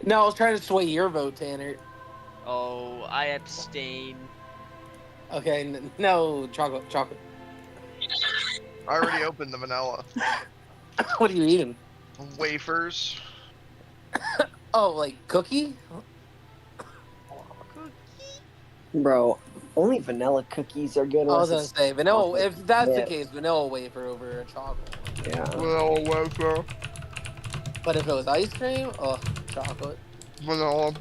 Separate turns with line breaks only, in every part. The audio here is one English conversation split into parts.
No, I was trying to sway your vote, Tanner.
Oh, I abstain.
Okay, no, chocolate.
I already opened the vanilla.
What are you eating?
Wafers.
Oh, like cookie?
Bro, only vanilla cookies are good.
I was
unless
gonna say vanilla.
chocolate
If that's the
chip.
case, vanilla wafer over a chocolate one.
Yeah.
Vanilla wafer.
But if it was ice cream, oh, chocolate.
Vanilla.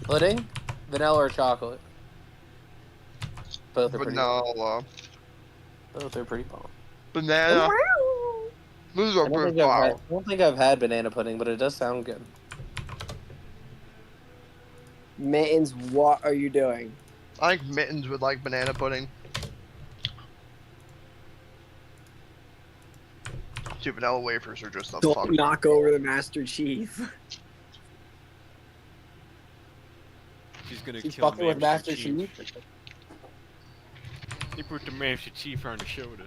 Pudding, vanilla or chocolate. Both are pretty.
Vanilla.
Both are pretty bomb.
Banana. These are pretty
I
bomb.
don't think I've had banana pudding, but it does sound good.
Mittens, what are you doing?
I think Mittens would like banana pudding. Two vanilla wafers are just the
Don't
fuck.
knock over the Master Chief.
She's gonna
She's
kill
fucking with Master Chief.
You put the Master Chief on the shoulder.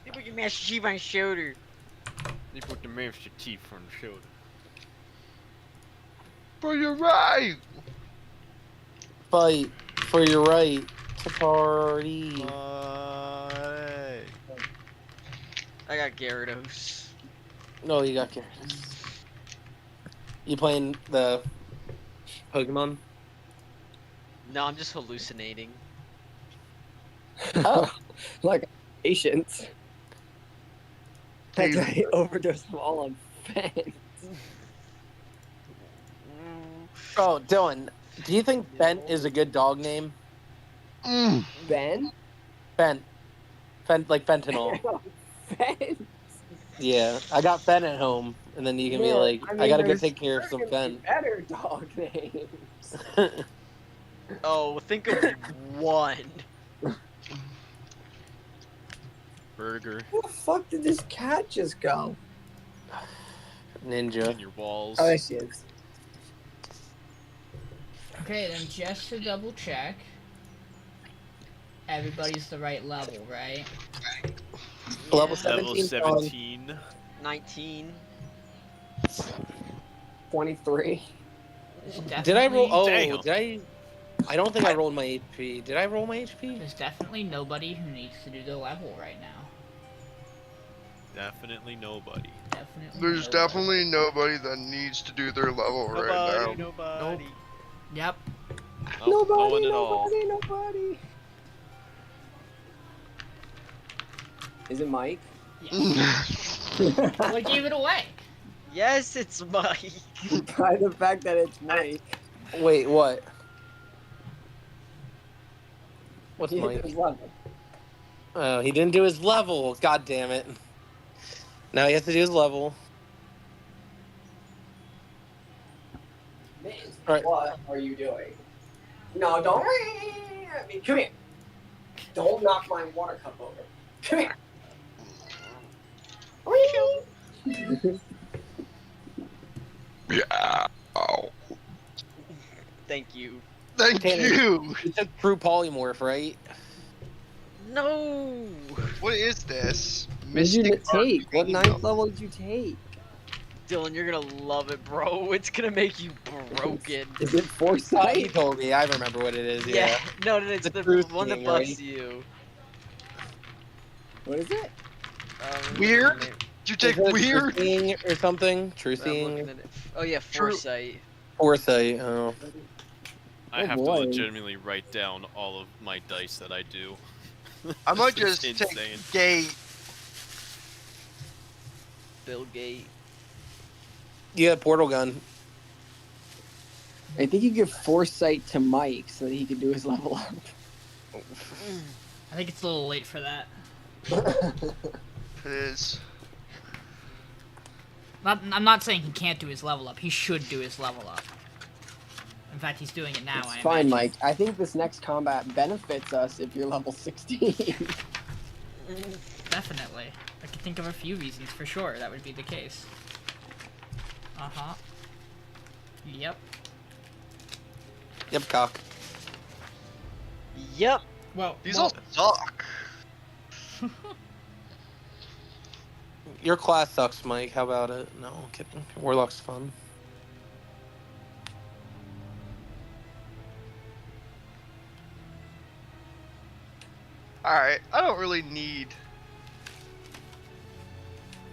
You put your Master Chief on your shoulder.
You put the Master Chief on the shoulder.
But you're right.
Fight for your right to party.
I got Gyarados.
No, you got Gyarados. You playing the Pokemon?
No, I'm just hallucinating.
Oh,
Like patience. That guy overdosed them all on fence.
oh, Dylan. Do you think Bent is a good dog name?
Ben?
Bent. Like fentanyl.
Ben?
Yeah, I got Fen at home, and then you can be
Yeah,
like,
I mean,
I gotta go
there's
take care of some Fen.
Better dog names.
Oh, think of one.
Burger
Where the fuck did this cat just go?
Ninja.
in your walls.
Oh, there she is.
Okay, then just to double check, everybody's the right level, right?
Level
Level
17.
17.
19.
23.
Did I roll? Oh,
Damn.
did I? I don't think I rolled my HP. Did I roll my HP?
There's definitely nobody who needs to do the level right now.
Definitely nobody.
Definitely.
There's
nobody.
definitely nobody that needs to do their level right now.
Nobody.
Yep.
Nope, no one at all.
Nobody. Is it Mike?
What gave it away?
Yes, it's Mike.
By the fact that it's Mike.
Wait, what? What's
He hit
Mike?
his level.
Oh, he didn't do his level. God damn it. Now he has to do his level. Right.
What are you doing? No, don't. I mean, come here. Don't knock my water cup over. Come here.
Yeah. Oh.
Thank you.
Thank
Tanner.
you.
You took True Polymorph, right?
No.
What is this?
What did you
Mystic
take? What
Arcana.
9th level did you take?
Dylan, you're gonna love it, bro. It's gonna make you broken.
Is it
He
Foresight?
told me. I remember what it is.
Yeah.
Yeah.
No, it's
The
the
truth
one that
king,
busts
right?
you.
What is it?
Weird? Did you take
Is it
weird?
True Seeing or something? True
I'm looking
Seeing?
at it. Oh yeah,
True-
foresight.
Foresight. Oh.
I
Oh,
have
boy.
to legitimately write down all of my dice that I do.
I might
This
just
is
take
insane.
gate.
Bill Gate.
You have Portal Gun.
I think you give Foresight to Mike so that he can do his level up.
I think it's a little late for that.
It is.
I'm not saying he can't do his level up. He should do his level up. In fact, he's doing it now.
It's
I
fine,
imagine.
Mike. I think this next combat benefits us if you're level 16.
Definitely. I can think of a few reasons for sure that would be the case. Uh-huh. Yep.
Yep, cock.
Yep.
Well,
These all suck.
Your class sucks, Mike. How about it? No, I'm kidding. Warlock's fun.
Alright, I don't really need...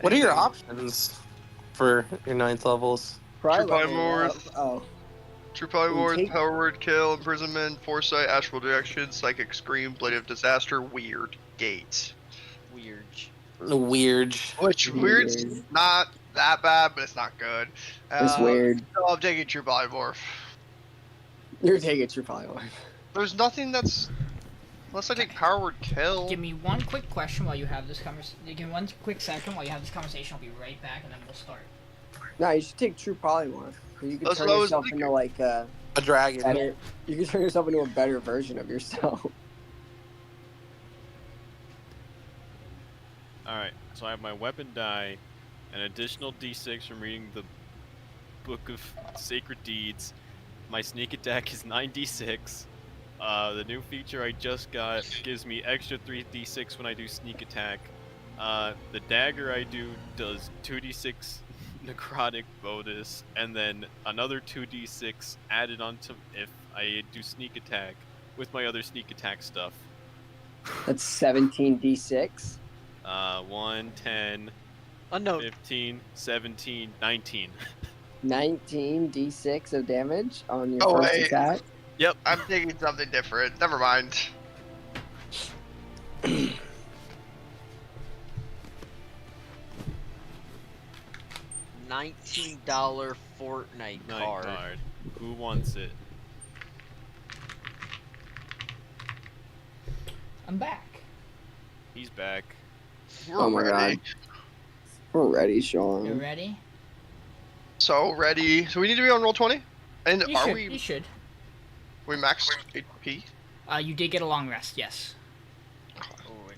What are your
anything.
options for your 9th levels?
Probably
True
level
Polymorph.
up. Oh,
True Polymorph,
Take-
Power Word Kill, Imprisonment, Foresight, Astral Direction, Psychic Scream, Blade of Disaster, Weird, Gates.
Weird.
Weird.
Which, Weird's
Weird.
not that bad, but it's not good.
it's weird.
So I'm taking True Polymorph.
You're taking your Polymorph.
There's nothing that's... Unless I take Power Word Kill.
Give me one quick question while you have this conversation. Give me one quick second while you have this conversation. I'll be right back, and then we'll start.
No, you should take True Polymorph. You can
That's
turn
what I was
yourself
thinking.
into like a
A dragon.
better. You can turn yourself into a better version of yourself.
Alright, so I have my weapon die, an additional d6 from reading the Book of Sacred Deeds. My sneak attack is 9d6. The new feature I just got gives me extra 3d6 when I do sneak attack. The dagger I do does 2d6 necrotic bonus, and then another 2d6 added onto if I do sneak attack with my other sneak attack stuff.
That's 17d6.
1, 10,
Unknown.
15, 17, 19.
19d6 of damage on your
Oh,
first
wait.
attack.
Yep.
I'm taking something different. Never mind.
$19 Fortnite
Night
card.
card. Who wants it?
I'm back.
He's back.
We're
Oh my
ready.
God. We're ready,
You
Sean.
ready?
So ready. So we need to be on roll 20? And
You
are
should.
we
You should.
max HP?
You did get a long rest. Yes.
Oh, wait.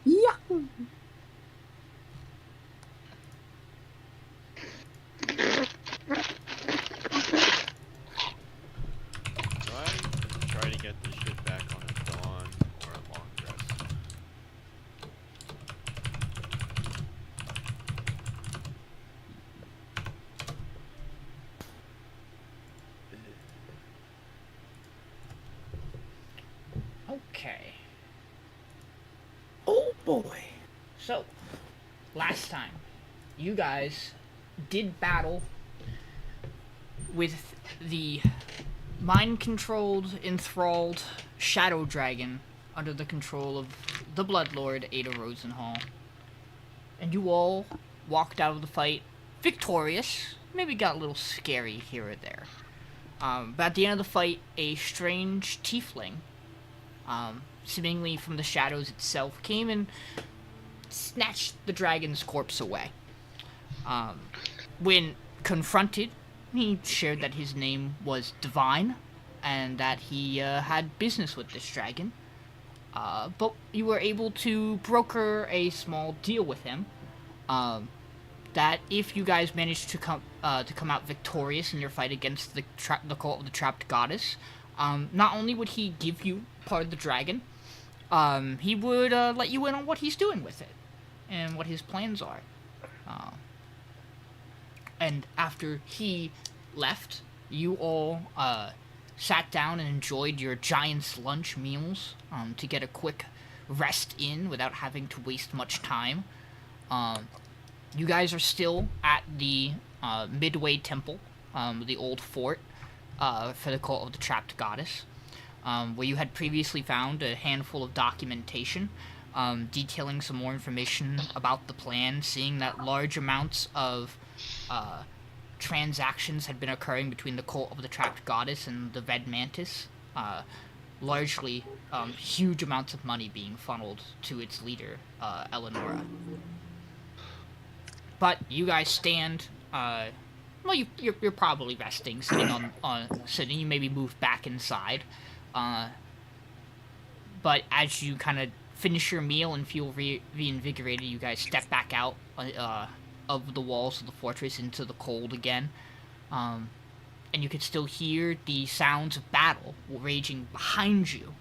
Yeah.
Do I try to get this shit back on a dawn or a long rest?
Okay.
Oh boy.
So, last time, you guys did battle with the mind-controlled, enthralled shadow dragon under the control of the Bloodlord Ada Rosenhall. And you all walked out of the fight victorious. Maybe got a little scary here or there. But at the end of the fight, a strange tiefling, seemingly from the shadows itself, came and snatched the dragon's corpse away. When confronted, he shared that his name was Divine, and that he had business with this dragon. But you were able to broker a small deal with him. That if you guys managed to come out victorious in your fight against the cult of the Trapped Goddess, not only would he give you part of the dragon, he would let you in on what he's doing with it and what his plans are. And after he left, you all sat down and enjoyed your giant's lunch meals to get a quick rest in without having to waste much time. You guys are still at the Midway Temple, the old fort for the cult of the Trapped Goddess, where you had previously found a handful of documentation detailing some more information about the plan, seeing that large amounts of transactions had been occurring between the cult of the Trapped Goddess and the Red Mantis, largely huge amounts of money being funneled to its leader, Eleonora. But you guys stand, well, you're probably resting, sitting sitting. You maybe move back inside, but as you kind of finish your meal and feel reinvigorated, you guys step back out of the walls of the fortress into the cold again, and you can still hear the sounds of battle raging behind you,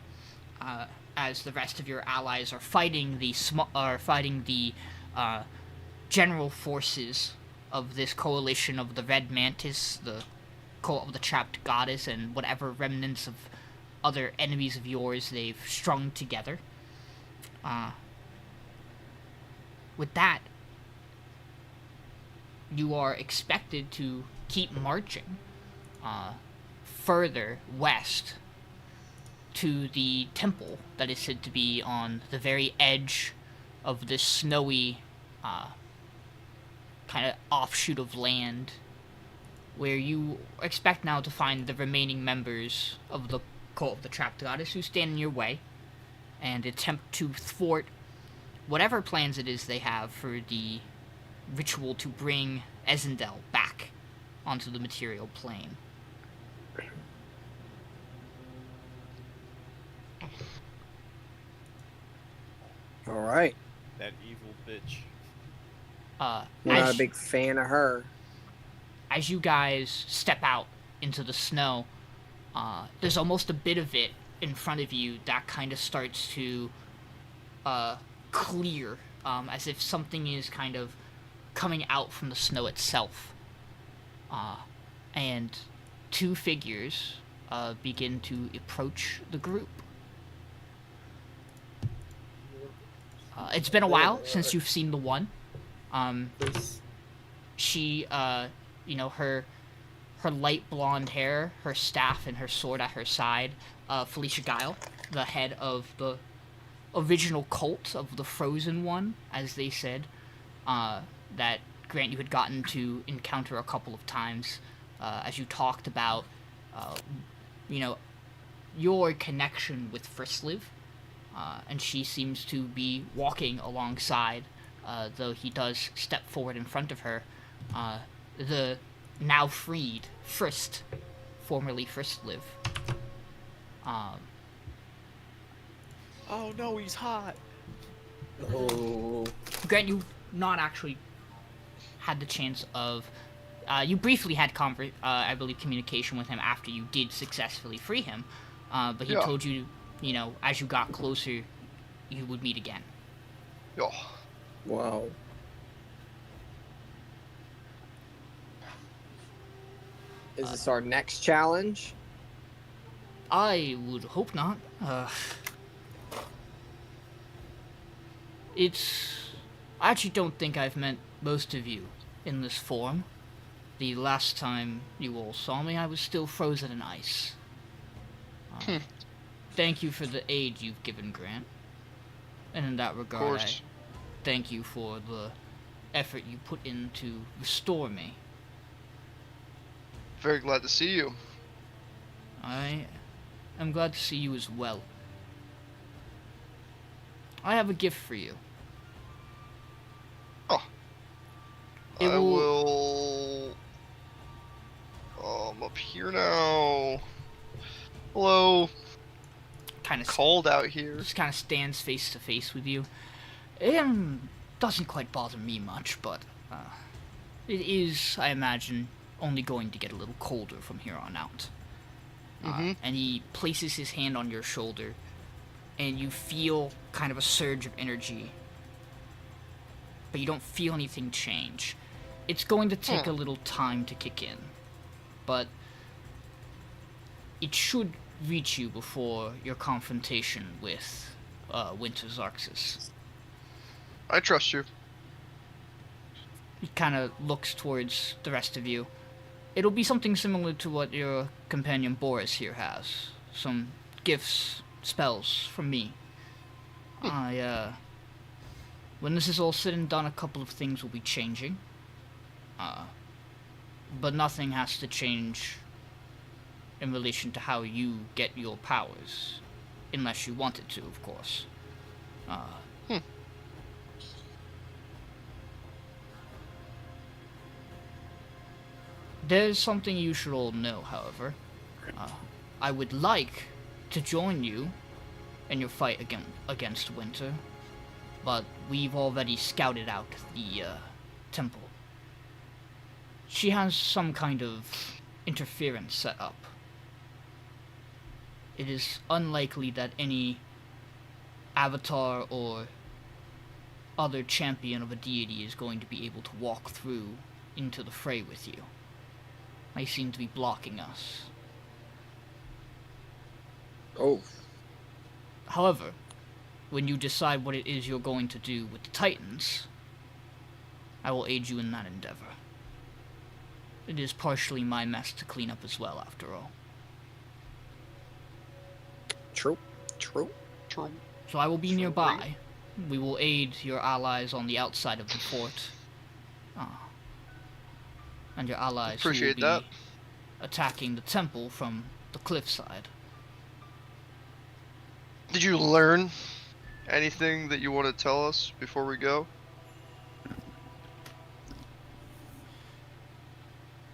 as the rest of your allies are fighting the general forces of this coalition of the Red Mantis, the cult of the Trapped Goddess, and whatever remnants of other enemies of yours they've strung together. With that, you are expected to keep marching further west to the temple that is said to be on the very edge of this snowy kind of offshoot of land, where you expect now to find the remaining members of the cult of the Trapped Goddess who stand in your way and attempt to thwart whatever plans it is they have for the ritual to bring Rexendrole back onto the material plane.
All right.
That evil bitch.
We're not a big fan of her.
As you guys step out into the snow, there's almost a bit of it in front of you that kind of starts to clear, as if something is kind of coming out from the snow itself. And two figures begin to approach the group. It's been a while since you've seen the one. She, her light blonde hair, her staff, and her sword at her side. Felicia Guile, the head of the original cult of the Frozen One, as they said, that Grant you had gotten to encounter a couple of times, as you talked about, your connection with Frisliv, and she seems to be walking alongside, though he does step forward in front of her. The now freed Frist, formerly Frisliv.
Oh no, he's hot.
Oh.
Grant, you not actually had the chance of. You briefly had, I believe, communication with him after you did successfully free him, but he told you, as you got closer, you would meet again.
Oh.
Wow. Is this our next challenge?
I would hope not. I actually don't think I've met most of you in this form. The last time you all saw me, I was still frozen in ice. Thank you for the aid you've given, Grant. And in that regard, I thank you for the effort you put in to restore me.
Very glad to see you.
I am glad to see you as well. I have a gift for you.
Oh.
It
I
will-
will... I'm up here now. Hello.
Kind of
Cold out here.
just kind of stands face to face with you. It doesn't quite bother me much, but it is, I imagine, only going to get a little colder from here on out. And he places his hand on your shoulder, and you feel kind of a surge of energy, but you don't feel anything change. It's going to take a little time to kick in, but it should reach you before your confrontation with Winter Xarxus.
I trust you.
He kind of looks towards the rest of you. It'll be something similar to what your companion Boris here has. Some gifts, spells from me. When this is all said and done, a couple of things will be changing. But nothing has to change in relation to how you get your powers. Unless you want it to, of course. There's something you should all know, however. I would like to join you in your fight against Winter, but we've already scouted out the temple. She has some kind of interference set up. It is unlikely that any avatar or other champion of a deity is going to be able to walk through into the fray with you. They seem to be blocking us.
Oh.
However, when you decide what it is you're going to do with the Titans, I will aid you in that endeavor. It is partially my mess to clean up as well, after all.
True. True.
True.
So I will be nearby. We will aid your allies on the outside of the fort. And your allies who will
Appreciate
be
that.
attacking the temple from the cliffside.
Did you learn anything that you want to tell us before we go?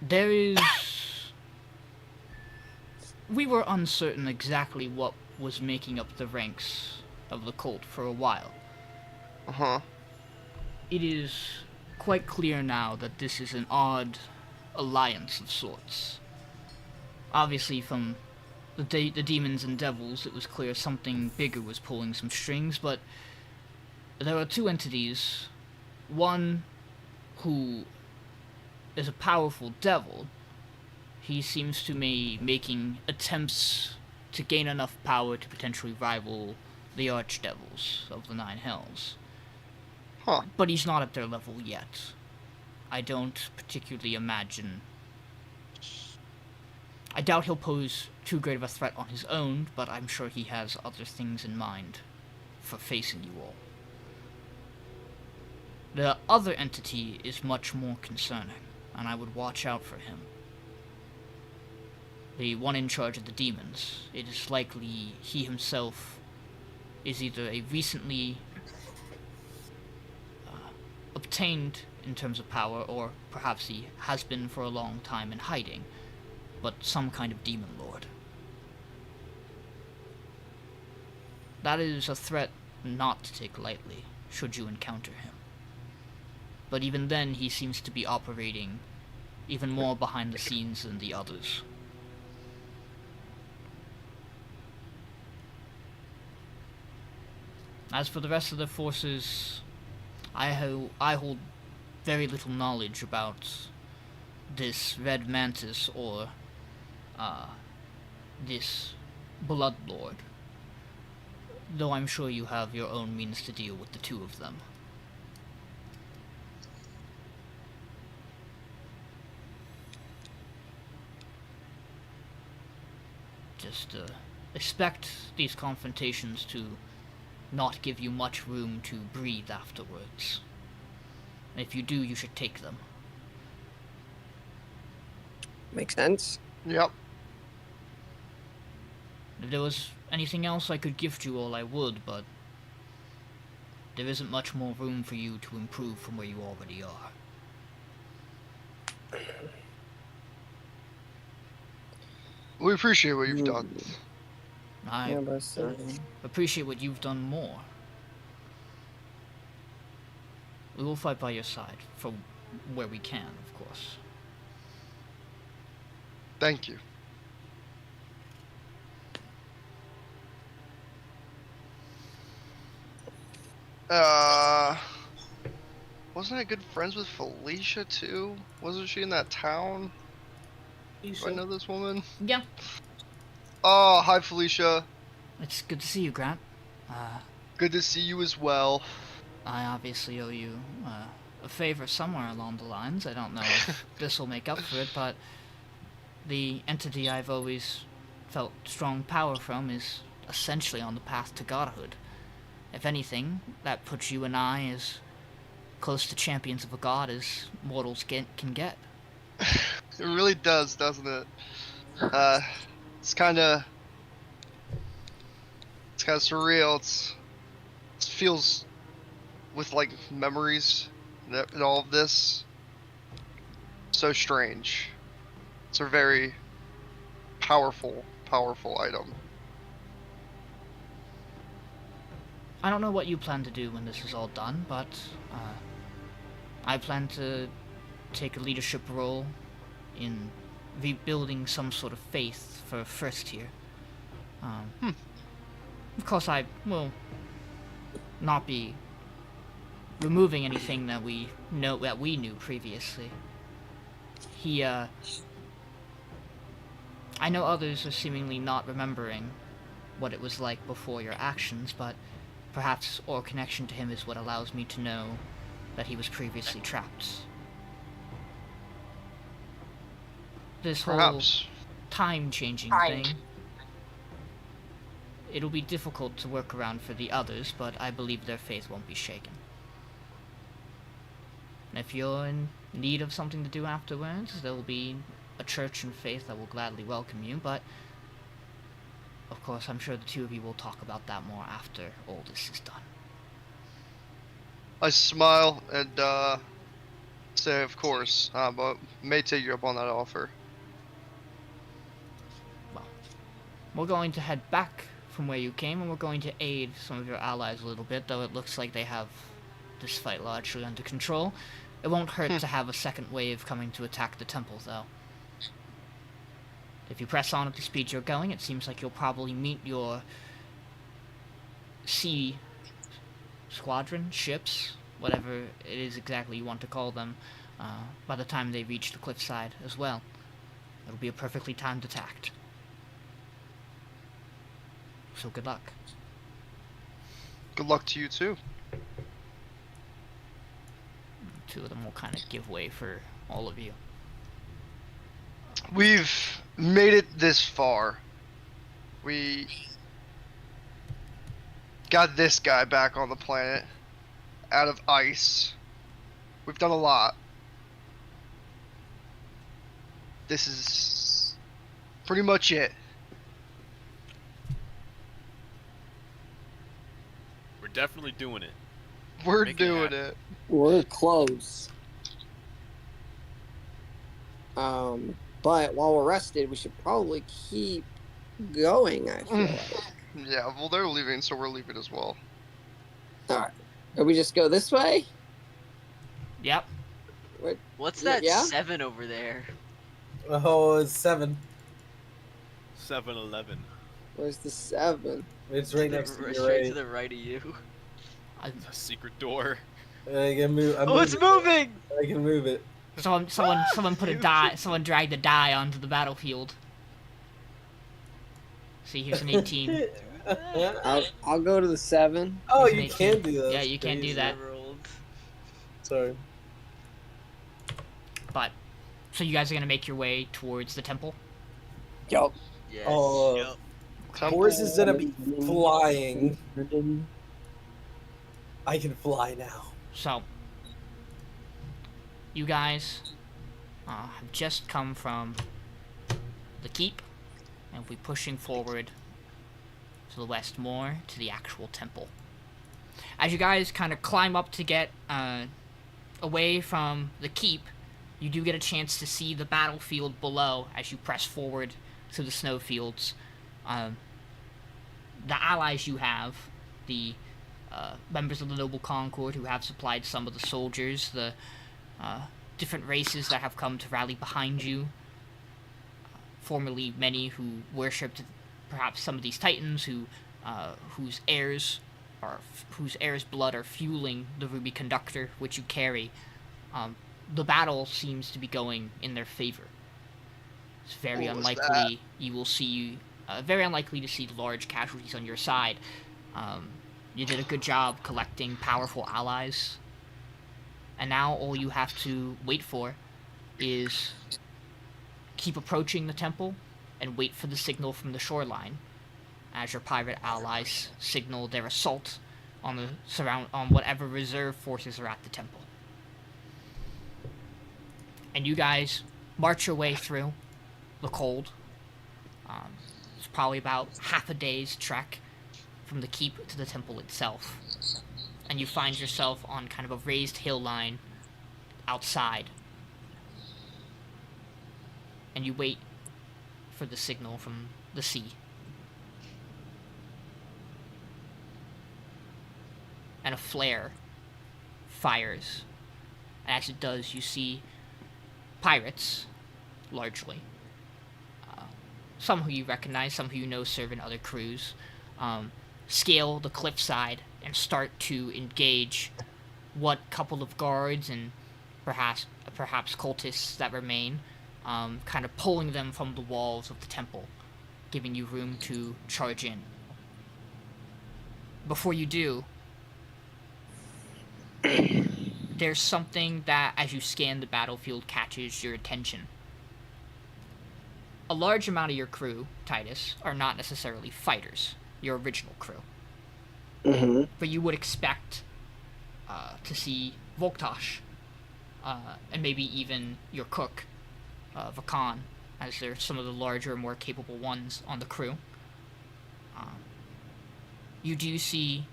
There is... We were uncertain exactly what was making up the ranks of the cult for a while.
Uh-huh.
It is quite clear now that this is an odd alliance of sorts. Obviously from the demons and devils, it was clear something bigger was pulling some strings, but there are two entities. One who is a powerful devil. He seems to be making attempts to gain enough power to potentially rival the archdevils of the Nine Hells.
Huh.
But he's not at their level yet. I don't particularly imagine... I doubt he'll pose too great of a threat on his own, but I'm sure he has other things in mind for facing you all. The other entity is much more concerning, and I would watch out for him. The one in charge of the demons. It is likely he himself is either a recently obtained in terms of power, or perhaps he has been for a long time in hiding, but some kind of demon lord. That is a threat not to take lightly, should you encounter him. But even then, he seems to be operating even more behind the scenes than the others. As for the rest of the forces, I hold very little knowledge about this Red Mantis or this Blood Lord, though I'm sure you have your own means to deal with the two of them. Just expect these confrontations to not give you much room to breathe afterwards. And if you do, you should take them.
Makes sense.
Yep.
If there was anything else I could gift you all, I would, but there isn't much more room for you to improve from where you already are.
We appreciate what you've done.
I
Yeah, but,
appreciate what you've done more. We will fight by your side, for where we can, of course.
Thank you. Wasn't I good friends with Felicia too? Wasn't she in that town? Do I know this woman?
Yeah,
Oh, hi Felicia.
it's good to see you, Grant.
Good to see you as well.
I obviously owe you a favor somewhere along the lines. I don't know if this will make up for it, but the entity I've always felt strong power from is essentially on the path to godhood. If anything, that puts you and I as close to champions of a god as mortals can get.
It really does, doesn't it? It's kind of surreal. It feels with like memories and all of this so strange. It's a very powerful item.
I don't know what you plan to do when this is all done, but I plan to take a leadership role in rebuilding some sort of faith for first tier. Of course, I will not be removing anything that we knew previously. I know others are seemingly not remembering what it was like before your actions, but perhaps our connection to him is what allows me to know that he was previously trapped. This whole
Perhaps.
time-changing thing, it'll be difficult to work around for the others, but I believe their faith won't be shaken. And if you're in need of something to do afterwards, there will be a church and faith that will gladly welcome you, but of course I'm sure the two of you will talk about that more after all this is done.
I smile and say, of course, but may take you up on that offer.
Well, we're going to head back from where you came, and we're going to aid some of your allies a little bit, though it looks like they have this fight largely under control. It won't hurt to have a second wave coming to attack the temple, though. If you press on at the speed you're going, it seems like you'll probably meet your sea squadron, ships, whatever it is exactly you want to call them, by the time they reach the cliffside as well. It'll be a perfectly timed attack. So good luck.
Good luck to you too.
Two of them will kind of give way for all of you.
We've made it this far. We got this guy back on the planet out of ice. We've done a lot. This is pretty much it.
We're definitely doing it.
We're
Make it
doing
happen.
it.
We're close. But while we're rested, we should probably keep going, I feel like.
Yeah, well, they're leaving, so we're leaving as well.
Alright. Or we just go this way?
Yep.
What's that
Yeah?
7 over there?
Oh, it's 7.
7-Eleven.
Where's the 7?
It's right next to you,
Straight
right?
to the right of you.
A secret door.
I can move.
Oh, it's moving!
I can move it.
Someone put a die. Someone dragged a die onto the battlefield. See, here's an 18.
I'll go to the 7.
Oh,
Here's an
you can do that.
Yeah, you can do that.
Sorry.
But, so you guys are gonna make your way towards the temple?
Yup.
Yes.
Oh,
Yep.
Boris is gonna be flying. I can fly now.
So, you guys have just come from the keep, and we'll be pushing forward to the west more to the actual temple. As you guys kind of climb up to get away from the keep, you do get a chance to see the battlefield below as you press forward to the snowfields. The allies you have, the members of the Noble Concord who have supplied some of the soldiers, the different races that have come to rally behind you, formerly many who worshipped perhaps some of these titans whose heirs blood are fueling the ruby conductor which you carry. The battle seems to be going in their favor. It's very unlikely you will see very unlikely to see large casualties on your side. You did a good job collecting powerful allies, and now all you have to wait for is keep approaching the temple and wait for the signal from the shoreline as your pirate allies signal their assault on whatever reserve forces are at the temple. And you guys march your way through the cold. It's probably about half a day's trek from the keep to the temple itself. And you find yourself on kind of a raised hill line outside. And you wait for the signal from the sea. And a flare fires. And as it does, you see pirates, largely. Some who you recognize, some who you know serve in other crews, scale the cliffside and start to engage what couple of guards and perhaps cultists that remain, kind of pulling them from the walls of the temple, giving you room to charge in. Before you do, there's something that, as you scan the battlefield, catches your attention. A large amount of your crew, Titus, are not necessarily fighters, your original crew.
Mm-hmm.
But you would expect to see Volktosh, and maybe even your cook, Vakan, as they're some of the larger, more capable ones on the crew. You do see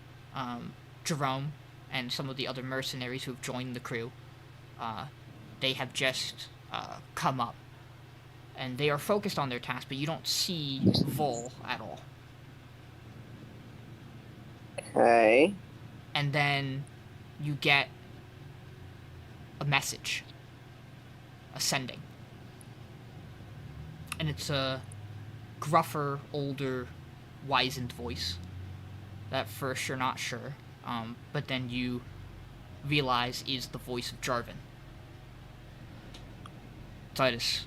Jerome and some of the other mercenaries who have joined the crew. They have just come up, and they are focused on their task, but you don't see Vol at all.
Okay.
And then you get a message ascending, and it's a gruffer, older, wizened voice that first you're not sure, but then you realize is the voice of Jarvan. Titus,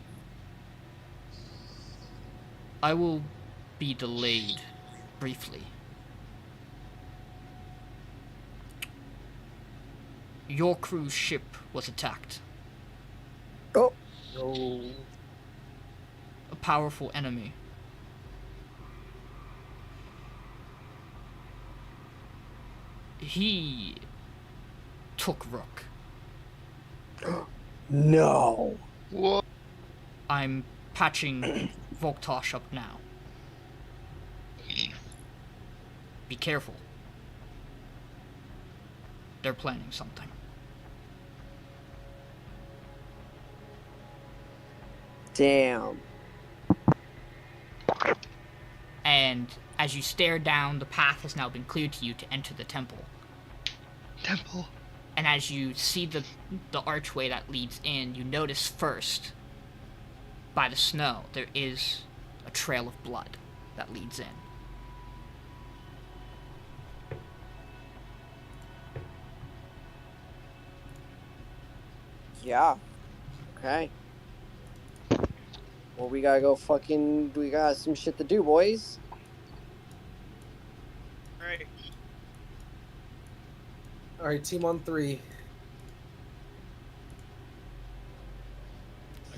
I will be delayed briefly. Your crew's ship was attacked.
Oh.
No.
A powerful enemy. He took Rook.
No.
What?
I'm patching Volktosh up now. Be careful. They're planning something.
Damn.
And as you stare down, the path has now been cleared to you to enter the temple.
Temple.
And as you see the archway that leads in, you notice first, by the snow, there is a trail of blood that leads in.
Yeah. Okay. Well, we gotta go we got some shit to do, boys.
Alright.
All right, team on 3.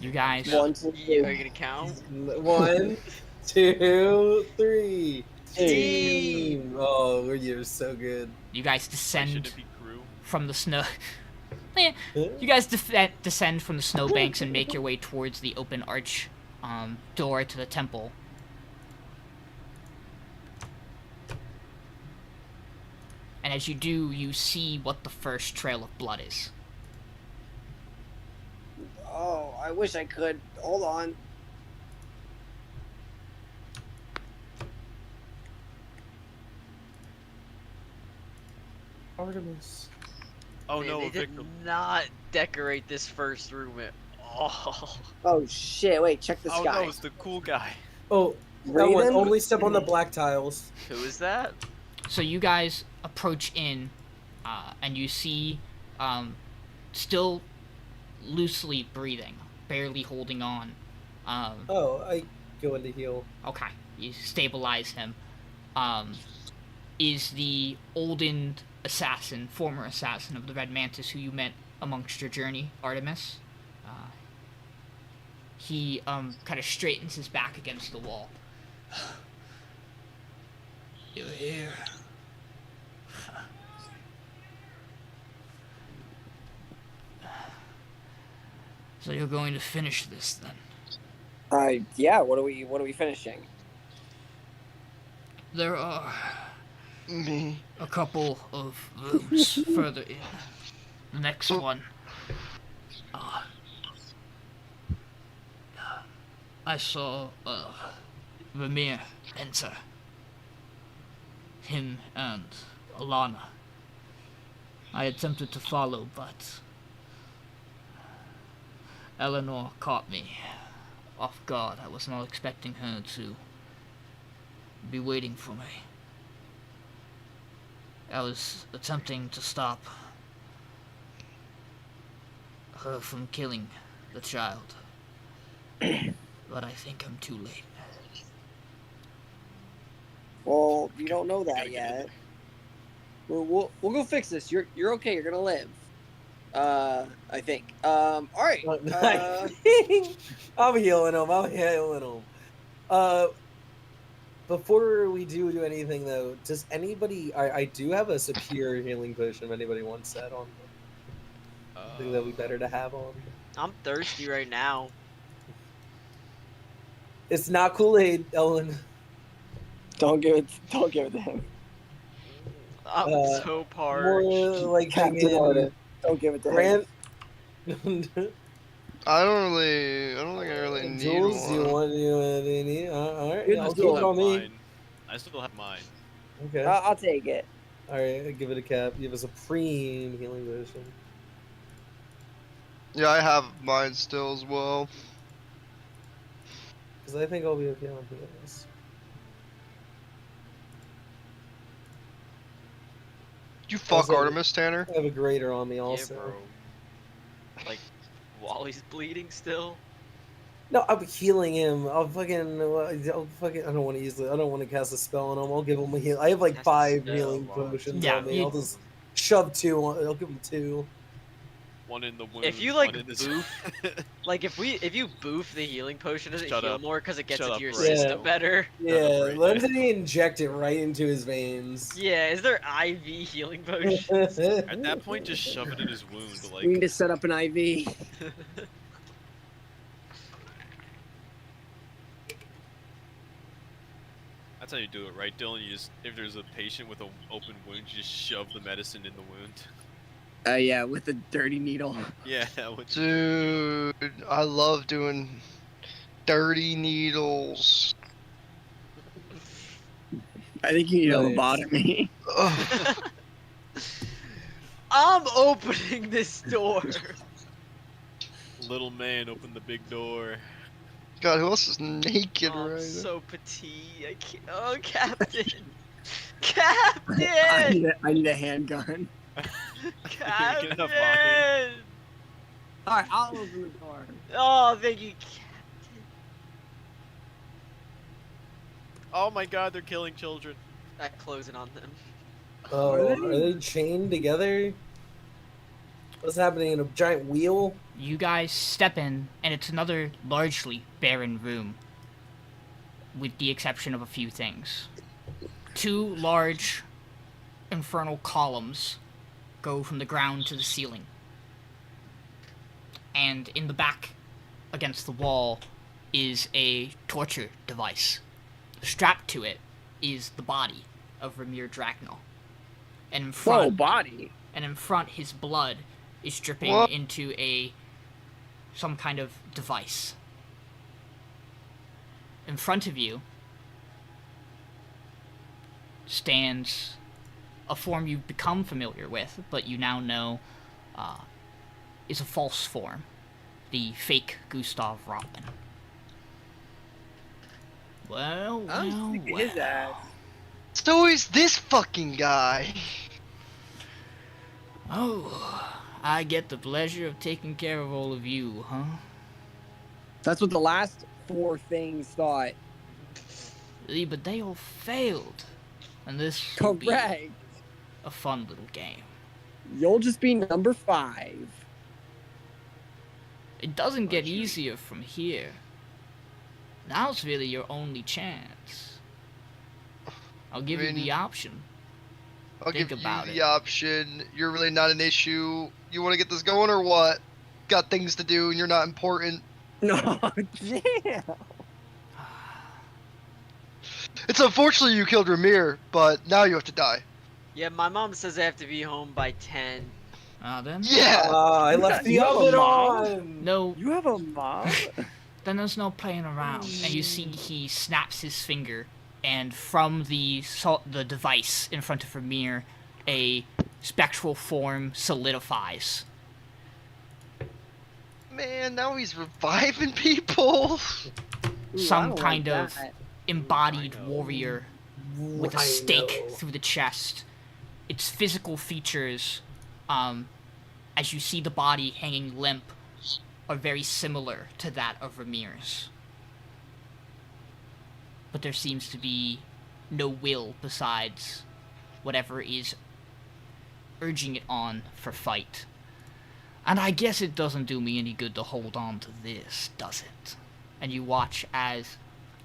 You guys,
One, two,
Are you gonna count?
1, 2, 3.
Team.
Team. Oh, you're so good.
you guys
Why
descend
should it be crew?
from the snow. You guys descend from the snowbanks and make your way towards the open arch door to the temple. And as you do, you see what the first trail of blood is.
Oh, I wish I could. Hold on.
Artemis.
Oh
Man,
no,
they
a
did
victim.
not decorate this first room at all.
Oh shit! Wait, check the
Oh
sky.
no, it's the cool guy.
Oh, that one.
Raven?
Only step on the black tiles.
Who is that?
So you guys approach in, and you see, still loosely breathing, barely holding on.
Oh, I go into heal.
Okay, you stabilize him. Is the oldened assassin, former assassin of the Red Mantis who you met amongst your journey, Artemis. He kind of straightens his back against the wall. You're here. So you're going to finish this then?
Yeah. What are we finishing?
There are
Me.
a couple of rooms further in. The next one. I saw Ramir enter. Him and Alana. I attempted to follow, but Eleanor caught me off guard. I was not expecting her to be waiting for me. I was attempting to stop her from killing the child. But I think I'm too late.
Well, you don't know that
Gotta get in
yet. We'll go fix this. You're okay. You're gonna live. I think. All right.
I'm healing him. Before we do anything though, does anybody? I do have a superior healing potion. If anybody wants that on, I think that'd be better to have on.
I'm thirsty right now.
It's not Kool-Aid, Elwin.
Don't give it to him.
I'm so
More
parched.
like
Captain Order. Don't give it to him.
Grant.
I don't think I really need
Jules, you
one.
want any? All right,
Good
I'll
deal.
keep it on me.
Mine. I still have mine.
Okay.
I'll take it.
All right, give it a cap. You have a supreme healing potion.
Yeah, I have mine still as well.
Because I think I'll be okay on this.
You fuck
Also-
Artemis, Tanner.
I have a grater on me also.
Yeah, bro. Like, Wally's bleeding still.
No, I'm healing him. I'll fucking. I don't want to use it. I don't want to cast a spell on him. I'll give him a heal. I have like
Cast a
5
spell
healing
on-
potions
Yeah,
on me.
you-
I'll just shove 2 on. I'll give him 2.
One in the wound.
If you like
one in the-
boof, like if you boof the healing potion, does it
Shut
heal
up.
more because it gets
Shut
into
up,
your
Ray.
system
Yeah.
better?
Yeah,
right.
let him inject it right into his veins.
Yeah, is there IV healing potion?
At that point, just shove it in his wound.
We need
Like,
to set up an IV.
that's how you do it, right, Dylan? You just, if there's a patient with an open wound, you just shove the medicine in the wound.
Yeah, with the dirty needle.
Yeah. With,
Dude, I love doing dirty needles.
I think you need a
Nice.
lobotomy.
Ugh.
I'm opening this door.
little man, open the big door.
God, who else is naked
Oh, I'm
right now?
so petite. I can't. Oh, Captain.
I
Captain.
need a handgun.
Captain.
Get up, Bonnie.
All right, I'll open the door.
Oh, thank you, Captain.
Oh my God, they're killing children.
I close it on them.
Oh,
Are
are they chained together? What's happening in a giant wheel?
You guys step in, and it's another largely barren room, with the exception of a few things. 2 large infernal columns go from the ground to the ceiling. And in the back, against the wall, is a torture device. Strapped to it is the body of Ramir Dragnel. And in
Whoa,
front,
body.
and in front, his blood is dripping
What?
into some kind of device. In front of you stands a form you've become familiar with, but you now know is a false form, the fake Gustav Rotman. Well,
I'm sick of his ass.
It's always this fucking guy.
Oh, I get the pleasure of taking care of all of you, huh?
That's what the last 4 things thought.
But they all failed. And this will be
Correct.
a fun little game.
You'll just be number 5.
It doesn't get easier from here. Now's really your only chance. I'll give you
mean,
the option.
I'll
Think
give
about
you
it.
the option. You're really not an issue. You want to get this going or what? Got things to do and you're not important.
No, damn.
It's unfortunate you killed Ramir, but now you have to die.
Yeah, my mom says I have to be home by 10.
Then?
Yeah!
I left the
You have a
oven
mom?
on!
No,
You have a mom?
then there's no playing around. And you see he snaps his finger, and from the device in front of Ramir, a spectral form solidifies.
Man, now he's reviving people.
Ooh,
Some
I don't
kind
like
of
that.
embodied
I know.
warrior with a
I
stake
know.
through the chest, its physical features, as you see the body hanging limp, are very similar to that of Ramir's. But there seems to be no will besides whatever is urging it on for fight. And I guess it doesn't do me any good to hold on to this, does it? And you watch as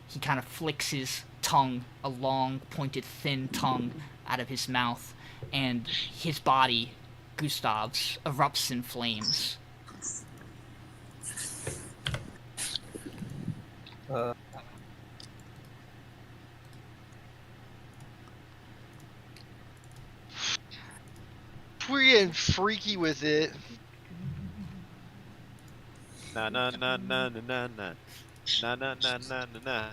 he kind of flicks his tongue, a long, pointed, thin tongue, out of his mouth, and his body, Gustav's, erupts in flames.
We're getting freaky with it.
Na na na na na na na na na na na na.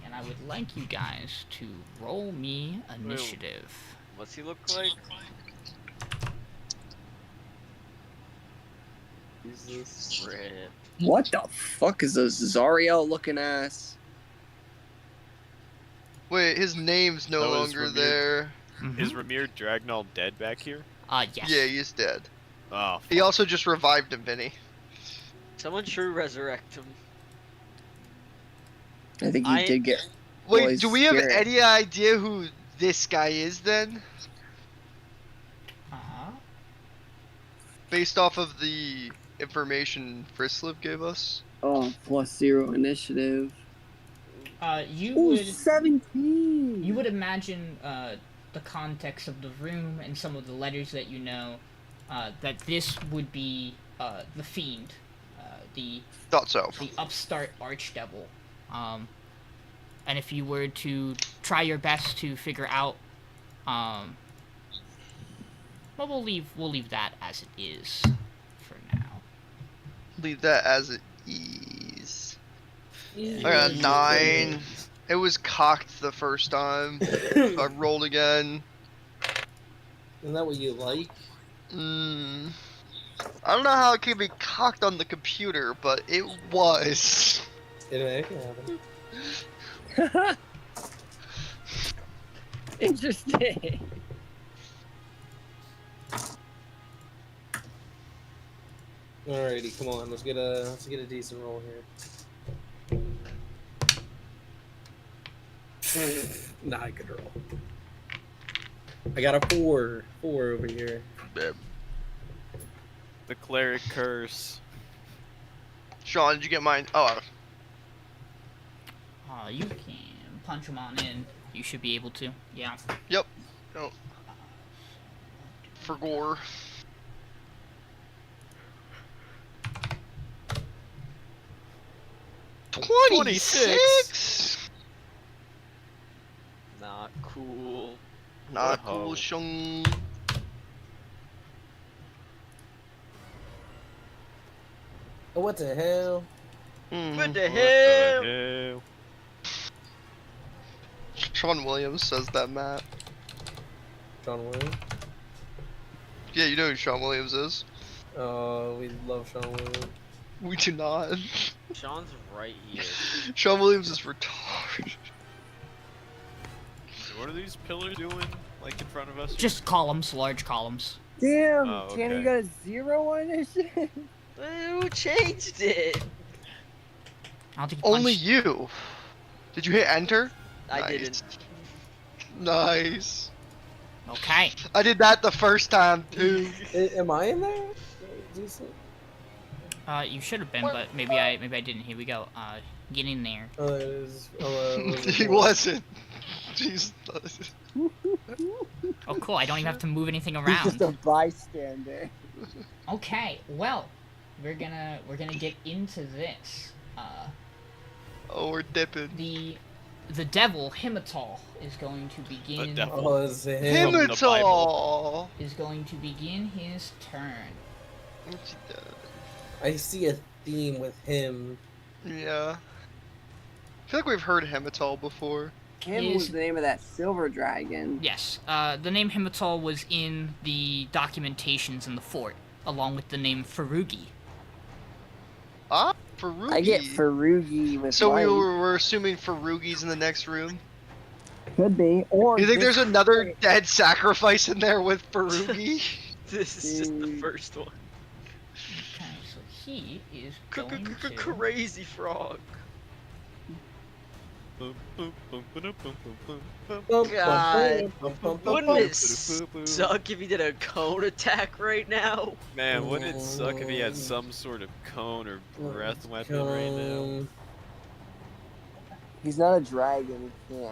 And I would like you guys to roll me initiative.
What's he look like? Jesus. Rip.
What the fuck is this Zariel looking ass?
Wait, his name's no
That was
longer
Ramir.
there.
Is Ramir Dragnall dead back here?
Yes.
Yeah, he's dead.
Oh,
He also just revived him, Vinny.
Someone should resurrect him.
I think he did get.
Wait,
Boy's
do we have
spirit.
any idea who this guy is then? Based off of the information Frislip gave us?
Oh, +0 initiative.
You
Ooh,
would
17.
you would imagine the context of the room and some of the letters that you know, that this would be the Fiend, the
Thought so.
upstart archdevil. And if you were to try your best to figure out, well, we'll leave that as it is for now.
Leave that as it is. I got a 9. It was cocked the first time. I rolled again.
Isn't that what you like?
I don't know how it can be cocked on the computer, but it was.
It can happen.
Interesting.
Alrighty, come on, let's get a decent roll here. Not a good roll. I got a 4 over here.
the cleric curse.
Sean, did you get mine? Oh,
You can punch them on in. You should be able to. Yeah.
yep. Oh. For gore. $26.
Not cool.
Not
Oh.
cool, Sean.
Oh, what the hell?
What the
What
hell?
the hell?
Sean Williams says that, Matt.
John Williams?
Yeah, you know who Sean Williams is.
Oh, we love Sean Williams.
We do not.
Sean's right here.
Sean Williams is retarded.
So what are these pillars doing, like in front of us? here?
Just columns, large columns.
Damn,
Oh,
Tanner, you
okay.
got a 0 on initiative?
Who changed it?
I don't think
Only you. Did you hit enter?
I
Nice.
didn't.
Nice.
Okay.
I did that the first time too.
Am I in there? Decent.
You should have been, but maybe I didn't. Here we go. Get in there.
Was
He wasn't. Jesus.
Oh, cool. I don't even have to move anything
He's just
around.
a bystander.
Okay. Well, we're gonna get into this.
Oh, we're dipping.
The devil Himital is going to begin.
The devil.
Oh, it's him.
From the
Himital.
Is going to begin his turn.
What's he done?
I see a theme with him.
Yeah. I feel like we've heard Himital before.
Him was the name of that silver dragon.
Yes. The name Himital was in the documentations in the fort, along with the name Farugi.
Ah, Farugi.
I get Farugi with
So
mine.
we're assuming Farugi's in the next room?
Could be. Or
You think
this-
there's another dead sacrifice in there with Farugi?
This is just the
Dude.
first one.
Okay, so he is going to.
Crazy frog.
Boom, boom, boom, boom, boom, boom, boom,
Bum,
God.
bum, bum, bum,
Wouldn't
bum,
it suck if he did a cone attack right now?
Man, wouldn't it suck if he had some sort of cone or breath weapon right now?
He's not a dragon. He can't.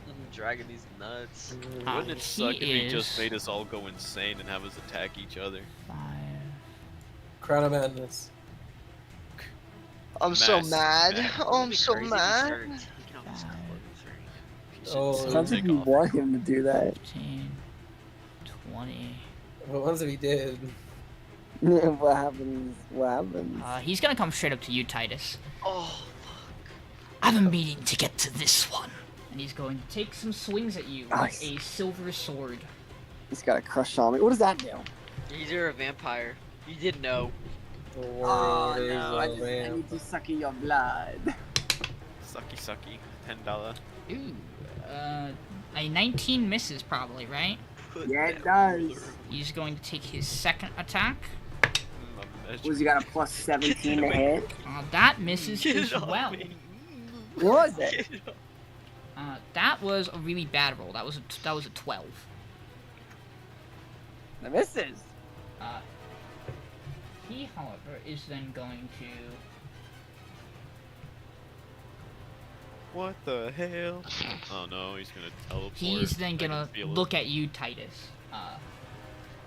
I'm dragging these nuts.
Wouldn't it suck if he just
is-
made us all go insane and have us attack each other?
5.
Crown of Madness.
I'm so
Massive
mad.
mad.
Oh, I'm
It'd be
so
crazy if he
mad.
started taking off his clothes, right?
He should
Oh.
still
Sounds like
take
you
off.
want him to do that.
15, 20.
What ones if he did?
What happens? What happens?
He's gonna come straight up to you, Titus.
Oh,
I have a meeting to get to this one. And he's going to take some swings at you with
Nice.
a silver sword.
He's got a crush on me. What does that do?
you're a vampire. You didn't know.
Oh no! I need to suck in your blood.
Sucky, sucky. $10.
Ooh, a 19 misses probably, right?
Put
Yeah, it
that
does.
ruler-
He's going to take his second attack.
Was he got a plus 17 to hit?
That misses
Get
as
it off
well.
me.
What was it?
Get it off.
That was a really bad roll. That was a 12.
That misses.
He, however, is then going to.
What the hell? Oh no, he's gonna teleport.
He's then
I can
gonna
feel it.
look at you, Titus.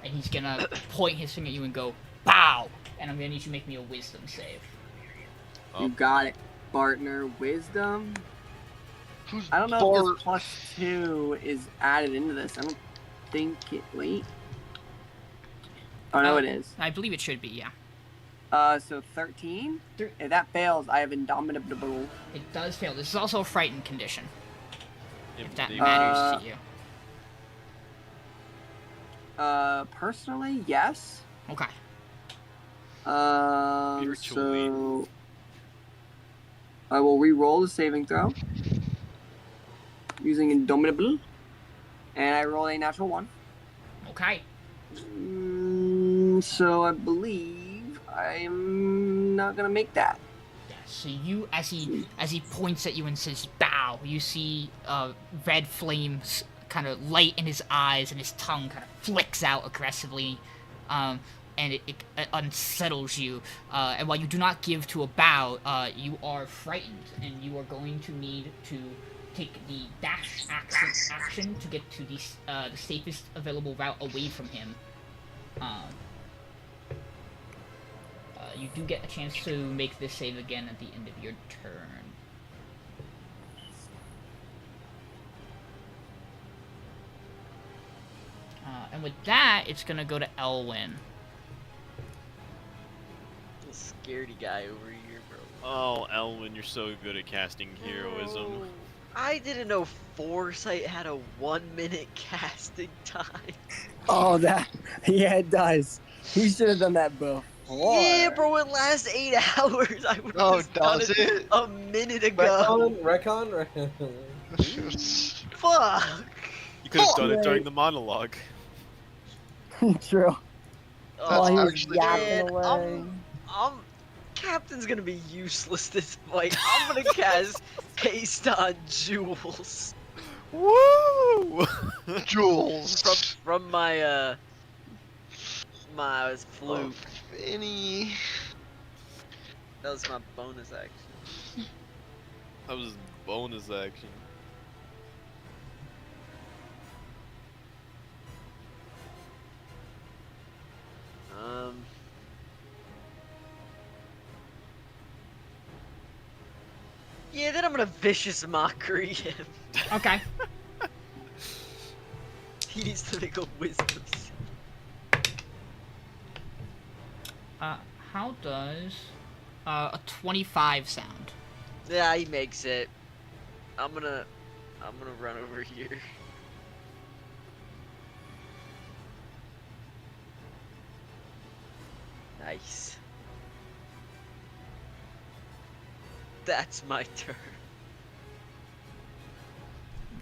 And he's gonna point his finger at you and go, "Bow!" And I'm gonna need you to make me a wisdom save.
You got it, partner. Wisdom.
Who's
I don't know if
Bart?
this plus 2 is added into this. I don't think it. Wait. Oh no, it is.
I believe it should be, yeah.
So 13. If that fails, I have indomitable.
It does fail. This is also a frightened condition, if that
Indeed.
matters to you.
Personally, yes.
Okay.
Virtually.
So I will re-roll the saving throw using Indomitable, and I roll a natural 1.
Okay.
So I believe I'm not gonna make that.
Yeah, so you, as he points at you and says "bow," you see red flames kind of light in his eyes, and his tongue kind of flicks out aggressively, and it unsettles you. And while you do not give to a bow, you are frightened, and you are going to need to take the dash action to get to the safest available route away from him. You do get a chance to make this save again at the end of your turn. And with that, it's gonna go to Elwin.
Little scaredy guy over here, bro.
Oh, Elwin, you're so good at casting heroism.
I didn't know Foresight had a 1-minute casting time.
Oh, that. Yeah, it does. He should have done that before.
Yeah, bro, it lasts 8 hours. I would have
Oh,
done
does
it
it?
a minute ago.
Retcon?
Fuck.
You could have done it
right.
during the monologue.
True.
That's
he was
actually
yapping
true.
away.
Captain's gonna be useless this fight. I'm gonna cast Haste on Jules.
Woo!
Jules.
From my my flute.
Oh, Vinny.
That was my bonus action.
That was bonus action.
Yeah, then I'm gonna vicious mockery him.
Okay.
He needs to make a wisdom save.
How does a 25 sound?
Yeah, he makes it. I'm gonna run over here. Nice. That's my turn.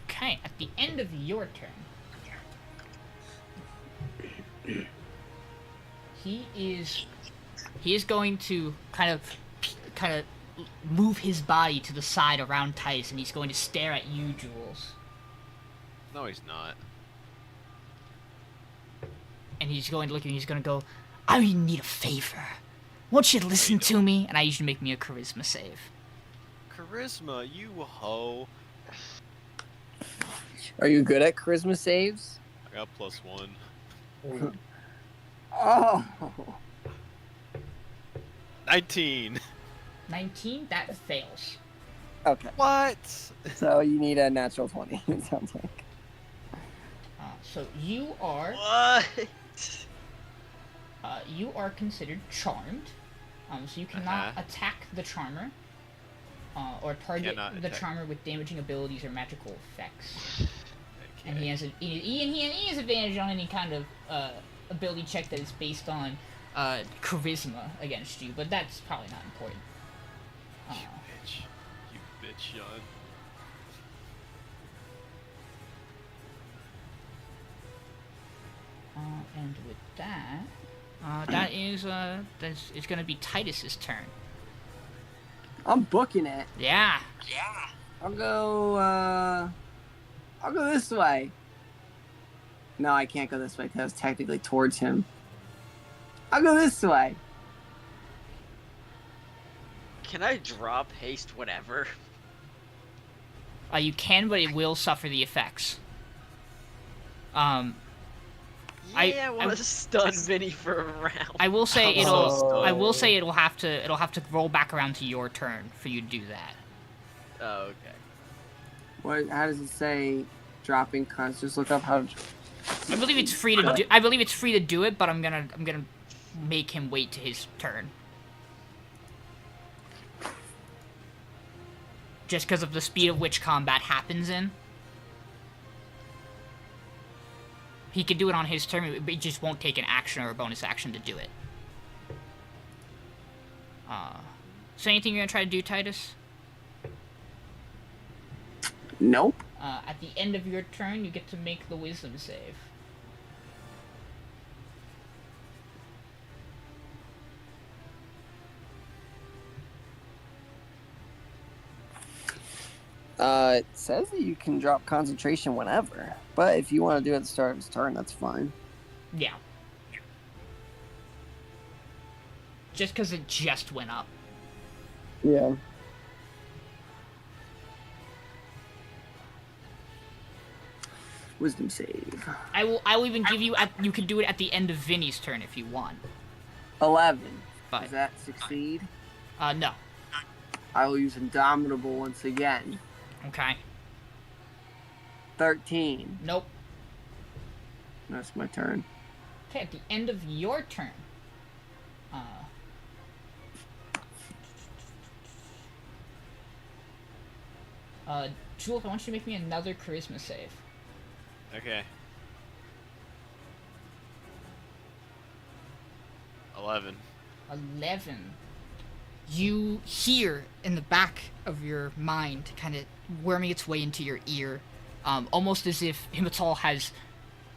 Okay. Okay, at the end of your turn, he is going to kind of move his body to the side around Titus, and he's going to stare at you, Jules.
No, he's not.
And he's going to look at you, and he's going to go, I need a favor. Won't you listen to me? And I usually make me a charisma save.
Charisma, you hoe.
Are you good at charisma saves?
I got +1.
Oh.
19.
19? That fails.
Okay.
What?
So you need a natural 20, it sounds like.
So you are...
What?
You are considered charmed. So you cannot attack the charmer. Or target the charmer with damaging abilities or magical effects.
Okay.
And he has advantage on any kind of ability check that is based on charisma against you, but that's probably not important.
You bitch, Sean.
And with that, it's gonna be Titus's turn.
I'm booking it.
Yeah.
I'll go this way. No, I can't go this way because I was technically towards him. I'll go this way.
Can I drop haste whatever?
You can, but it will suffer the effects.
Yeah, I want to stun Vinny for a round.
I will say
Oh.
it'll have to roll back around to your turn for you to do that.
Oh, okay.
What? How does it say? Dropping cons. Just look up how.
I believe it's free to do. I believe it's free to do it, but I'm gonna make him wait to his turn. Just because of the speed of which combat happens in. He could do it on his turn, but it just won't take an action or a bonus action to do it. So anything you're gonna try to do, Titus?
Nope.
At the end of your turn, you get to make the wisdom save.
It says that you can drop concentration whenever, but if you want to do it at the start of his turn, that's fine.
Yeah. Just because it just went up.
Yeah. Wisdom save.
I will even give you you can do it at the end of Vinny's turn if you want.
11.
But
Does that succeed?
no.
I will use Indomitable once again.
Okay.
13.
Nope.
That's my turn.
Okay, at the end of your turn. Jules, I want you to make me another charisma save.
Okay. 11.
11. You hear in the back of your mind, kind of worming its way into your ear, almost as if Himital has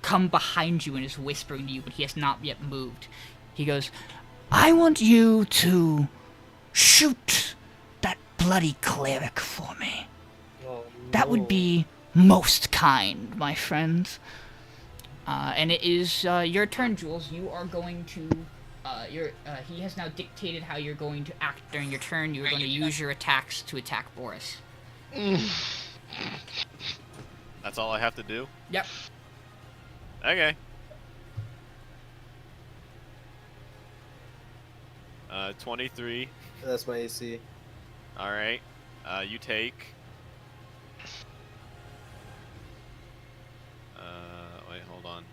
come behind you and is whispering to you, but he has not yet moved. He goes, I want you to shoot that bloody cleric for me.
Oh,
That would be most kind, my friend. And it is your turn, Jules. You are going to... he has now dictated how you're going to act during your turn. You're going to use your attacks to attack Boris.
That's all I have to do?
Yep.
Okay. 23.
That's my AC.
Alright. You take... wait, hold on.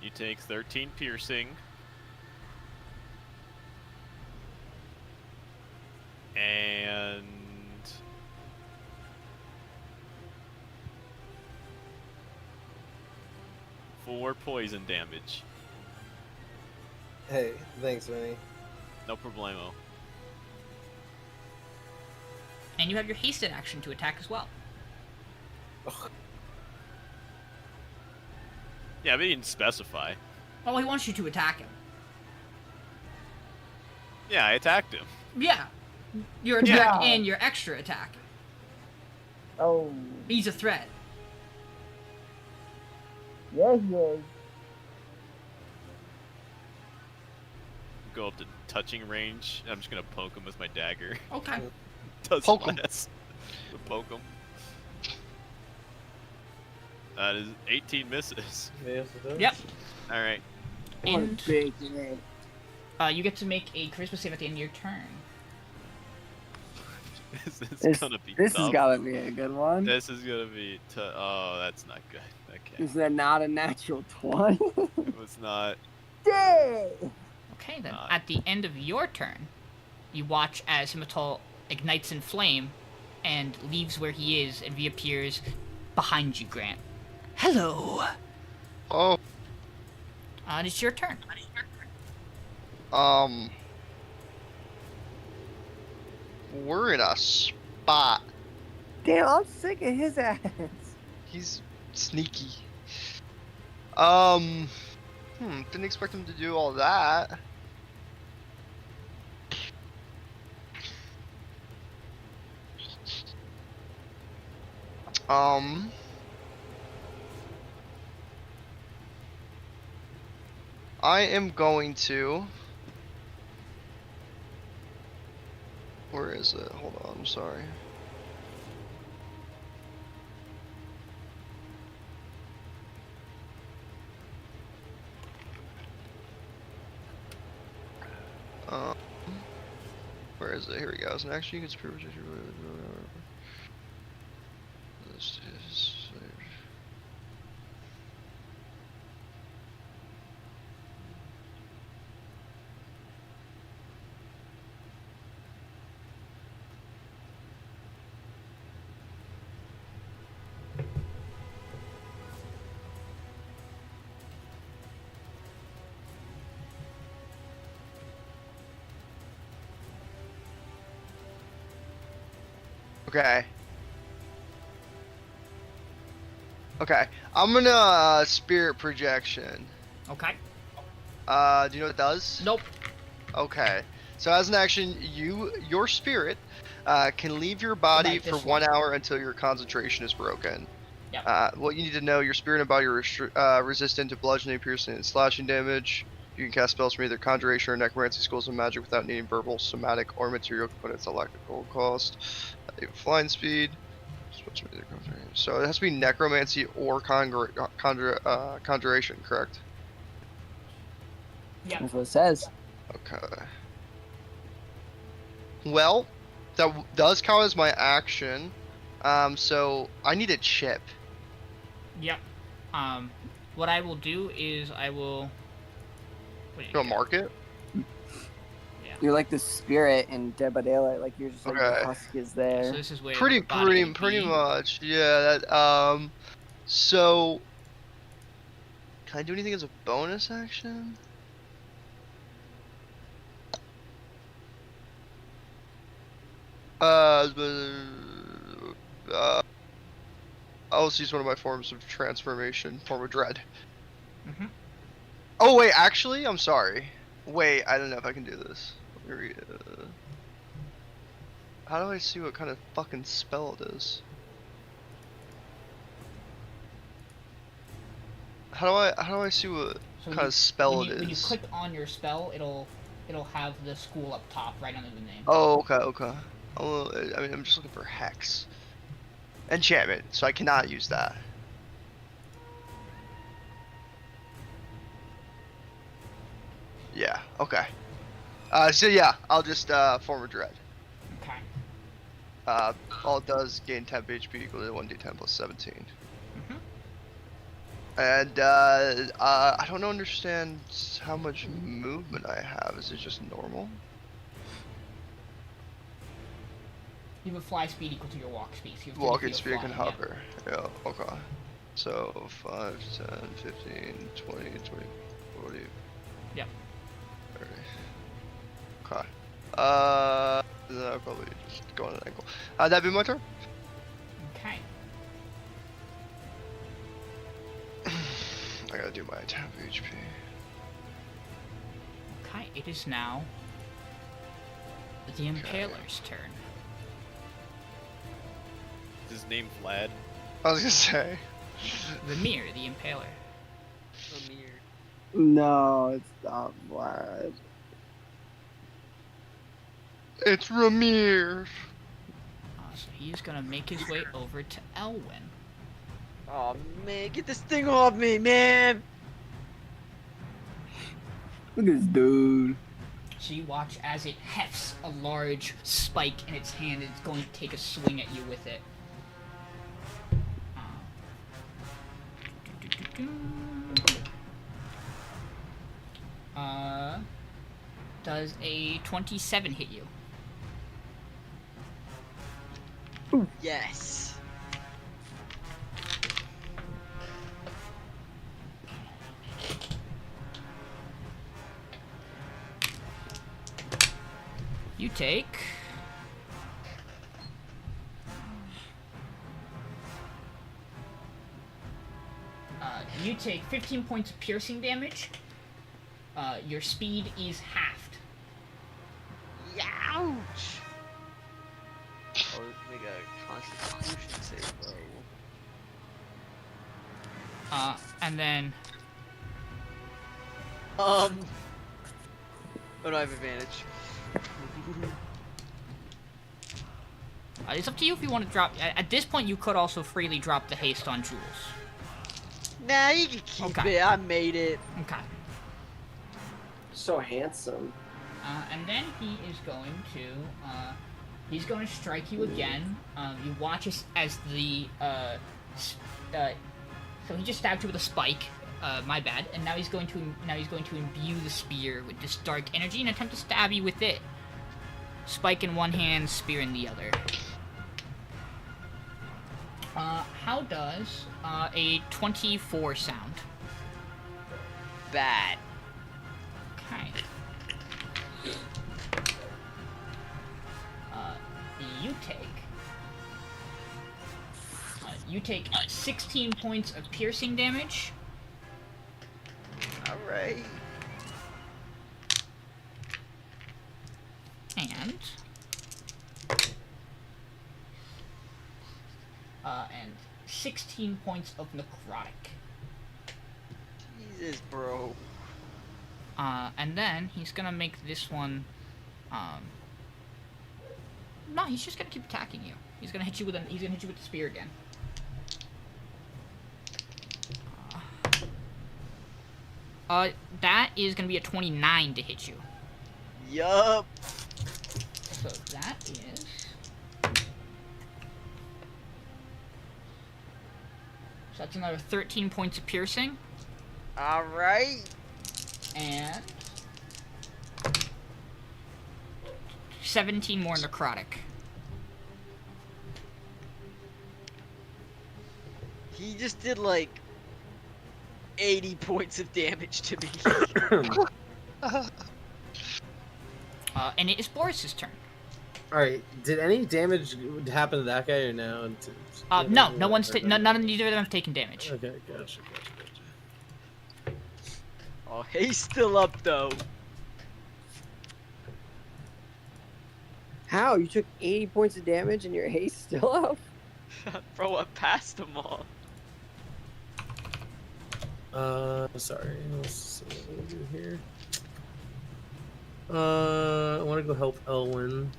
You take 13 piercing. And... 4 poison damage.
Hey, thanks, Vinny.
No problemo.
And you have your hasted action to attack as well.
Yeah, but he didn't specify.
Oh, he wants you to attack him.
Yeah, I attacked him.
Yeah. Your attack and your extra attack.
Oh.
He's a threat.
Yeah, he is.
Go up to touching range. I'm just gonna poke him with my dagger.
Okay.
Poke
Does
him.
less. Poke him. That is 18 misses.
Yes, it does.
Yep.
All right.
And
Big head.
you get to make a charisma save at the end of your turn.
This is
This,
gonna be
this
tough.
has got to be a good one.
This is gonna be tough. Oh, that's not good. Okay.
Is that not a natural 20?
It was not.
Dang!
Okay, then. At the end of your turn, you watch as Himital ignites in flame and leaves where he is and reappears behind you, Grant. Hello!
Oh.
It's your turn.
We're in a spot.
Damn, I'm sick of his ass.
He's sneaky. Didn't expect him to do all that. I am going to. Where is it? Hold on, I'm sorry. Where is it? Here we go. As an action, you can spirit protect your. This is. Okay. Okay. I'm gonna spirit projection.
Okay.
Do you know what it does?
Nope.
Okay. So as an action, your spirit can leave your body
Right,
for
this
1
one.
hour until your concentration is broken.
Yep.
What you need to know: your spirit and body are resistant to bludgeoning, piercing, and slashing damage. You can cast spells from either conjuration or necromancy schools of magic without needing verbal, somatic, or material components at electrical cost. They have flying speed. So it has to be necromancy or conjuration, correct?
Yeah.
That's what it says.
Okay. Well, that does count as my action. So I need a chip.
Yep. What I will do is I will. Wait,
You want to mark it?
You're like the spirit in Dead by Daylight, like you're just like
Okay.
the husk is there.
So this is where
Pretty
the body would
pretty
be.
much. Yeah. That. So. Can I do anything as a bonus action? I'll just use one of my forms of transformation, form of dread.
Mhm.
Oh wait, actually, I'm sorry. Wait, I don't know if I can do this. How do I see what kind of fucking spell it is? How do I see what
So
kind of spell
when
it
you
is?
click on your spell, it'll have the school up top right under the name.
Oh, okay. Oh, I mean, I'm just looking for hex. Enchantment, so I cannot use that. Yeah, okay. So yeah, I'll just form a dread.
Okay.
All it does gain temp HP equal to 1d10 plus 17.
Mhm.
And I don't understand how much movement I have. Is it just normal?
You have a fly speed equal to your walk speed. So you have 30
Walking
feet of
speed can
flying,
hover. Yeah, okay. So 5, 10, 15, 20, 20, 40.
Yep.
30. Okay. then I'll probably just go on an angle. That'd be my turn.
Okay.
I gotta do my attack HP.
Okay, it is now the Impaler's turn.
Is his name Vlad?
I was gonna say.
Ramir, the Impaler.
Amir.
No, it's not Vlad.
It's Ramir.
So he is gonna make his way over to Elwin.
Oh man, get this thing off me, man!
Look at this dude.
So you watch as it hefts a large spike in its hand and it's going to take a swing at you with it. Does a 27 hit you?
Yes.
You take... you take 15 points of piercing damage. Your speed is halved.
Ouch! Oh, make a Constitution save, bro.
And then...
Oh, do I have advantage?
it's up to you if you want to drop... At this point, you could also freely drop the haste on Jules.
Nah, you can keep
Okay.
it. I made it.
Okay.
So handsome.
And then he is going to, he's going to strike you again. You watch as the, so he just stabbed you with a spike. My bad. And now he's going to imbue the spear with this dark energy and attempt to stab you with it. Spike in one hand, spear in the other. How does a 24 sound?
Bad.
Okay. You take 16 points of piercing damage.
Alright.
And 16 points of necrotic.
Jesus, bro.
And then he's gonna make this one. No, he's just gonna keep attacking you. He's gonna hit you with the spear again. That is gonna be a 29 to hit you.
Yup.
So that is. So that's another 13 points of piercing.
Alright.
And 17 more necrotic.
He just did like 80 points of damage to me.
And it is Boris's turn.
Alright, did any damage happen to that guy or no?
No, neither of them have taken damage.
Okay, gotcha.
Oh, he's still up though.
How? You took 80 points of damage and your haste still up?
Bro, I passed them all.
Sorry. Let's see what we do here. I want to go help Elwin.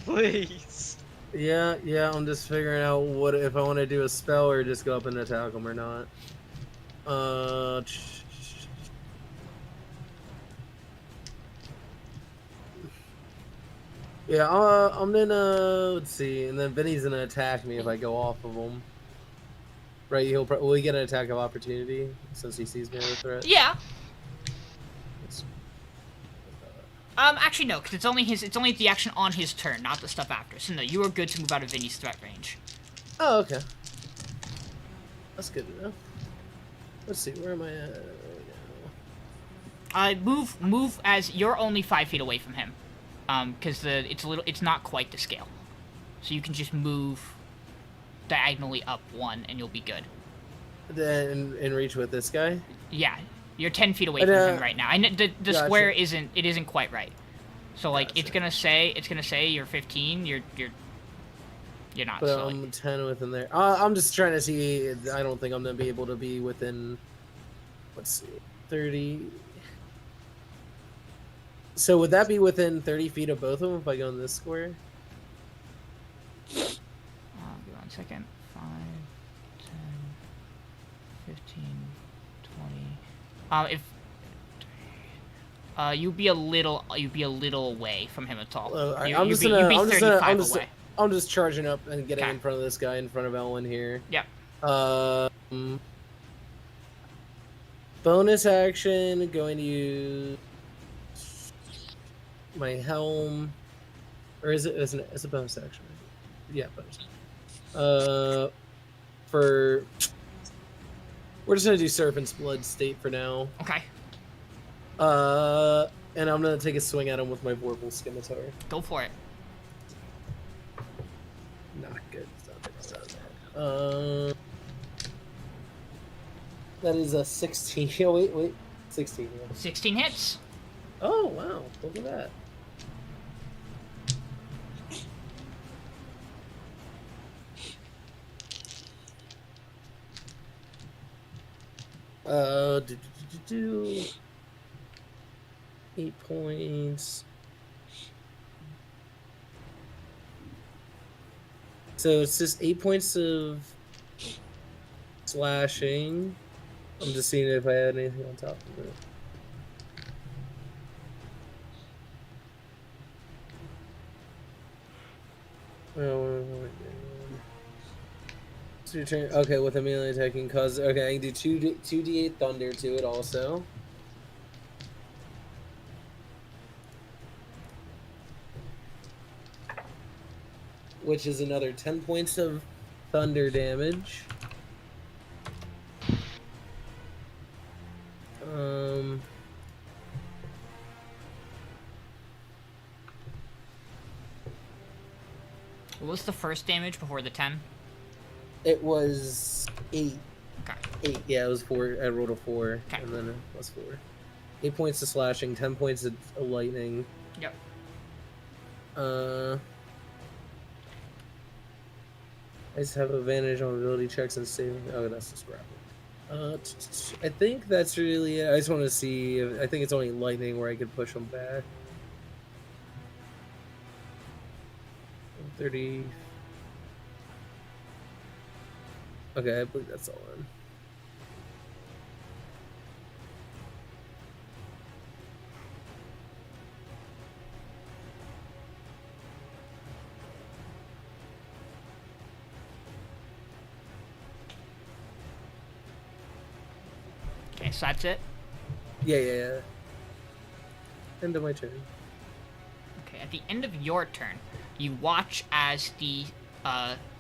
Please.
Yeah, I'm just figuring out what if I want to do a spell or just go up and attack him or not. Yeah, I'm gonna, let's see, and then Vinny's gonna attack me if I go off of him. Right, will he get an attack of opportunity since he sees me as a threat?
Yeah. Actually no, because it's only the action on his turn, not the stuff after. So no, you are good to move out of Vinny's threat range.
Oh, okay. That's good to know. Let's see, where am I at right now?
Move as you're only 5 feet away from him. because it's not quite to scale. So you can just move diagonally up 1 and you'll be good.
Then in reach with this guy.
Yeah, you're 10 feet away from him right now. The
gotcha.
square isn't quite right. So like
Gotcha.
it's gonna say you're 15. You're not.
But
So,
I'm 10 within there. I'm just trying to see. I don't think I'm gonna be able to be within. Let's see, 30. So would that be within 30 feet of both of them if I go in this square?
give me 1 second. 5, 10, 15, 20. If you'd be a little away from him at all.
I'm just charging up and getting in front of this guy, in front of Elwin here.
Yep.
Bonus action, going to use my helm, or is it? It's a bonus action. Yeah, bonus. We're just gonna do Serpent's Blood State for now.
Okay.
And I'm gonna take a swing at him with my Vorpal Scimitar.
Go for it.
Not good. That is a 16. Oh, wait. 16. Yeah.
16 hits.
Oh, wow. Look at that. Do 8 points. So it's just 8 points of slashing. I'm just seeing if I had anything on top of it. It's your turn. Okay, with a melee attacking cause. Okay, I can do 2d8 thunder to it also. Which is another 10 points of thunder damage.
What was the first damage before the 10?
It was 8.
Okay.
8, yeah, it was 4. I rolled a 4,
okay.
And then it was 4. 8 points of slashing, 10 points of lightning.
Yep.
I just have advantage on ability checks and saving. Oh, that's just grapple. I think that's really it. I just want to see. I think it's only lightning where I could push them back. 30. Okay, I believe that's all in.
Okay, so that's it?
Yeah. End of my turn.
Okay, at the end of your turn, you watch as the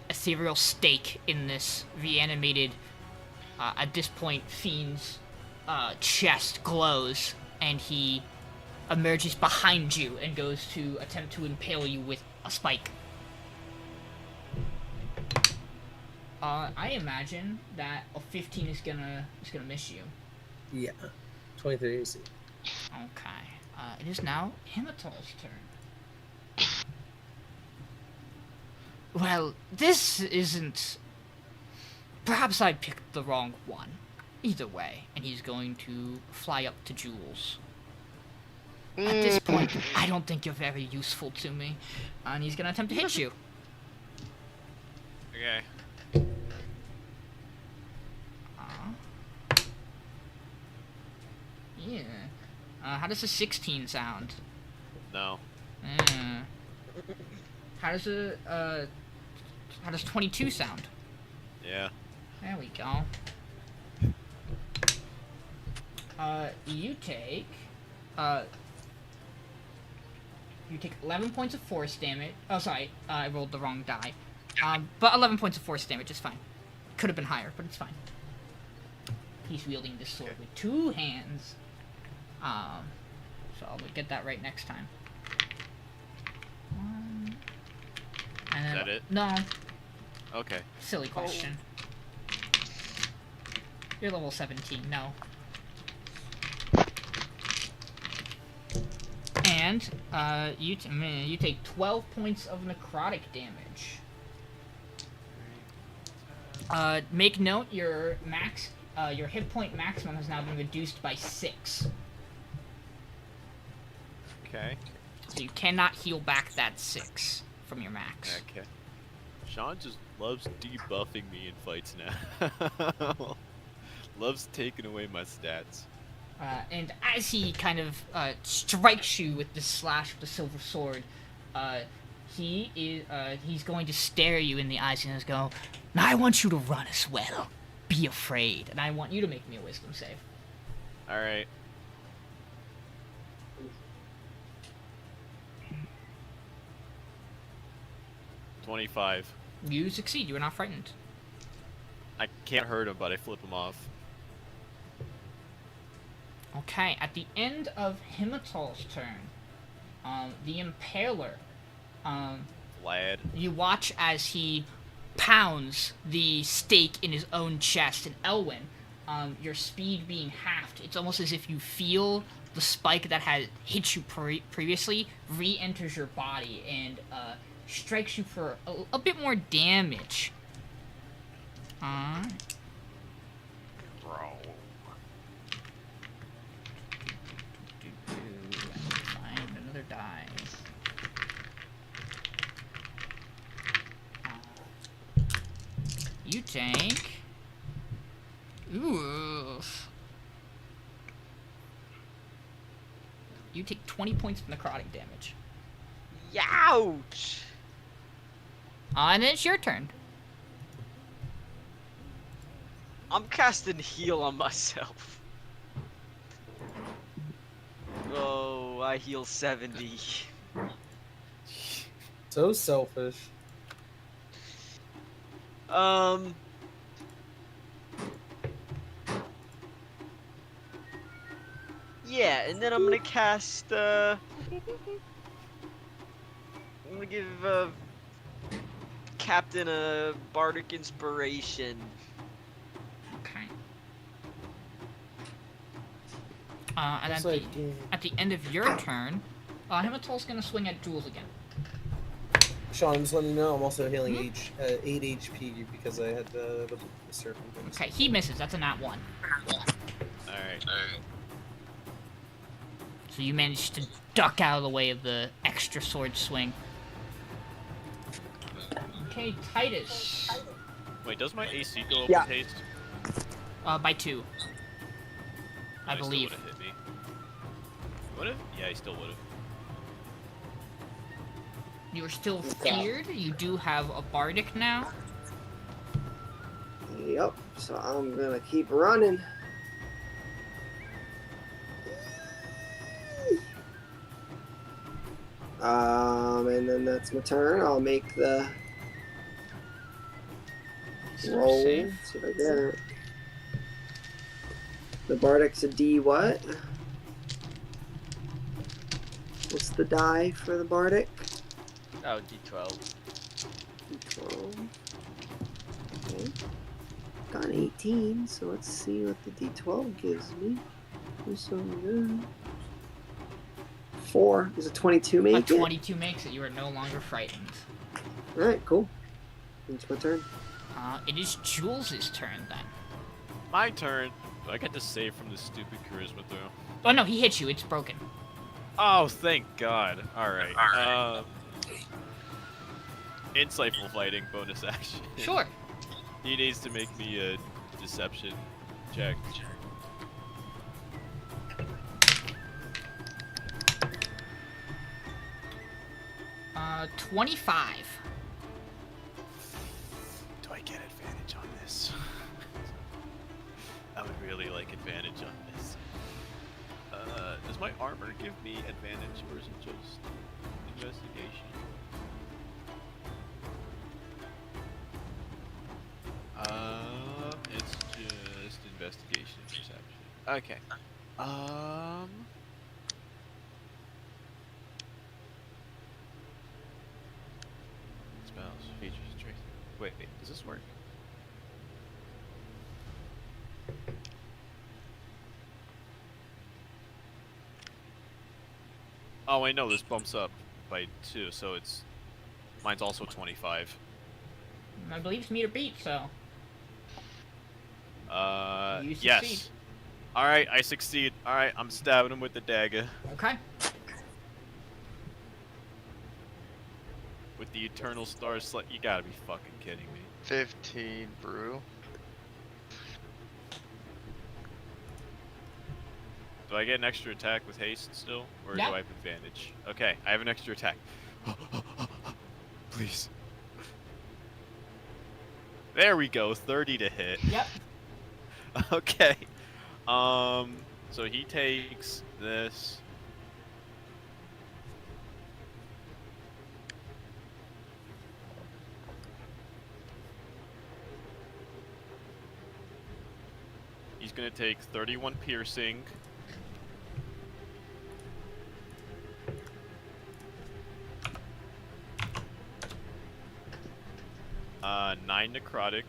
ethereal stake in this reanimated, at this point, fiend's chest glows, and he emerges behind you and goes to attempt to impale you with a spike. I imagine that a 15 is gonna miss you.
Yeah, 23 AC.
Okay. It is now Himital's turn. Well, this isn't... Perhaps I picked the wrong one. Either way, and he's going to fly up to Jules. At this point, I don't think you're very useful to me. And he's gonna attempt to hit you.
Okay.
Yeah. How does a 16 sound?
No.
How does 22 sound?
Yeah.
There we go. You take 11 points of force damage. Oh, sorry, I rolled the wrong die. But 11 points of force damage is fine. Could have been higher, but it's fine. He's wielding this sword with 2 hands. So I'll get that right next time. And
Is
then,
that it?
No,
Okay.
silly question. You're level 17, no. And, you take 12 points of necrotic damage. Make note, your hit point maximum has now been reduced by 6.
Okay.
So you cannot heal back that 6 from your max.
Okay. Sean just loves debuffing me in fights now. Loves taking away my stats.
And as he kind of strikes you with the slash of the silver sword, he's going to stare you in the eyes and go, "Now I want you to run as well. Be afraid, and I want you to make me a wisdom save."
All right. $25.
You succeed. You are not frightened.
I can't hurt him, but I flip him off.
Okay, at the end of Himital's turn, the Impaler,
Lad.
you watch as he pounds the stake in his own chest, and Elwin, your speed being halved, it's almost as if you feel the spike that had hit you previously re-enters your body and strikes you for a bit more damage. Find another die. You take. Ooh. You take 20 points of necrotic damage.
Youch!
And then it's your turn.
I'm casting heal on myself. Oh, I heal 70.
So selfish.
Yeah, and then I'm gonna cast, I'm gonna give, Captain a Bardic Inspiration.
Okay. And
Looks
at the end of your turn, Himital's gonna swing at Jules again.
Sean, just letting you know, I'm also healing 8 HP because I had the serpent.
Okay, he misses. That's a nat 1.
Alright.
So you managed to duck out of the way of the extra sword swing. Okay, Titus.
Wait, does my AC go up
Yeah.
with haste?
By 2. I
Still
believe.
would've hit me. Would've? Yeah, he still would've.
You are still feared. You do have a bardic now.
Yep. So I'm gonna keep running. And then that's my turn. I'll make the roll.
Save.
See if I get it. The Bardic's a D what? What's the die for the Bardic?
Oh, D12.
D12. Okay. Got an 18, so let's see what the D12 gives me. Do something good. 4. Does a 22 make
A
it?
22 makes it. You are no longer frightened.
Alright, cool. It's my turn.
It is Jules' turn then.
My turn. Do I get to save from this stupid charisma throw?
Oh no, he hit you. It's broken.
Oh, thank God. Alright. Insightful fighting, bonus action.
Sure.
He needs to make me a deception check.
25.
Do I get advantage on this? I would really like advantage on this. Does my armor give me advantage, or is it just investigation? It's just investigation and perception. Okay. Spell does this work? Oh, I know this bumps up by 2, so it's mine's also 25.
I believe it's meter beat, so. You succeed.
Yes. All right, I succeed. All right, I'm stabbing him with the dagger.
Okay.
With the eternal star slit. You gotta be fucking kidding me.
15 brew.
Do I get an extra attack with haste still, or
Yeah.
do I have advantage? Okay, I have an extra attack. Please. There we go, 30 to hit.
Yep.
Okay. So he takes this. He's gonna take 31 piercing. Uh, 9 necrotic.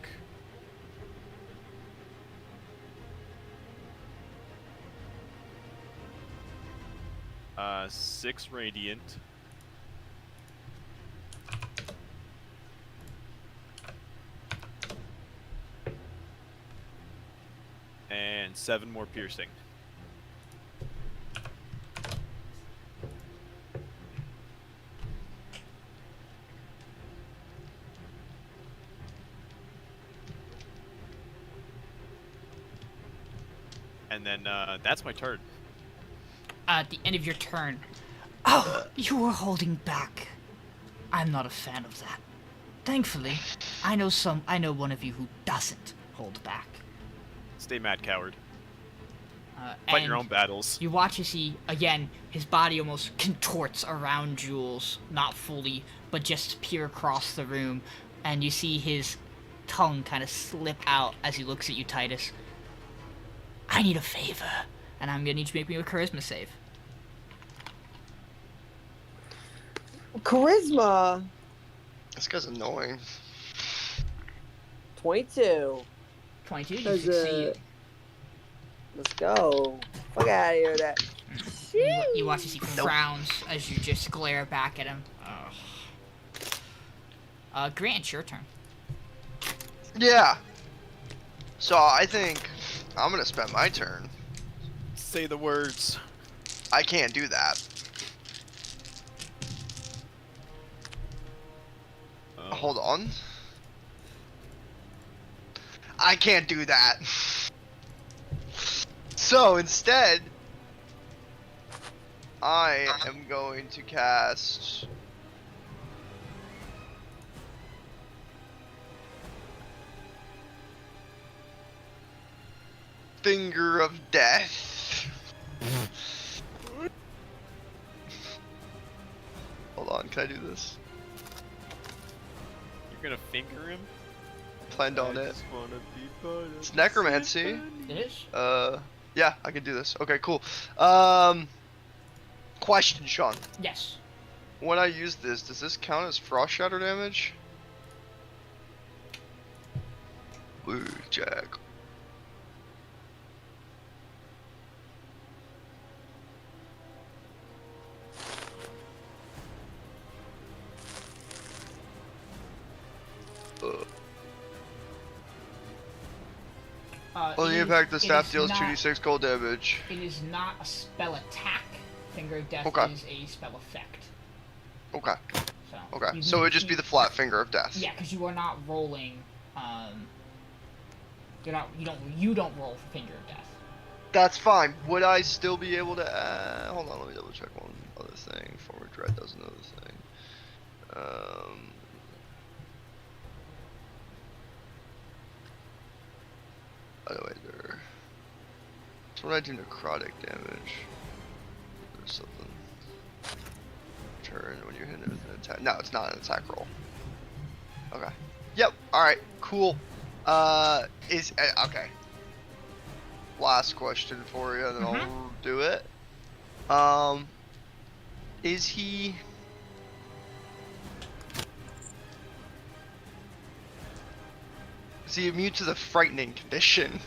Uh, 6 radiant. And 7 more piercing. And then, that's my turn.
At the end of your turn. Oh, you were holding back. I'm not a fan of that. Thankfully, I know one of you who doesn't hold back.
Stay mad, coward. Fight your own battles.
You watch as he, again, his body almost contorts around Jules, not fully, but just peer across the room, and you see his tongue kind of slip out as he looks at you, Titus. I need a favor, and I'm gonna need you to make me a charisma save.
Charisma.
This guy's annoying.
22.
22, you
That's
succeed.
Let's go. Fuck out of here with that.
You watch as he frowns as you just glare back at him. Grant, it's your turn.
Yeah. So I think I'm gonna spend my turn.
Say the words.
I can't do that. Hold on. I can't do that. So instead, I am going to cast Finger of Death. Hold on, can I do this?
You're gonna finger him?
Planned on it.
Just wanna be part of
It's necromancy.
It is?
Yeah, I can do this. Okay, cool. Question, Sean.
Yes.
When I use this, does this count as frost shatter damage? Blue jack. Well, the impact the staff deals 2d6 cold damage.
It is not a spell attack. Finger of Death
Okay.
is a spell effect.
Okay.
So,
Okay.
you
So it
need-
would just be the flat Finger of Death.
Yeah, because you are not rolling. You don't roll for Finger of Death.
That's fine. Would I still be able to hold on, let me double check one other thing. Forward dread does another thing. By the way, there. So when I do necrotic damage, there's something. Turn when you hit it with an attack. No, it's not an attack roll. Okay. Yep. All right. Cool. Okay. Last question for you, and then I'll do it. Is he? Is he immune to the frightening condition?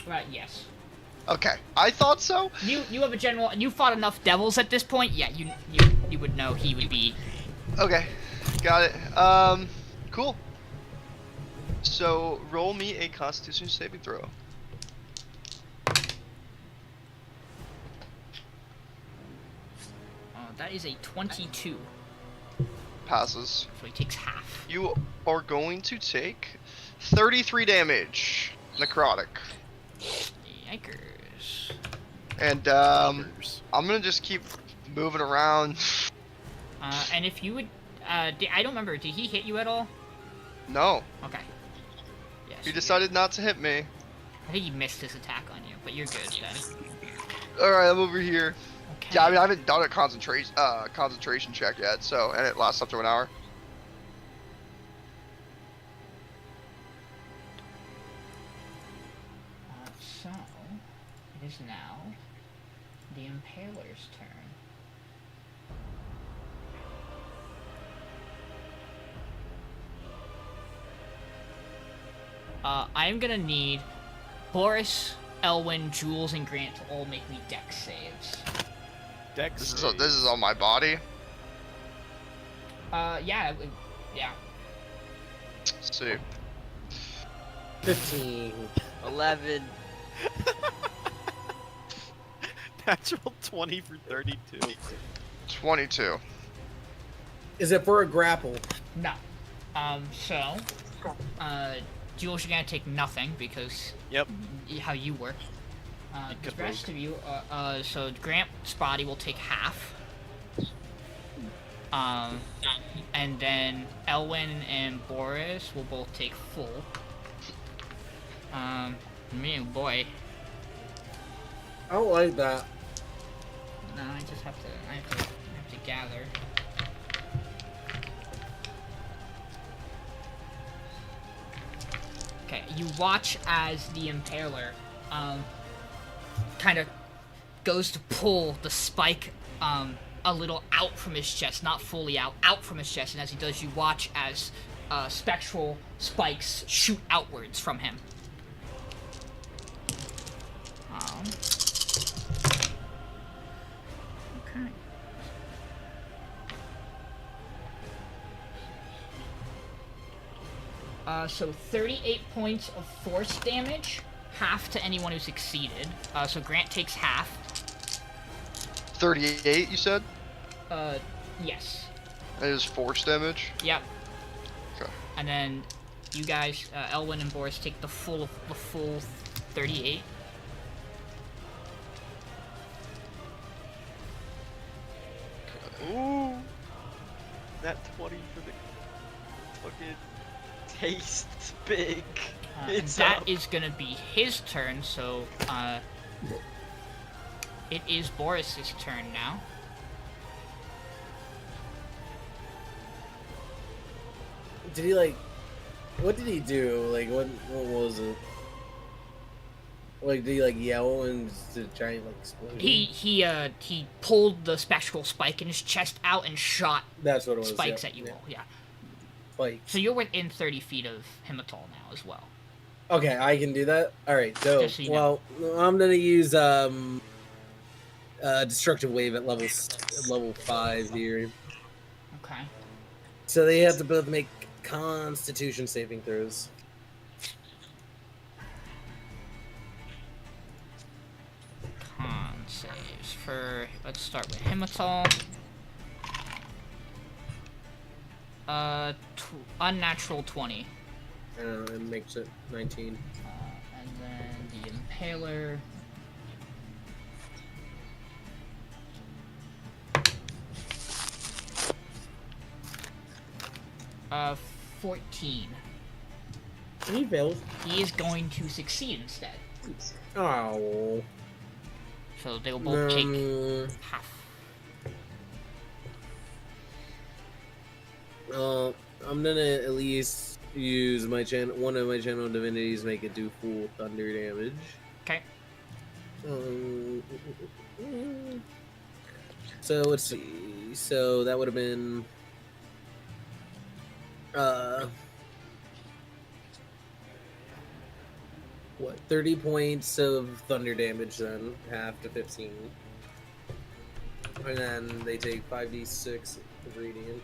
Right, yes.
Okay, I thought so.
You have a general. You fought enough devils at this point. Yeah, you would know he would be.
Okay, got it. Cool. So roll me a Constitution saving throw.
That is a 22.
Passes.
So he takes half.
You are going to take 33 damage, necrotic.
Yikers.
And I'm gonna just keep moving around.
And if you would, I don't remember. Did he hit you at all?
No.
Okay. Yes.
He decided not to hit me.
I think he missed his attack on you, but you're good then.
All right, I'm over here.
Okay.
Yeah, I mean I haven't done a concentration check yet, so and it lasts up to an hour.
So it is now the Impaler's turn. I'm gonna need Boris, Elwin, Jules, and Grant to all make me dex saves.
Dex.
This is on my body.
Yeah. Yeah.
Let's see.
15.
11.
Natural 20 for 32.
22.
Is it for a grapple?
No. So, Jules, you're gonna take nothing because how you work. The rest of you, so Grant's body will take half. And then Elwin and Boris will both take full. Me, boy.
I don't like that.
No, I just have to gather. Okay, you watch as the Impaler, kind of goes to pull the spike, a little out from his chest, not fully out from his chest, and as he does, you watch as, spectral spikes shoot outwards from him. Okay. So 38 points of force damage, half to anyone who succeeded. So Grant takes half.
38, you said?
Yes.
That is force damage?
Yep.
Okay.
And then you guys, Elwin and Boris, take the full 38.
Ooh. That 20 for the fucking
Tastes big. It's
that
up.
is gonna be his turn, so, it is Boris's turn now.
Did he like? What did he do? Like what was it? Like did he like yell and the giant like explosion?
He pulled the spectral spike in his chest out and shot
That's what it was.
spikes
yeah.
at you all. Yeah.
Spikes.
So you're within 30 feet of Himatol now as well.
Okay, I can do that. All right, so
Just so you know.
well, I'm gonna use destructive wave at level 5 here.
Okay.
So they have to both make Constitution saving throws.
Con saves for. Let's start with Himatol. Unnatural 20.
It makes it 19.
And then the Impaler. Uh, 14.
He fails.
He is going to succeed instead.
Oh.
So they will both take half.
I'm gonna at least use my one of my channel divinities, make it do full thunder damage.
Okay.
So let's see. So that would have been what, 30 points of thunder damage then, half to 15. And then they take 5d6 of radiant.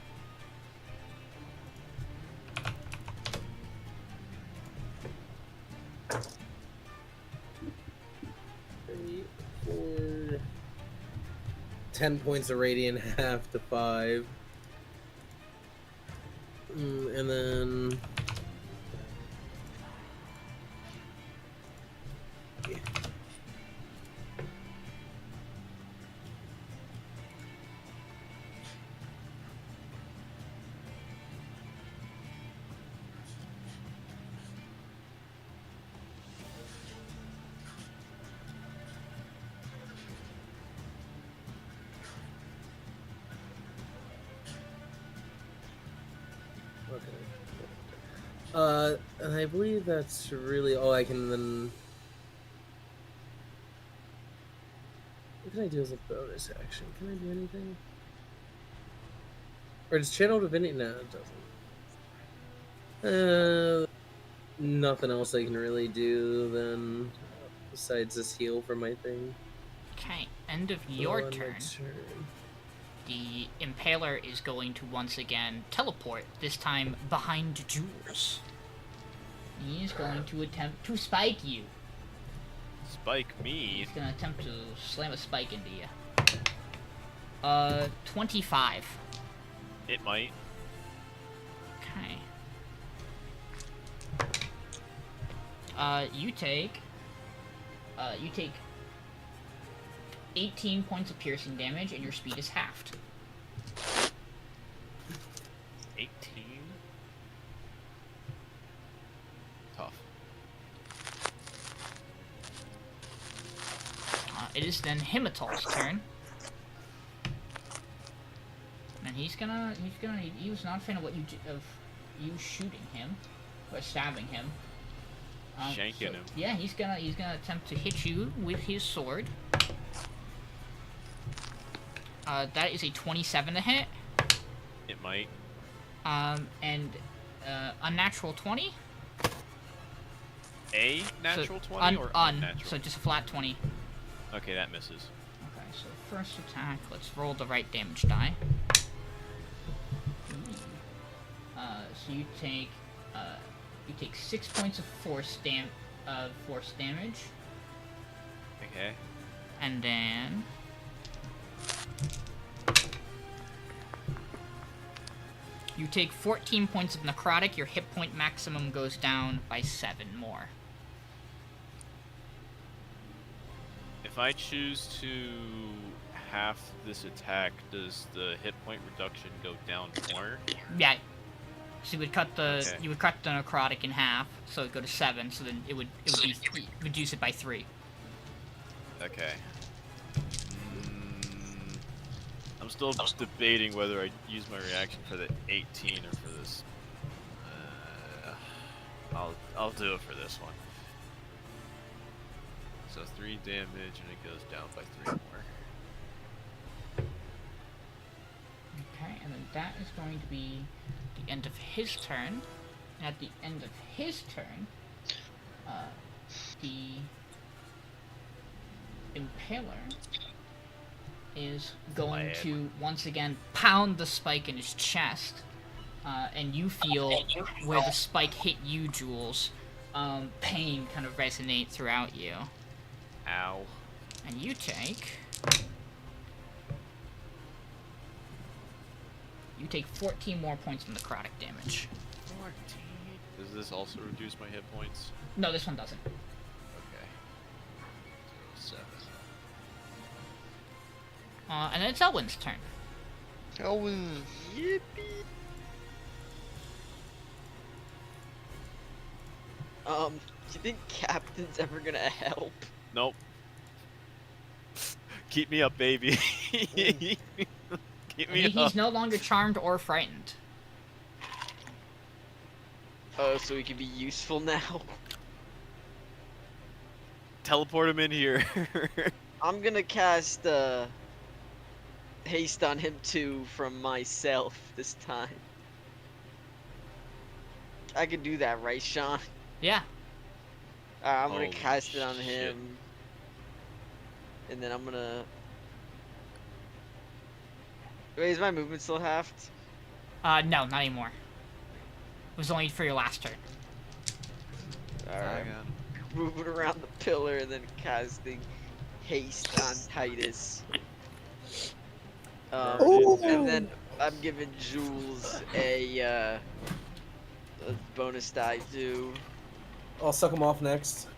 4, 10 points of radiant, half to 5. And then... yeah. And I believe that's really all I can then... what can I do as a bonus action? Can I do anything? Or does channel to Vinny? No, it doesn't. Nothing else I can really do then, besides this heal for my thing.
Okay, end of your turn. The Impaler is going to once again teleport, this time behind Jules. He is going to attempt to spike you.
Spike me?
He's going to attempt to slam a spike into you. 25.
It might.
Okay. You take 18 points of piercing damage, and your speed is halved.
18? Tough.
It is then Himital's turn. And he was not a fan of you shooting him, or stabbing him.
Shanking him.
Yeah, he's gonna attempt to hit you with his sword. That is a 27 to hit.
It might.
And unnatural 20.
A natural 20 or unnatural?
So just a flat 20.
Okay, that misses.
Okay, so first attack, let's roll the right damage die. So you take 6 points of force damage.
Okay.
And then you take 14 points of necrotic. Your hit point maximum goes down by 7 more.
If I choose to half this attack, does the hit point reduction go down more?
Yeah. So you would cut the necrotic in half, so it'd go to 7. So then it would reduce it by 3.
Okay. I'm still debating whether I use my reaction for the 18 or for this. I'll do it for this one. So 3 damage, and it goes down by 3 more.
Okay, and then that is going to be the end of his turn. And at the end of his turn, the Impaler is going to once again pound the spike in his chest, and you feel where the spike hit you, Jules. Pain kind of resonate throughout you.
Ow.
And you take 14 more points from necrotic damage.
14. Does this also reduce my hit points?
No, this one doesn't.
Okay. 7.
And then it's Elwin's turn.
Elwin.
Yippee.
Do you think Captain's ever gonna help?
Nope. Keep me up, baby. Keep me up.
He's no longer charmed or frightened.
Oh, so he can be useful now?
Teleport him in here.
I'm gonna cast, haste on him too from myself this time. I can do that, right, Sean?
Yeah.
I'm gonna
Holy
cast it on
shit.
him. And then I'm gonna... Wait, is my movement still halved?
No, not anymore. It was only for your last turn.
Alright.
Hang on.
Moving around the pillar and then casting haste on Titus. And then I'm giving Jules a bonus die too.
I'll suck him off next.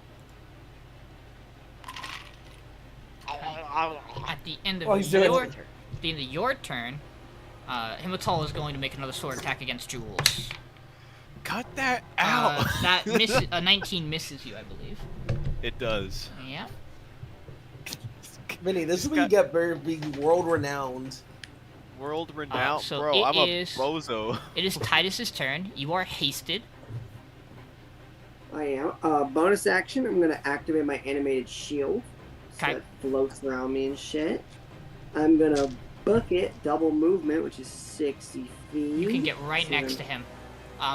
At the end of
Oh, he's doing
your
it.
at the end of your turn, Himital is going to make another sword attack against Jules.
Cut that out!
That misses. 19 misses you, I believe.
It does.
Yeah.
Vinny, this is where you get being world renowned.
World renowned,
so
bro. I'm a
is-
bozo.
It is Titus's turn. You are hasted.
I am. Bonus action, I'm going to activate my animated shield. So
Okay.
it floats around me and shit. I'm going to book it, double movement, which is 60 feet.
You can get right
So
next to
then-
him.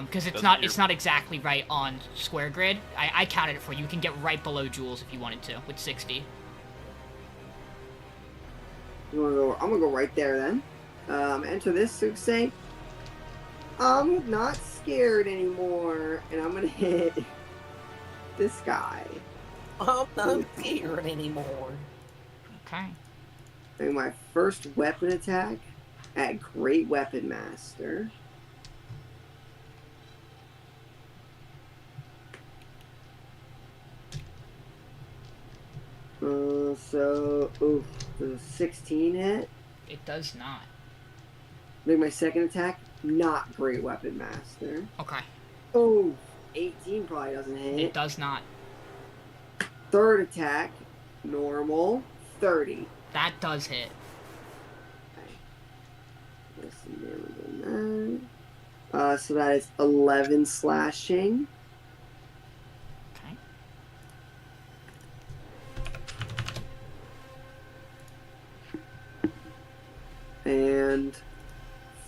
Because it's
Doesn't
not
your-
it's not exactly right on square grid. I counted it for you. You can get right below Jules if you wanted to with 60.
I'm gonna go right there then. Enter this to say, I'm not scared anymore, and I'm gonna hit this guy.
I'm not scared anymore.
Okay.
Doing my first weapon attack at Great Weapon Master. The 16 hit.
It does not.
Make my second attack, not Great Weapon Master.
Okay.
Oh, 18 probably doesn't hit.
It does not.
Third attack, normal, 30.
That does hit.
Less damage than that. So that is 11 slashing.
Okay.
And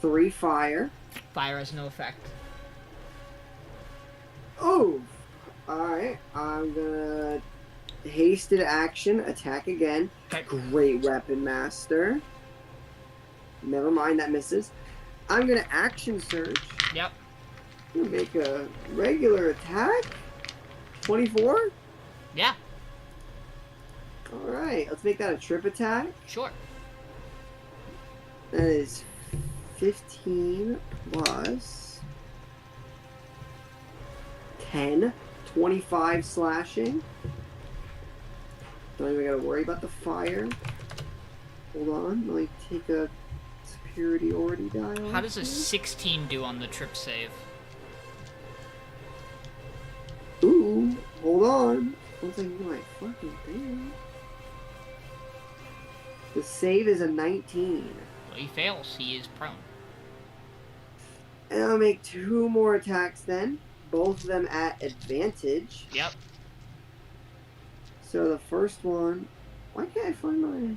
3 fire.
Fire has no effect.
Oh! Alright, I'm gonna hasted action, attack again.
Okay.
Great Weapon Master. Never mind, that misses. I'm gonna action surge.
Yep.
I'm gonna make a regular attack. 24?
Yeah.
Alright, let's make that a trip attack.
Sure.
That is 15 plus 10, 25 slashing. Don't even gotta worry about the fire. Hold on, let me take a superiority die.
How does a
off
16 do on the trip save?
here. Ooh, hold on. Once I get my fucking thing. The save is a 19.
Well, he fails. He is prone.
And I'll make 2 more attacks then. Both of them at advantage.
Yep.
So the first one... Why can't I find my...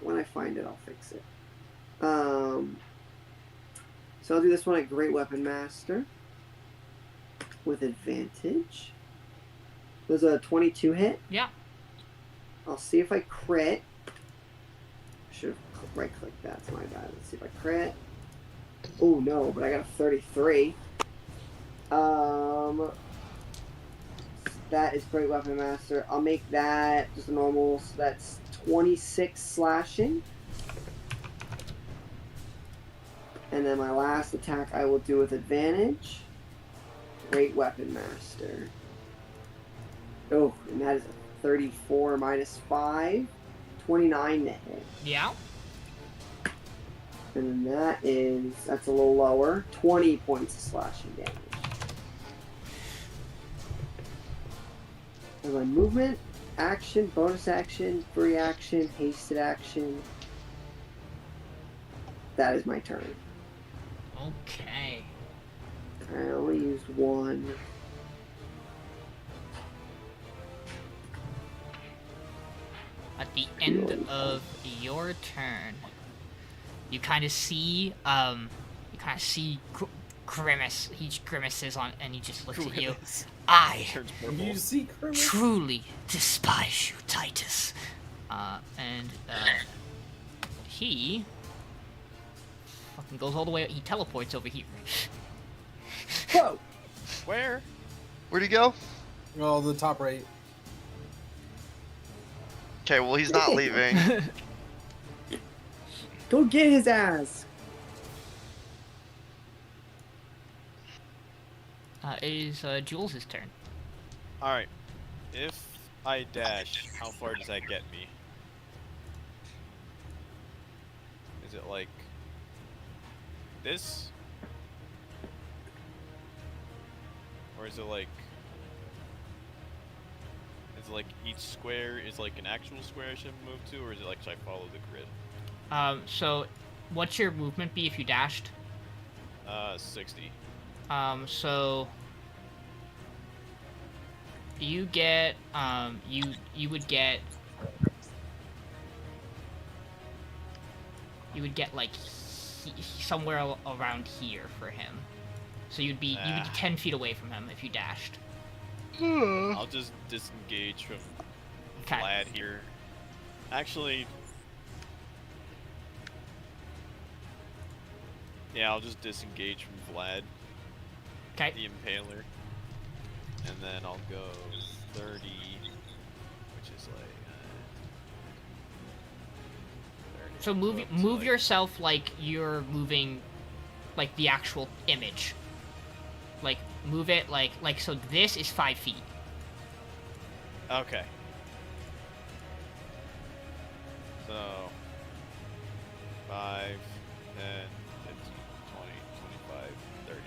When I find it, I'll fix it. So I'll do this one at Great Weapon Master. With advantage. Does a 22 hit?
Yeah.
I'll see if I crit. Should have right-clicked that. That's my bad. Let's see if I crit. Oh no, but I got a 33. That is Great Weapon Master. I'll make that just a normal. So that's 26 slashing. And then my last attack I will do with advantage. Great Weapon Master. Oh, and that is a 34 minus 5. 29 to hit.
Yeah.
And then that's a little lower. 20 points of slashing damage. And my movement, action, bonus action, free action, hasted action. That is my turn.
Okay.
I only used one.
At the end of your turn, you kind of see grimace. He grimaces on, and he just looks at you.
Grimace.
I
Turns purple.
You see Kermit?
truly despise you, Titus. He fucking goes all the way. He teleports over here.
Whoa!
Where?
Where'd he go?
Oh, the top right.
Okay, well he's not leaving.
Go get his ass.
It is Jules' turn.
Alright. If I dash, how far does that get me? Is it like this? Or is it like each square is like an actual square I should move to, or is it like should I follow the grid?
So what's your movement be if you dashed?
60.
So you get you would get like somewhere around here for him. So you'd be 10 feet away from him if you dashed.
I'll just disengage from
Okay.
Vlad here. Actually, yeah, I'll just disengage from Vlad,
Okay.
the Impaler, and then I'll go 30, which is like. 30,
So move
up to,
move
like-
yourself like you're moving, like the actual image. Like move it like so. This is 5 feet.
Okay. So 5, 10, 15, 20, 25, 30.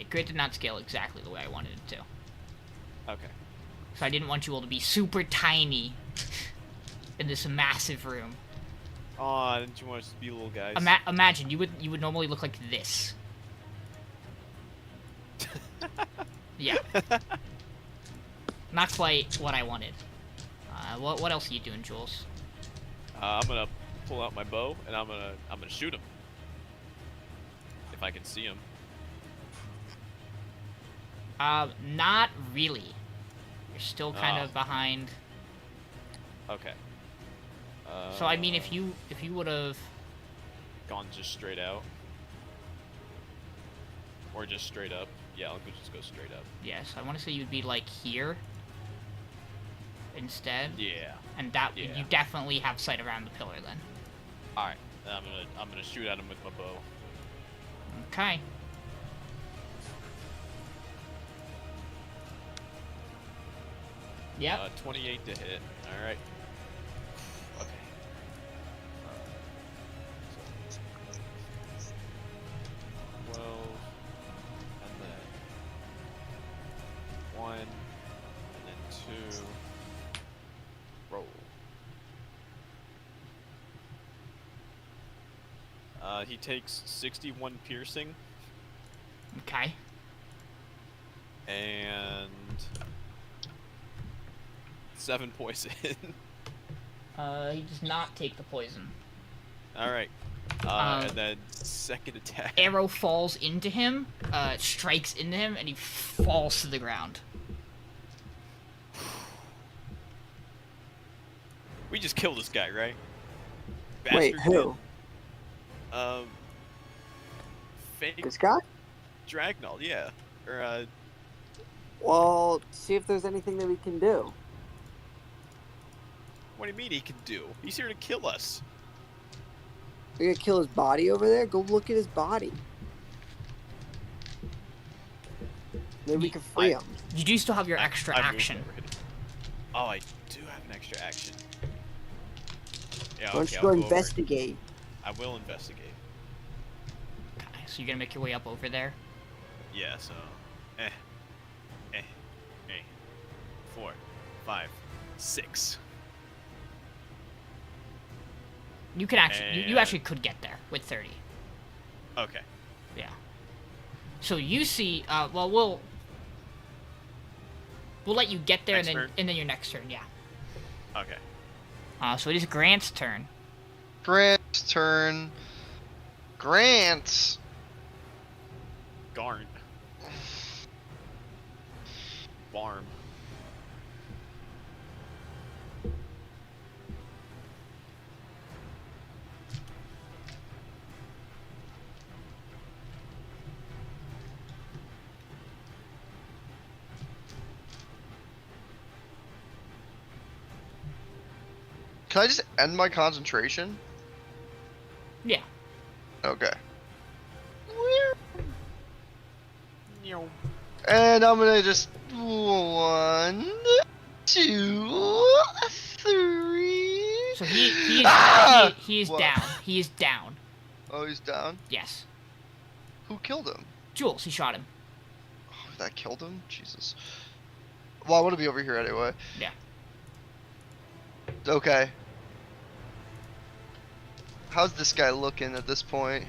Grid did not scale exactly the way I wanted it to.
Okay.
So I didn't want you all to be super tiny in this massive room.
Aw, didn't you want us to be little guys?
Imagine you would normally look like this. Yeah. Not quite what I wanted. What else are you doing, Jules?
I'm gonna pull out my bow and I'm gonna shoot him. If I can see him.
Not really. You're still kind of behind.
Okay.
So I mean, if you would have
gone just straight out, or just straight up. Yeah, I'll just go straight up.
yes, I want to say you'd be like here instead.
Yeah.
And that
Yeah.
you definitely have sight around the pillar then.
All right. Then I'm gonna shoot at him with my bow.
Okay. Yep.
28 to hit. All right. Okay. So 12, and then 1, and then 2. Roll. He takes 61 piercing
Okay.
and 7 poison.
He does not take the poison.
All right. And then second attack.
Arrow falls into him, strikes into him, and he falls to the ground.
We just killed this guy, right?
Wait,
Bastard
who?
did. Fake
This guy?
Dragnall, yeah. Or
Well, see if there's anything that we can do.
what do you mean he can do? He's here to kill us.
We gonna kill his body over there? Go look at his body. Maybe we can free him.
You do still have your
I-
extra
I moved
action.
over here. Oh, I do have an extra action. Yeah,
Why don't
okay,
you
I'll
go
over.
investigate?
I will investigate.
Okay, so you're gonna make your way up over there.
Yeah, so 4, 5, 6.
You could actually, you
And-
actually could get there with 30.
Okay.
Yeah. So you see, well, we'll let you get there,
Next
and then
turn?
and then your next turn, yeah.
Okay.
So it is Grant's turn.
Grant's turn. Grant.
Garn. Farm.
Can I just end my concentration?
Yeah.
Okay. And I'm gonna just 1, 2, 3.
So he is
What?
down. He is down.
Oh, he's down?
Yes.
Who killed him?
Jules, he shot him.
Oh, that killed him? Jesus. Well, I want to be over here anyway.
Yeah.
Okay. How's this guy looking at this point?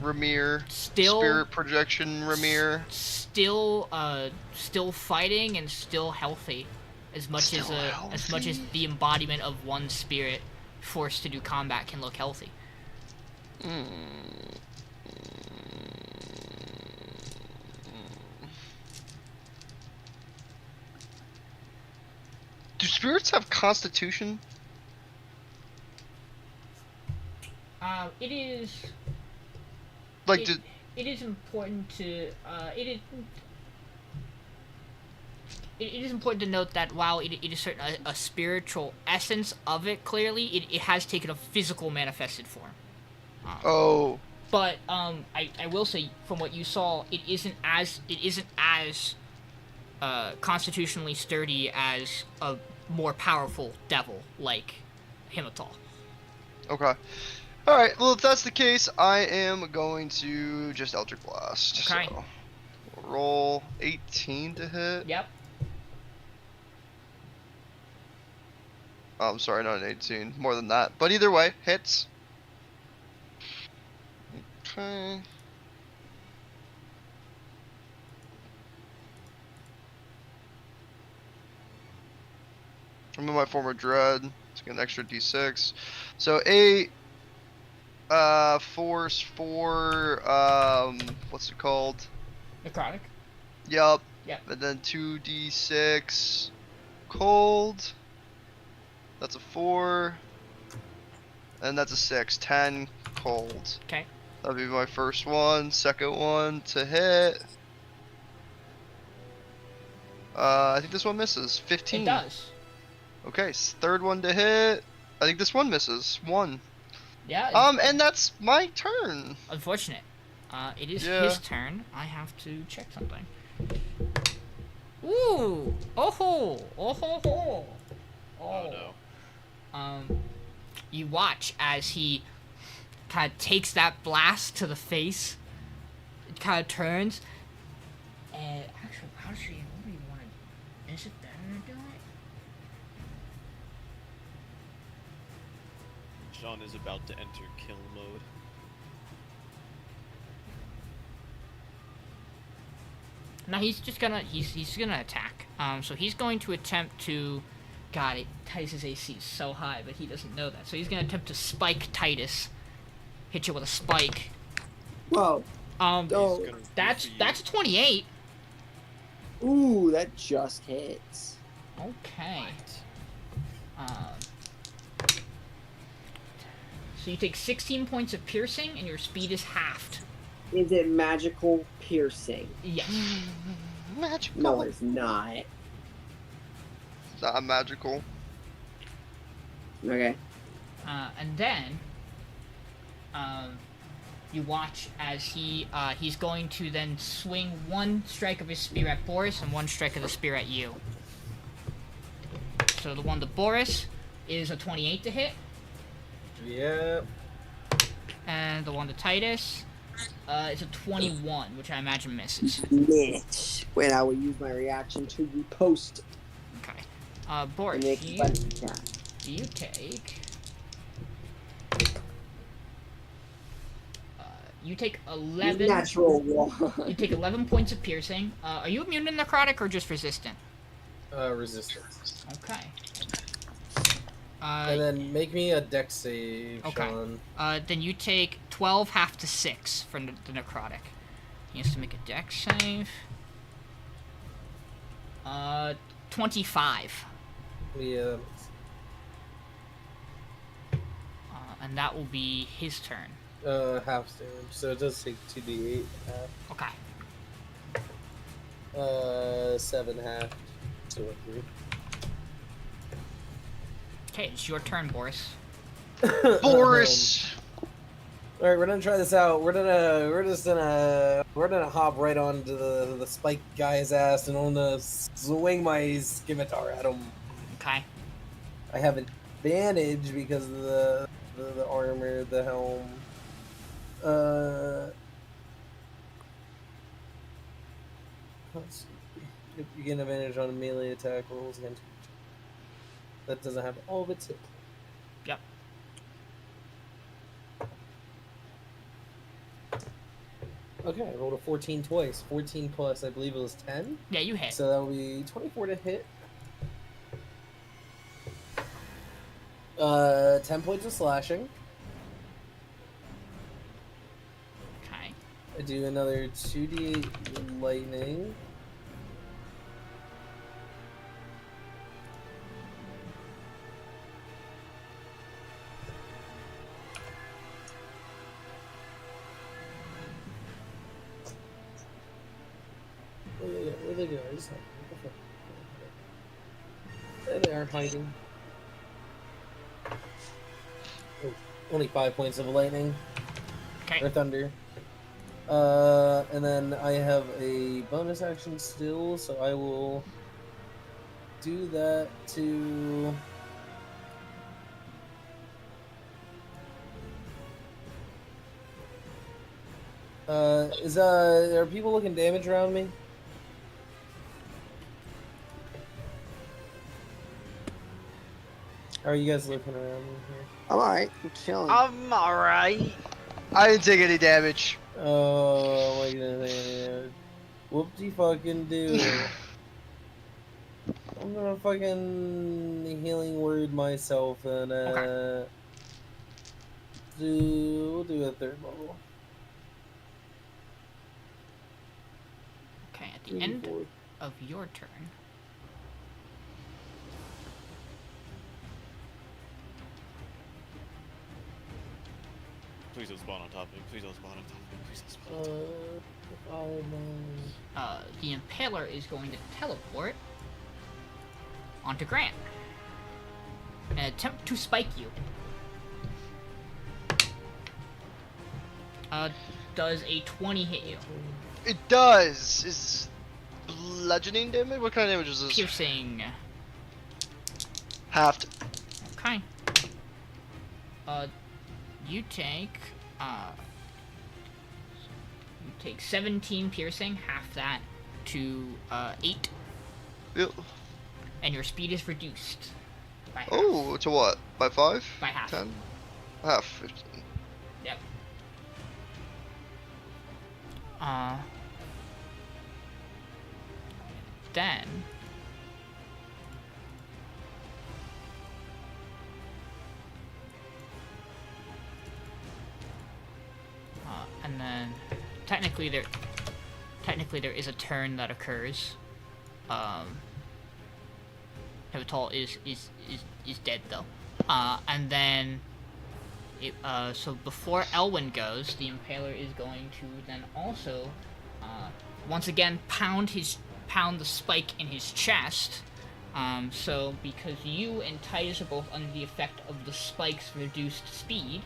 Ramir.
Still.
Spirit projection, Ramir.
Still fighting and still healthy, as much as the embodiment of one spirit forced to do combat can look healthy.
Do spirits have constitution?
It is.
Like,
it is important to it is important to note that while it is certain a spiritual essence of it, clearly it has taken a physical manifested form. But I will say, from what you saw, it isn't as constitutionally sturdy as a more powerful devil like Himital.
Okay. Alright, well, if that's the case, I am going to just Eldritch Blast.
Okay.
So, roll 18 to hit.
Yep.
Oh, I'm sorry, not an 18. More than that. But either way, hits. Okay. I'm in my former dread. Let's get an extra d6. So 8. Force 4. What's it called?
Necrotic.
Yup.
Yep.
And then 2d6 cold. That's a 4. And that's a 6. 10 cold.
Okay.
That'll be my first one. Second one to hit. I think this one misses. 15.
It does.
Okay, third one to hit. I think this one misses. 1.
Yeah.
And that's my turn.
Unfortunate. It is his turn. I have to check something. Ooh! Oh ho! Oh ho ho!
Oh no.
You watch as he kind of takes that blast to the face. It kind of turns. And actually, what do you want to? Is it better to do it?
Sean is about to enter kill mode.
No, he's gonna attack. So he's going to attempt to. God, Titus' AC is so high, but he doesn't know that. So he's gonna attempt to spike Titus. Hit you with a spike.
Whoa.
That's a 28.
Ooh, that just hits.
Okay. So you take 16 points of piercing, and your speed is halved.
Is it magical piercing?
Yes.
Magical.
No, it's not.
Not magical.
Okay.
And then, you watch as he's going to then swing one strike of his spear at Boris and one strike of the spear at you. So the one to Boris is a 28 to hit.
Yep.
And the one to Titus is a 21, which I imagine misses.
Mitch. Wait, I will use my reaction to repost.
Okay. Boris, you take... you take 11...
Natural one.
You take 11 points of piercing. Are you immune to necrotic or just resistant?
Resistant.
Okay.
And then make me a dex save,
Okay.
Sean.
Then you take 12 half to 6 for the necrotic. He has to make a dex save. 25.
Yeah.
And that will be his turn.
Half damage. So it does take 2d8 half.
Okay.
7 half. So what, 3?
Okay, it's your turn, Boris.
Boris.
All right, we're gonna try this out. We're gonna hop right onto the spike guy's ass and I'm gonna swing my scimitar at him.
Okay.
I have advantage because of the armor, the helm. Let's see. You get an advantage on melee attack rolls against each other. That doesn't have all of its hit.
Yep.
Okay, I rolled a 14 twice. 14 plus, I believe it was 10.
Yeah, you hit.
So that will be 24 to hit. 10 points of slashing.
Okay.
I do another 2d8 lightning. Where they go? I just there they are hiding. Oh, only 5 points of lightning.
Okay.
Or thunder. And then I have a bonus action still, so I will do that to. Are people looking damage around me? How are you guys looking around me here?
I'm alright. I'm chilling.
I'm alright.
I didn't take any damage.
Oh my goodness. Whoop-de fucking do. I'm gonna fucking healing word myself and we'll do a 3rd level.
Okay, at the end of your turn.
Please don't spawn on top of me. Please don't spawn on top of me. Please don't spawn on top of me.
The Impaler is going to teleport onto Grant and attempt to spike you. Does a 20 hit you?
It does. Is bludgeoning damage? What kind of damage is this?
Piercing.
Halved.
Okay. You take 17 piercing, half that to 8.
Yep.
And your speed is reduced by half.
Oh, to what? By 5?
By half.
10? Half. 15.
Yep. Then and then technically there is a turn that occurs. Pivotal is dead though. And then so before Elwin goes, the Impaler is going to then also once again pound the spike in his chest. So because you and Titus are both under the effect of the spike's reduced speed,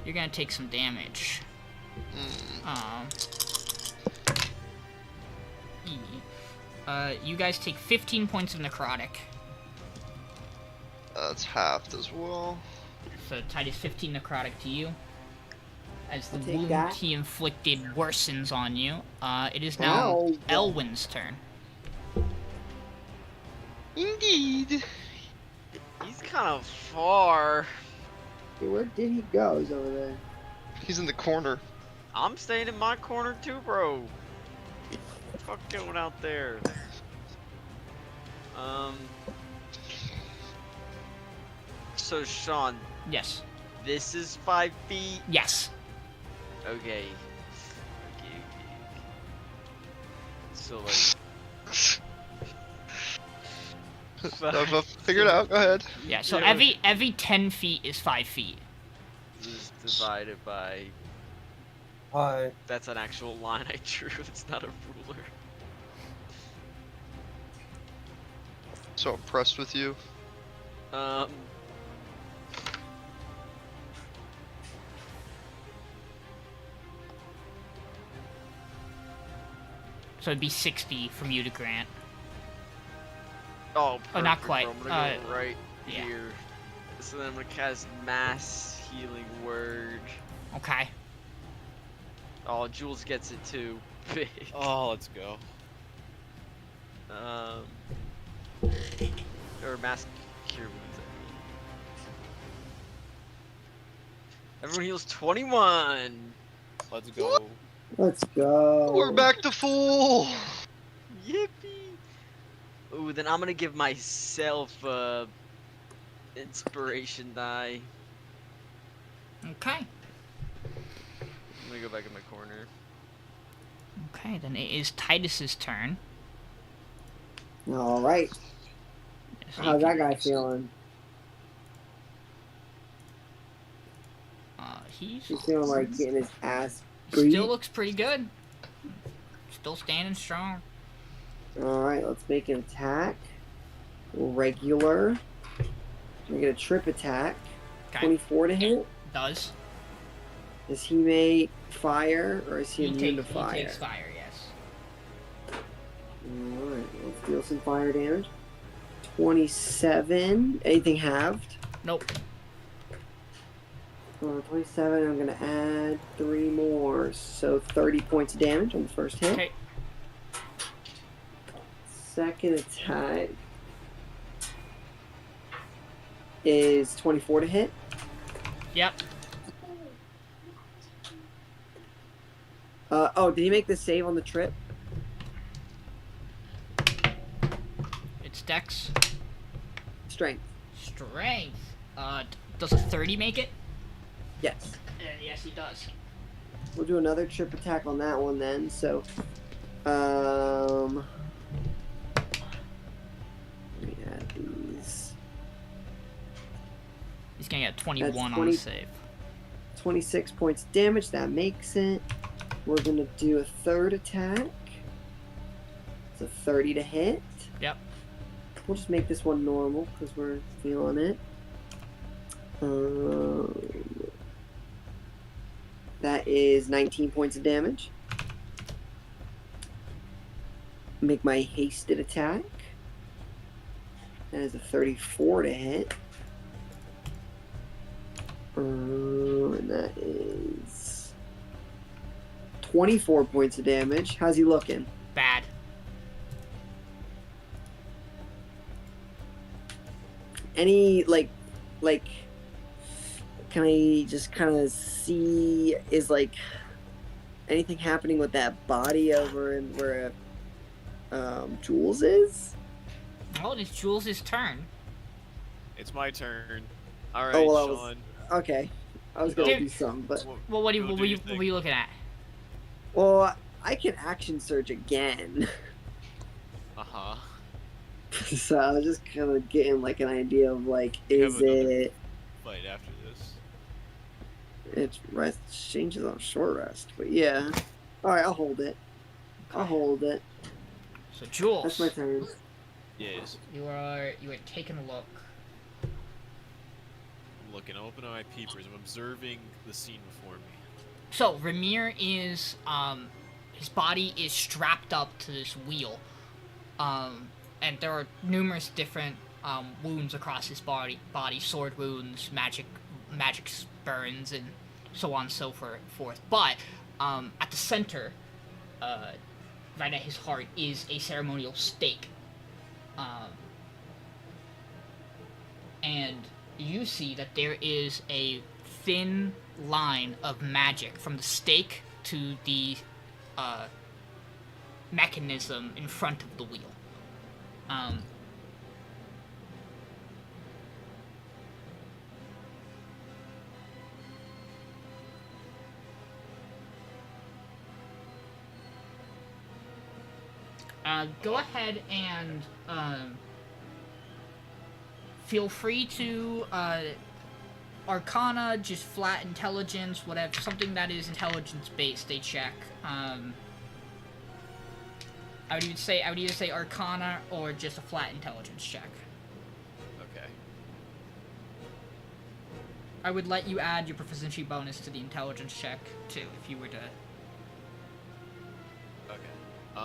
you're gonna take some damage. You guys take 15 points of necrotic.
That's halved as well.
So Titus 15 necrotic to you. As the
I'll take
wound
that.
he inflicted worsens on you. It is now
Ow.
Elwin's turn.
Indeed.
He's kind of far.
Hey, where did he go? He's over there.
He's in the corner.
I'm staying in my corner too, bro. Fuck going out there. So Sean,
Yes.
this is 5 feet.
Yes.
Okay. So like.
Figure it out. Go ahead.
Yeah. So
Yeah.
every 10 feet is 5 feet.
This is divided by.
Hi.
That's an actual line I drew. It's not a ruler.
So impressed with you.
So it'd be 60 from you to Grant.
Oh,
Oh, not
perfect,
quite.
bro. I'm gonna go right
yeah.
here. So then I'm gonna cast Mass Healing Word.
Okay.
Oh, Jules gets it too. Big.
Oh, let's go.
Or Mass Cure Wounds, I mean. Everyone heals 21!
Let's go.
Let's go.
We're back to full.
Yippee! Ooh, then I'm gonna give myself inspiration die.
Okay.
I'm gonna go back in my corner.
Okay, then it is Titus's turn.
All right.
So
How's that guy feeling?
He's
He's feeling like getting his ass beat.
still looks pretty good. Still standing strong.
All right, let's make an attack. Regular. We get a trip attack.
Okay.
24 to hit.
Does.
Does he make fire or is he, immune to
He
fire?
takes fire, yes.
Alright, let's deal some fire damage. 27. Anything halved?
Nope.
27, I'm gonna add 3 more. So 30 points of damage on the first hit.
Okay.
Second attack is 24 to hit.
Yep.
Oh, did he make the save on the trip?
It's Dex.
Strength.
Strength. Does a 30 make it?
Yes.
Yes, he does.
We'll do another trip attack on that one then. So, let me add these.
He's gonna get 21
That's
on
20
the save.
26 points of damage. That makes it. We're gonna do a third attack. It's a 30 to hit.
Yep.
We'll just make this one normal because we're feeling it. That is 19 points of damage. Make my hasted attack. That is a 34 to hit. And that is 24 points of damage. How's he looking?
Bad.
Any like can I just kind of see is like anything happening with that body over in where Jules is?
Oh, it's Jules' turn.
It's my turn. All right,
Oh, well,
Sean.
Okay, I was gonna do something, but
Well, what
Go
were
do
you
your
what were you looking at?
well, I can action search again.
Uh-huh.
So I was just kind of getting like an idea of like,
You have
is
another
it?
Fight after this.
It's rest changes on short rest, but yeah. All right, I'll hold it. I'll hold it.
So Jules,
That's my turn.
Yes.
you are taking a look.
I'm looking. I'm opening my peepers. I'm observing the scene before me.
So Ramir is his body is strapped up to this wheel, and there are numerous different wounds across his body, sword wounds, magic burns, and so on and so forth. But at the center, right at his heart, is a ceremonial stake, and you see that there is a thin line of magic from the stake to the mechanism in front of the wheel. Go ahead and feel free to Arcana, just flat intelligence, whatever, something that is intelligence based. They check. I would either say Arcana or just a flat intelligence check.
Okay.
I would let you add your proficiency bonus to the intelligence check too, if you were to.
Okay. 15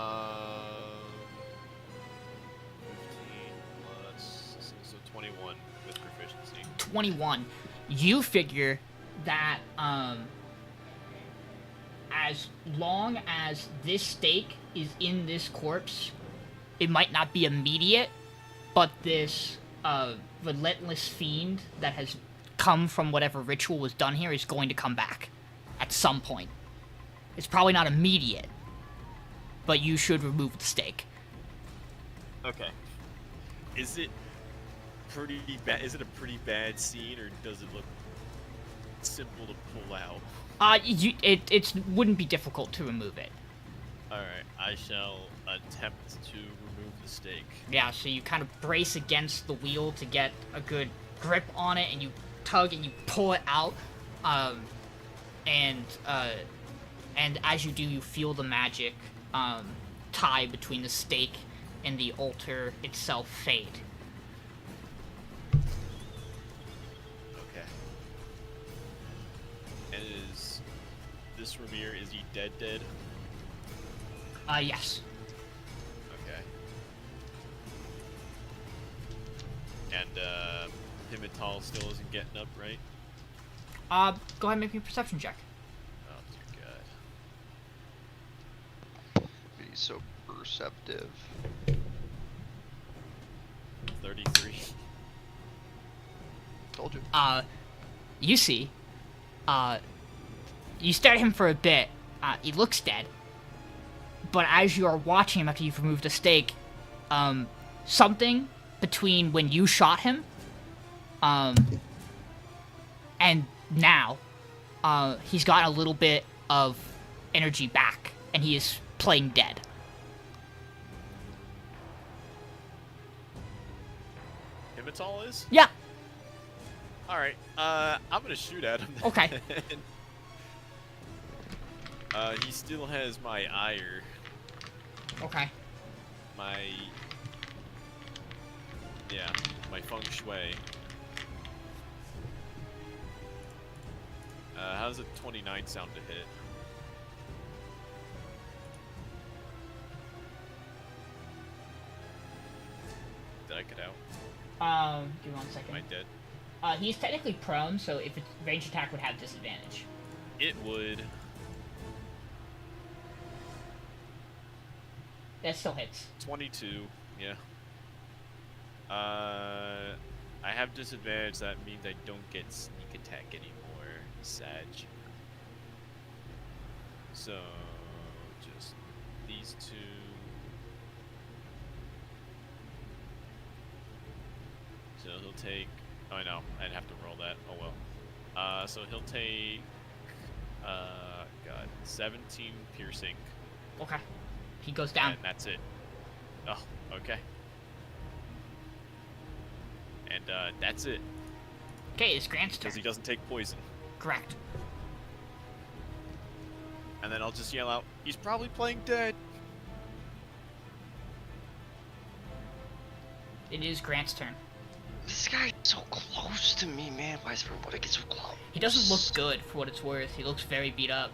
plus, so 21 with proficiency.
21. You figure that as long as this stake is in this corpse, it might not be immediate, but this relentless fiend that has come from whatever ritual was done here is going to come back at some point. It's probably not immediate, but you should remove the stake.
Okay. Is it pretty bad? Is it a pretty bad scene, or does it look simple to pull out?
It wouldn't be difficult to remove it.
Alright, I shall attempt to remove the stake.
Yeah, so you kind of brace against the wheel to get a good grip on it, and you tug and you pull it out, and as you do, you feel the magic tie between the stake and the altar itself fade.
Okay. And is this Ramir, is he dead?
Yes.
Okay. And Pimental still isn't getting up, right?
Go ahead and make me a perception check.
Oh dear God.
He's so perceptive.
33.
Told you.
You see, you stare at him for a bit. He looks dead. But as you are watching him after you've removed the stake, something between when you shot him, and now, he's got a little bit of energy back, and he is playing dead.
Pimental is?
Yeah.
Alright, I'm gonna shoot at him.
Okay.
He still has my ire.
Okay.
My feng shui. How does a 29 sound to hit? Did I get out?
Give me 1 second.
Am I dead?
He's technically prone, so if it's ranged attack would have disadvantage.
It would.
That still hits.
22, yeah. I have disadvantage, that means I don't get sneak attack anymore, Sag. So, just these two. So he'll take, oh no, I'd have to roll that, oh well. So he'll take, 17 piercing.
Okay. He goes down.
And that's it. Oh, okay. And that's it.
Okay, it's Grant's turn.
Because he doesn't take poison.
Correct.
And then I'll just yell out, he's probably playing dead.
It is Grant's turn.
This guy's so close to me, man. Why is everybody get so close?
He doesn't look good for what it's worth. He looks very beat up.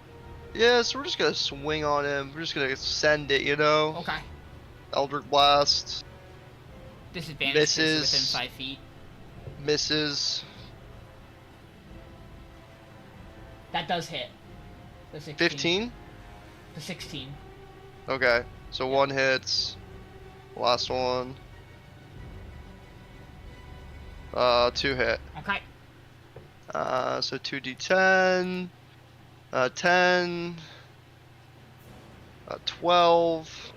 Yeah, so we're just gonna swing on him. We're just gonna send it, you know?
Okay.
Eldritch Blast.
Disadvantage
Misses.
within 5 feet.
Misses.
That does hit. The 16.
15?
The 16.
Okay, so one hits. Last one. 2 hit.
Okay.
So 2d10. 10. 12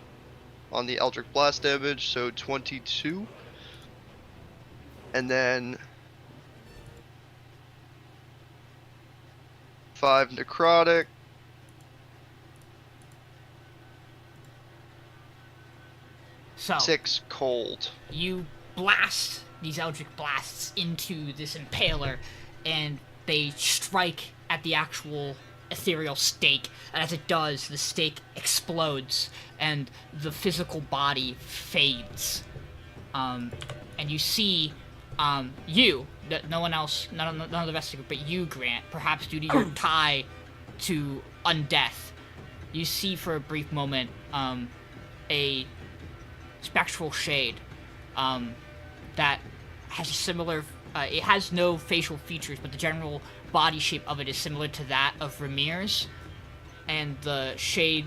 on the Eldritch Blast damage, so 22. And then 5 necrotic.
So
6 cold.
you blast these eldritch blasts into this impaler, and they strike at the actual ethereal stake, and as it does, the stake explodes, and the physical body fades. And you see, no one else, none of the rest of the group, but you, Grant, perhaps due to your tie to undeath, you see for a brief moment, a spectral shade, that has a similar, it has no facial features, but the general body shape of it is similar to that of Ramir's, and the shade,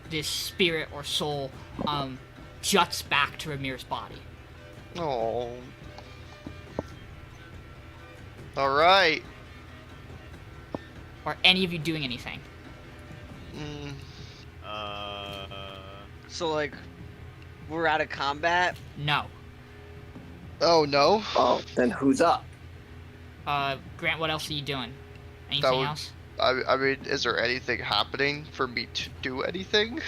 this spirit or soul, juts back to Ramir's body.
Oh. Alright.
Are any of you doing anything?
So, like, we're out of combat?
No.
Oh, no?
Oh, then who's up?
Grant, what else are you doing? Anything else?
I mean, is there anything happening for me to do anything?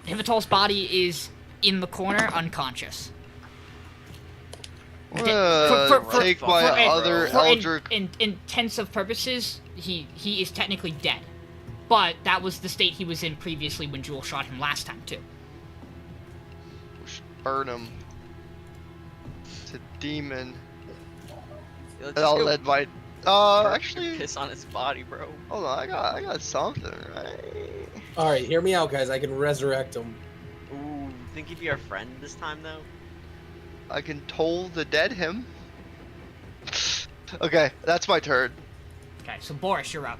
Hivitol's body is in the corner, unconscious.
Take my other Eldritch...
In intensive purposes, he is technically dead. But that was the state he was in previously when Jules shot him last time, too.
We should burn him. It's a demon.
Yeah,
I'll invite... actually...
Piss on his body, bro.
Hold on, I got something, right?
Alright, hear me out, guys. I can resurrect him.
Ooh, think he'd be our friend this time, though?
I can toll the dead him. Okay, that's my turn.
Okay, so Boris, you're up.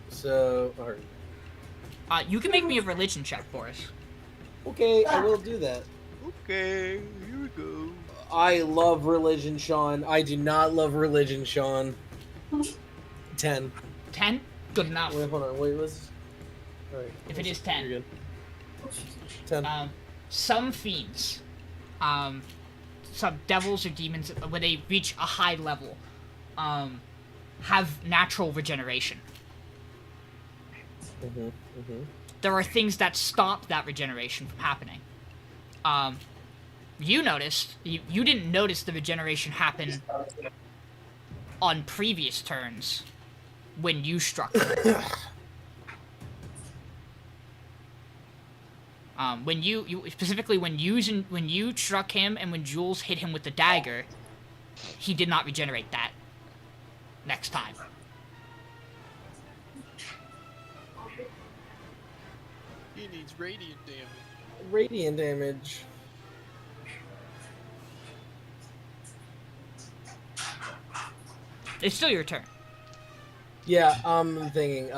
So... Alright.
You can make me a religion check, Boris.
Okay, I will do that.
Okay, here we go.
I love religion, Sean. I do not love religion, Sean. 10.
10? Good enough.
Wait, hold on. Wait, let's... Alright.
If it is 10.
You're good. 10.
Some fiends, some devils or demons, when they reach a high level, have natural regeneration. There are things that stop that regeneration from happening. You noticed, you didn't notice the regeneration happen on previous turns when you struck them. When you specifically when you struck him and when Jules hit him with the dagger, he did not regenerate that next time.
He needs radiant damage.
Radiant damage.
It's still your turn.
Yeah, I'm thinking,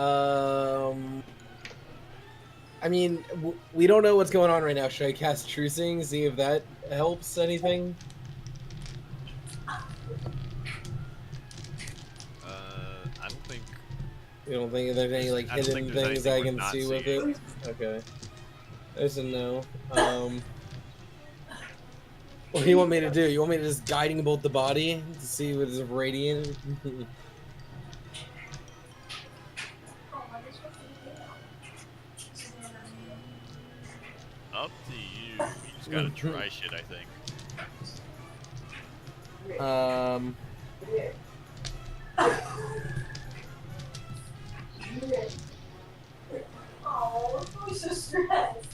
I mean, we don't know what's going on right now. Should I cast Trucing, see if that helps anything?
I don't think...
You don't think there's any, like, hidden things I can see with it? Okay. There's a no. What do you want me to do? You want me to just guiding bolt the body to see what is radiant?
Up to you. You just gotta try shit, I think.
Oh, I'm so stressed.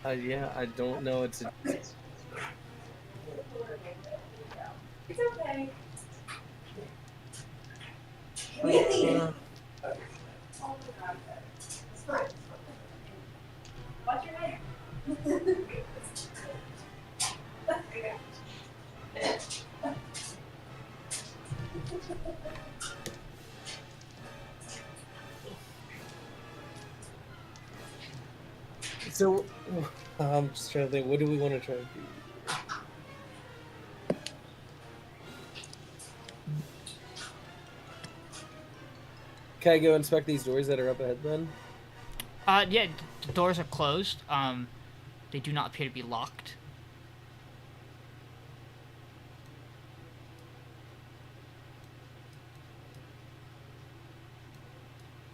Yeah, I don't know what to...
It's okay. Really? Oh my god. It's fine. Watch your head.
So, I'm just trying to think, what do we want to try to do? Can I go inspect these doors that are up ahead then?
Yeah, the doors are closed. They do not appear to be locked.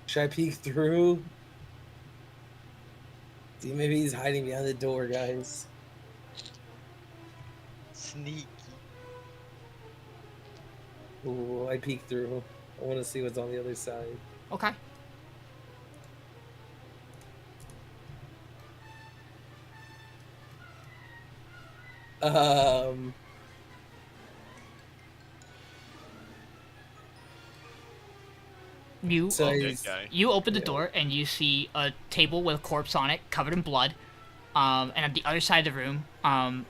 Should I peek through? See, maybe he's hiding behind the door, guys.
Sneaky.
Ooh, I peek through. I want to see what's on the other side.
Okay. You
So
Dead
he's-
guy.
you open the door and you see a table with a corpse on it, covered in blood. And at the other side of the room,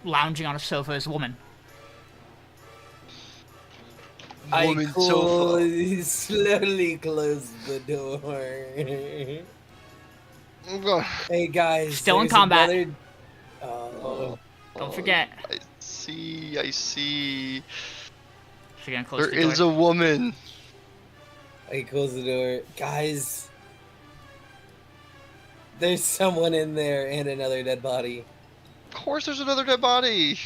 lounging on a sofa is a woman.
I
Woman sofa.
slowly close the door.
I'm going.
Hey guys,
Still in
there's
combat.
another- Oh,
Don't forget.
I see.
So you're gonna close
There
the door.
is a woman.
I close the door, guys. There's someone in there and another dead body.
Of course, there's another dead body.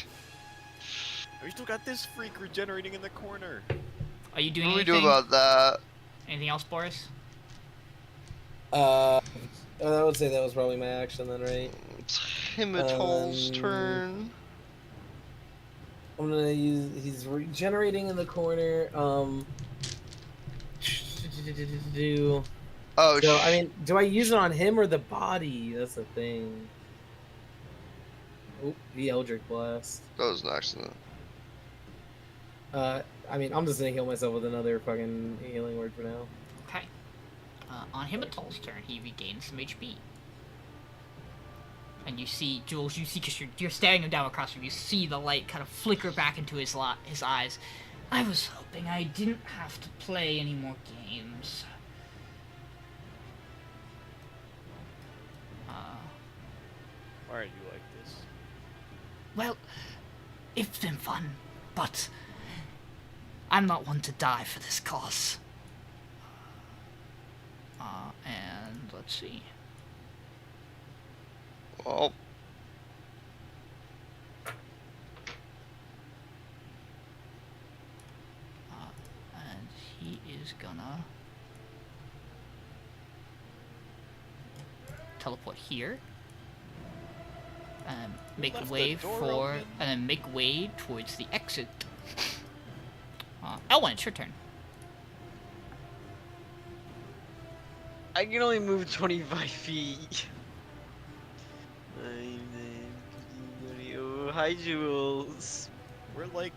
We still got this freak regenerating in the corner.
Are you doing
What do we
anything?
do about that?
Anything else, Boris?
I would say that was probably my action then, right?
It's Himital's turn.
I'm gonna use. He's regenerating in the corner. Do.
Oh,
So I mean, do I use it on him or the body? That's the thing. Oop, the Eldritch Blast.
that was an accident.
I mean, I'm just gonna heal myself with another fucking healing word for now.
Okay. On Himital's turn, he regains some HP. And you see, Jules, because you're staring him down across from you, see the light kind of flicker back into his eyes. I was hoping I didn't have to play any more games.
Why are you like this?
Well, it's been fun, but I'm not one to die for this cause. And let's see.
Well,
And he is gonna teleport here. And make
left the
way
door
for,
open.
and then make way towards the exit. Elwin, it's your turn.
I can only move 25 feet. Oh, hi, Jules.
We're like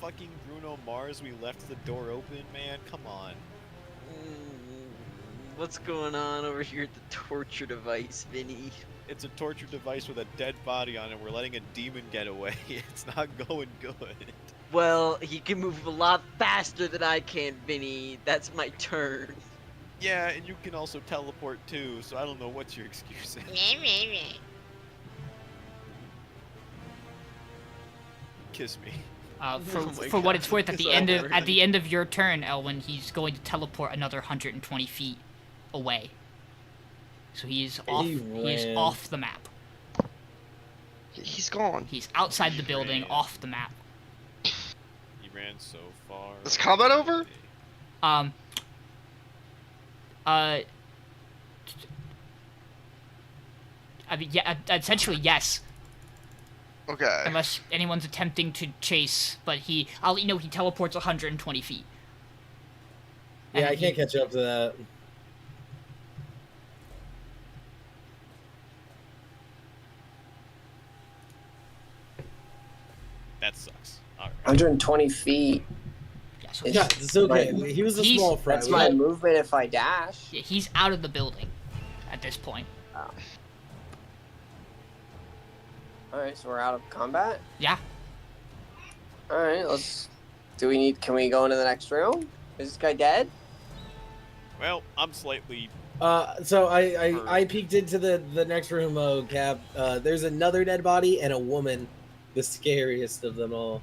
fucking Bruno Mars. We left the door open, man. Come on.
What's going on over here at the torture device, Vinny?
It's a torture device with a dead body on it. We're letting a demon get away. It's not going good.
Well, he can move a lot faster than I can, Vinny. That's my turn.
Yeah, and you can also teleport too, so I don't know what's your excuse. Kiss me.
For,
Oh my
for what
God,
it's worth, at
it's
the end of
over.
your turn, Elwin, he's going to teleport another 120 feet away. So he's off.
He
He's
ran.
off the map.
he's gone.
He's outside the
He
building,
ran.
off the map.
He ran so far.
Is combat over?
Uh, I mean, yeah, essentially yes,
Okay.
unless anyone's attempting to chase. But I'll let you know, he teleports 120 feet.
Yeah,
And
I can't catch up to that.
That sucks. Alright.
120 feet.
Yeah, so
Yeah, it's okay.
Right.
He was a
He's-
small fry.
That's
We
my
got-
movement if I dash.
yeah, he's out of the building at this point.
Alright, so we're out of combat?
Yeah.
Alright, can we go into the next room? Is this guy dead?
Well, I'm slightly.
So I peeked into the next room, Cap. There's another dead body and a woman, the scariest of them all.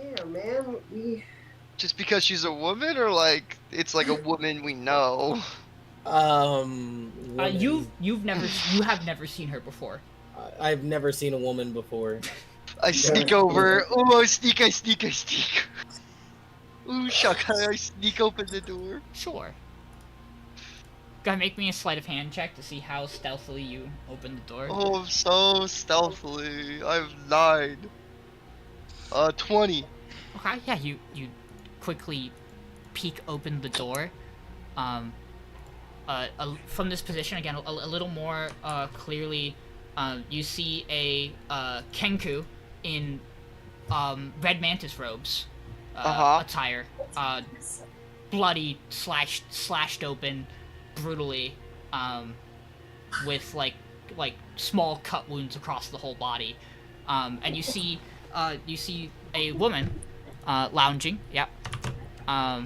Yeah, man.
Just because she's a woman, or like it's like a woman we know?
Woman.
You have never seen her before.
I've never seen a woman before.
I sneak over. Oh, I sneak. Ooh, shuck, I sneak open the door.
Sure. Gotta make me a sleight of hand check to see how stealthily you open the door.
Oh, so stealthily. I have 9. 20.
Okay, yeah, you quickly peek open the door. From this position, again, a little more clearly, you see a Kenku in red mantis robes attire, bloody, slashed open, brutally, with like small cut wounds across the whole body, and you see a woman lounging. Yep.
I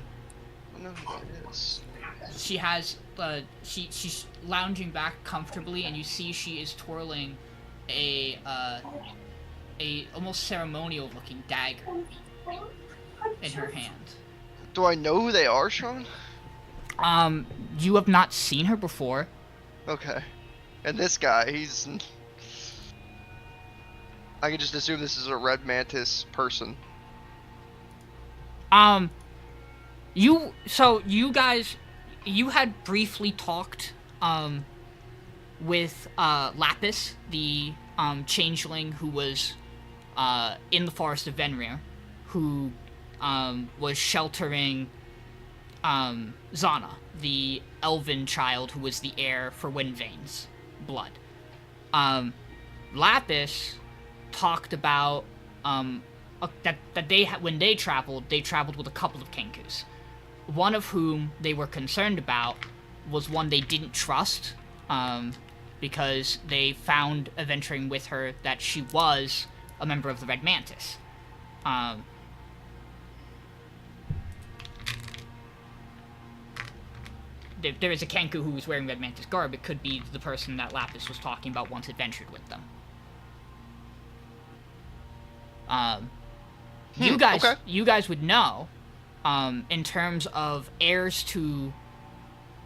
don't know who that is.
She has she's lounging back comfortably, and you see she is twirling a almost ceremonial looking dagger in her hand.
Do I know who they are, Sean?
You have not seen her before.
Okay. And this guy, he's... I can just assume this is a red mantis person.
You guys, you had briefly talked, with, Lapis, the, changeling who was, in the Forest of Venrir, who, was sheltering, Zana, the elven child who was the heir for Windvane's blood. Lapis talked about, that when they traveled with a couple of Kenkus. One of whom they were concerned about was one they didn't trust, because they found, adventuring with her, that she was a member of the Red Mantis. There is a Kenku who was wearing Red Mantis garb. It could be the person that Lapis was talking about once adventured with them. You guys would know, in terms of heirs to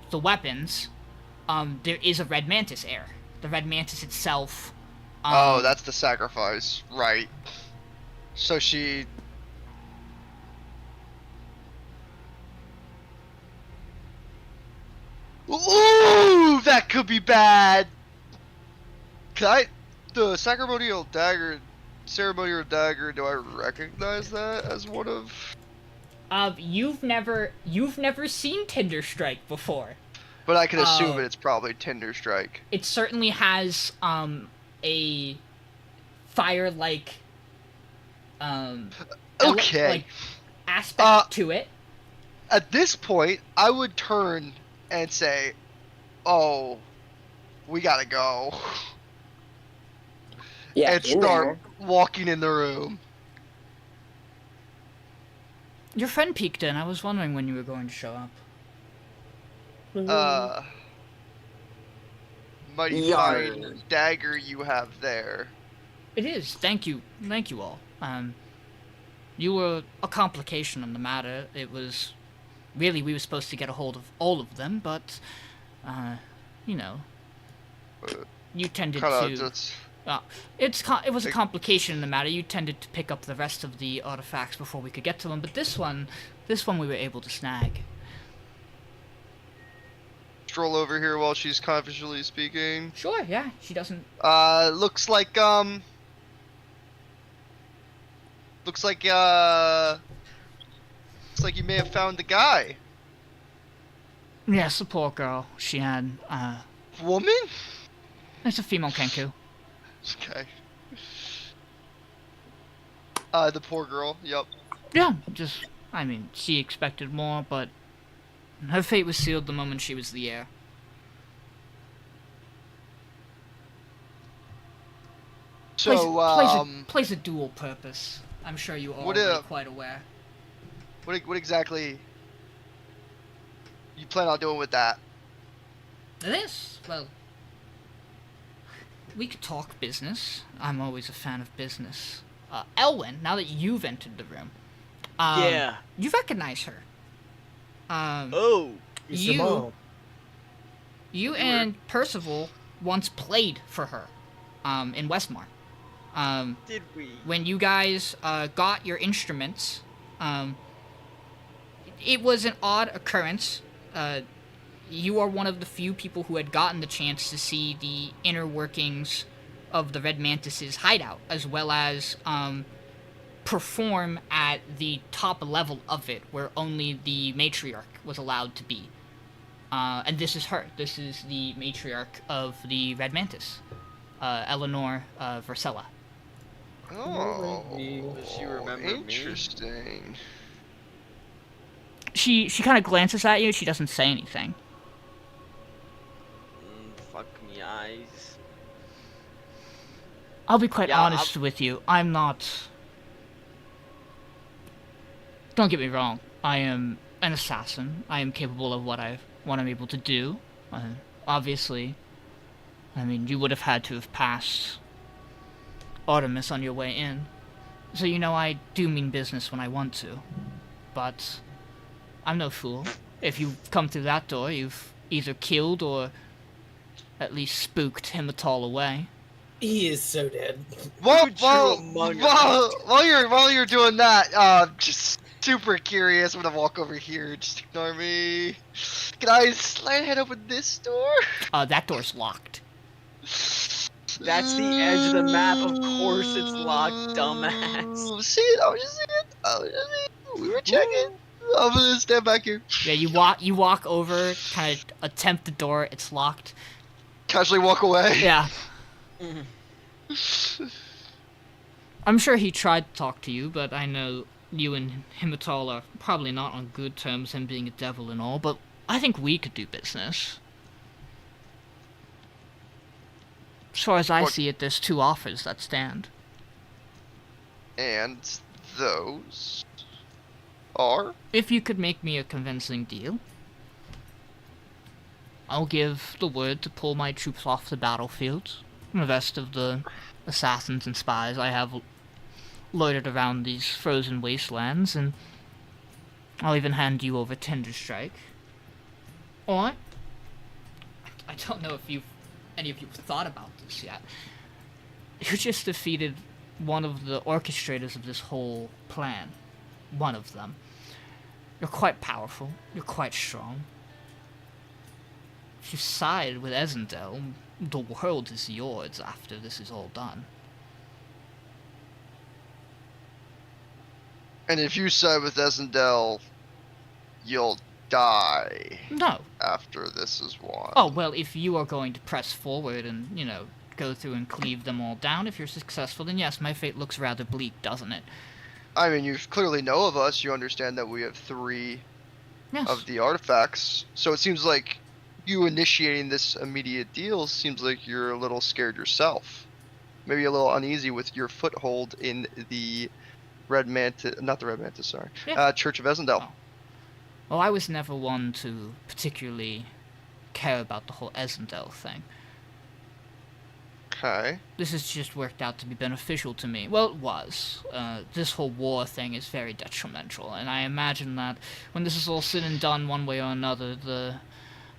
the weapons, there is a Red Mantis heir. The Red Mantis itself.
Oh, that's the sacrifice, right? So she. Ooh, that could be bad. The ceremonial dagger. Do I recognize that as one of?
You've never seen Tinder Strike before.
But I can assume it's probably Tinder Strike.
It certainly has a fire-like
okay
aspect to it.
At this point, I would turn and say, "Oh, we gotta go."
Yeah,
and start walking in the room.
Your friend peeked in. I was wondering when you were going to show up.
Mighty fine dagger you have there.
It is. Thank you all. You were a complication on the matter. It was really, we were supposed to get a hold of all of them, but you tended to. It was a complication in the matter. You tended to pick up the rest of the artifacts before we could get to them, but this one we were able to snag.
Stroll over here while she's confidentially speaking.
Sure, yeah. She doesn't.
Looks like you may have found the guy.
Yes, the poor girl. She had
Woman?
It's a female Kenku.
Okay. The poor girl, yep.
Yeah, she expected more, but her fate was sealed the moment she was the heir.
So,
plays a dual purpose. I'm sure you all are quite aware.
What exactly you plan on doing with that?
This? Well, we could talk business. I'm always a fan of business. Elwin, now that you've entered the room,
yeah,
you recognize her.
Your mom.
You and Percival once played for her, in Westmar.
Did we?
When you guys got your instruments, it was an odd occurrence. You are one of the few people who had gotten the chance to see the inner workings of the Red Mantis's hideout, as well as perform at the top level of it, where only the matriarch was allowed to be. And this is her. This is the matriarch of the Red Mantis, Eleanor Vercella.
Oh,
Does she remember me?
interesting.
She kind of glances at you. She doesn't say anything.
Fuck me eyes.
I'll be quite
Yeah,
honest with you. I'm not... Don't get me wrong. I am an assassin. I am capable of what I'm able to do. Obviously, I mean, you would have had to have passed Artemis on your way in. So you know I do mean business when I want to. But I'm no fool. If you come through that door, you've either killed or at least spooked Himatal away.
He is so dead.
While you're doing that, just super curious. I'm gonna walk over here. Just ignore me. Can I slide head open this door?
That door's locked.
That's the edge of the map. Of course it's locked, dumbass.
See it? I was just saying. We were checking. I'm gonna stand back here.
Yeah, you walk over, kind of attempt the door. It's locked.
Casually walk away.
Yeah. I'm sure he tried to talk to you, but I know you and Himatal are probably not on good terms, him being a devil and all, but I think we could do business. As far as I see it, there's two offers that stand.
And those are?
If you could make me a convincing deal, I'll give the word to pull my troops off the battlefield. The rest of the assassins and spies I have loitered around these frozen wastelands, and I'll even hand you over Tenderstrike. Or, I don't know if any of you have thought about this yet. You just defeated one of the orchestrators of this whole plan. One of them. You're quite powerful. You're quite strong. If you side with Rexendrole, the world is yours after this is all done.
And if you side with Rexendrole, you'll die.
No.
After this is won.
Oh, well, if you are going to press forward and, go through and cleave them all down, if you're successful, then yes, my fate looks rather bleak, doesn't it?
I mean, you clearly know of us. You understand that we have 3 of the artifacts. So it seems like you initiating this immediate deal seems like you're a little scared yourself. Maybe a little uneasy with your foothold in the Church of Rexendrole.
Oh. Well, I was never one to particularly care about the whole Rexendrole thing.
Okay.
This has just worked out to be beneficial to me. Well, it was. This whole war thing is very detrimental, and I imagine that when this is all said and done one way or another, the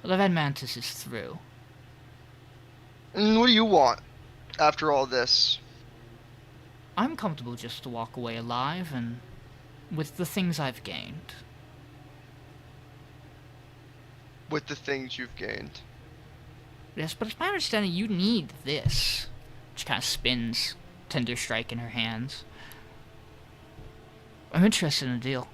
Red Mantis is through.
And what do you want after all this?
I'm comfortable just to walk away alive and with the things I've gained.
With the things you've gained?
Yes, but it's my understanding you need this. She kind of spins Tenderstrike in her hands. I'm interested in a deal.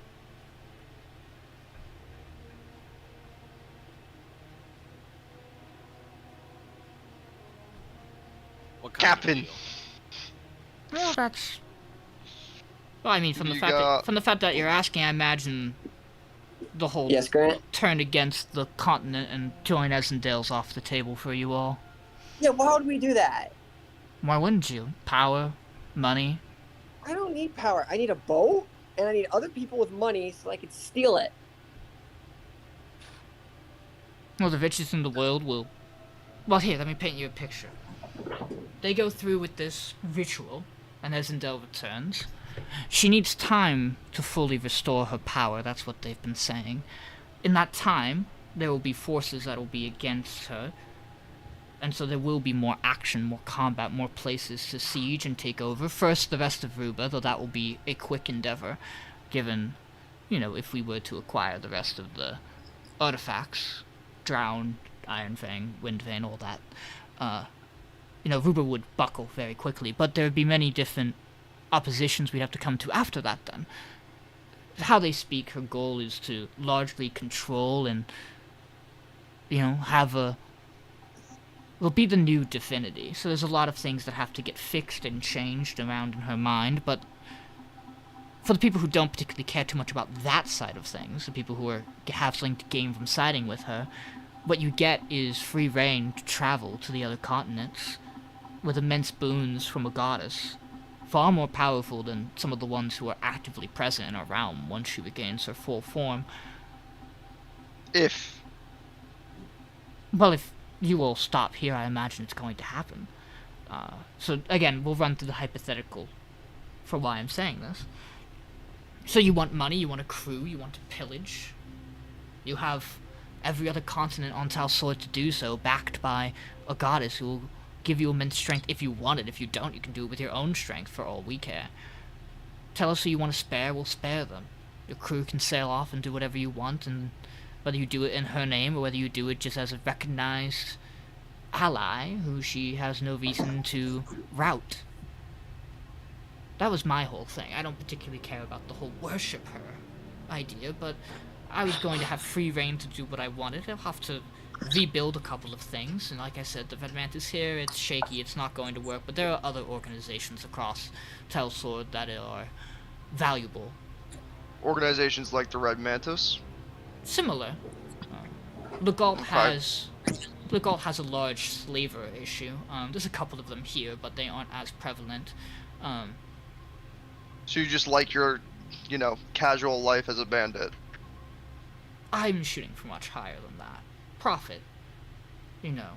What kind of
Captain.
deal?
Well, that's... Well, I mean, from the fact that you're asking, I imagine the whole
Yes, Grant?
turn against the continent and join Rexendrole off the table for you all.
Yeah, why would we do that?
Why wouldn't you? Power, money.
I don't need power. I need a bow, and I need other people with money so I can steal it.
Well, the richest in the world will... Well, here, let me paint you a picture. They go through with this ritual, and Rexendrole returns. She needs time to fully restore her power, that's what they've been saying. In that time, there will be forces that will be against her. And so there will be more action, more combat, more places to siege and take over. First, the rest of Ruba, though that will be a quick endeavor, given, you know, if we were to acquire the rest of the artifacts, Drown, Iron Fang, Wind Vein, all that, you know, Ruba would buckle very quickly. But there would be many different oppositions we'd have to come to after that, then. How they speak, her goal is to largely control and, you know, will be the new divinity. So there's a lot of things that have to get fixed and changed around in her mind, but for the people who don't particularly care too much about that side of things, the people who have something to gain from siding with her, what you get is free reign to travel to the other continents with immense boons from a goddess, far more powerful than some of the ones who are actively present in her realm once she regains her full form. Well, if you all stop here, I imagine it's going to happen. So again, we'll run through the hypothetical for why I'm saying this. So you want money, you want a crew, you want to pillage. You have every other continent on Tal Sword to do so, backed by a goddess who will give you immense strength if you want it. If you don't, you can do it with your own strength for all we care. Tell us who you want to spare, we'll spare them. Your crew can sail off and do whatever you want, and whether you do it in her name or whether you do it just as a recognized ally who she has no reason to rout. That was my whole thing. I don't particularly care about the whole worship her idea, but I was going to have free reign to do what I wanted. I'll have to rebuild a couple of things, and like I said, the Red Mantis here, it's shaky, it's not going to work, but there are other organizations across Tal Sword that are valuable.
Organizations like the Red Mantis?
Similar. Legault has a large slaver issue. There's a couple of them here, but they aren't as prevalent.
So you just like your, you know, casual life as a bandit?
I'm shooting for much higher than that. Profit. You know.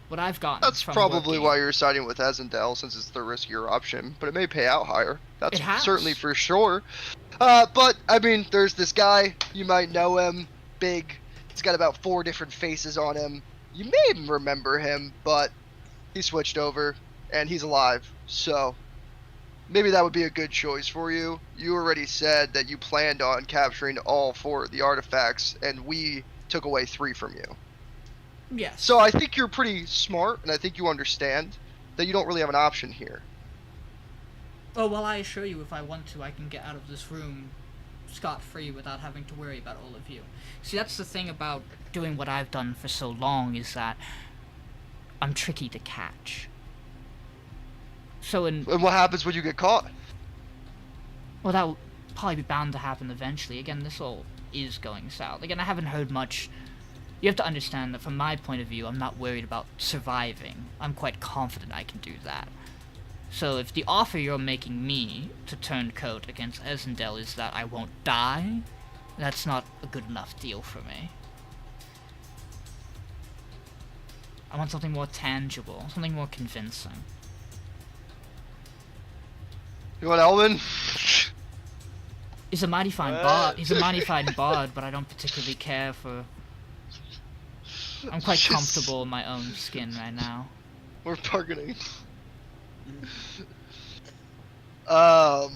What I've gotten
That's
from
probably
working.
why you're siding with Rexendrole, since it's the riskier option, but it may pay out higher. That's
It has.
certainly for sure. But, I mean, there's this guy, you might know him, big, he's got about 4 different faces on him. You may remember him, but he switched over, and he's alive, so maybe that would be a good choice for you. You already said that you planned on capturing all 4 of the artifacts, and we took away 3 from you.
Yes.
So I think you're pretty smart, and I think you understand that you don't really have an option here.
Oh, well, I assure you, if I want to, I can get out of this room scot-free without having to worry about all of you. See, that's the thing about doing what I've done for so long, is that I'm tricky to catch. So
And what happens when you get caught?
Well, that will probably be bound to happen eventually. Again, this all is going south. Again, I haven't heard much. You have to understand that from my point of view, I'm not worried about surviving. I'm quite confident I can do that. So if the offer you're making me to turn coat against Rexendrole is that I won't die, that's not a good enough deal for me. I want something more tangible, something more convincing.
You want Elwin?
He's a mighty fine bard. He's a mighty fine bard, but I don't particularly care for. I'm quite comfortable in my own skin right now.
We're bargaining. What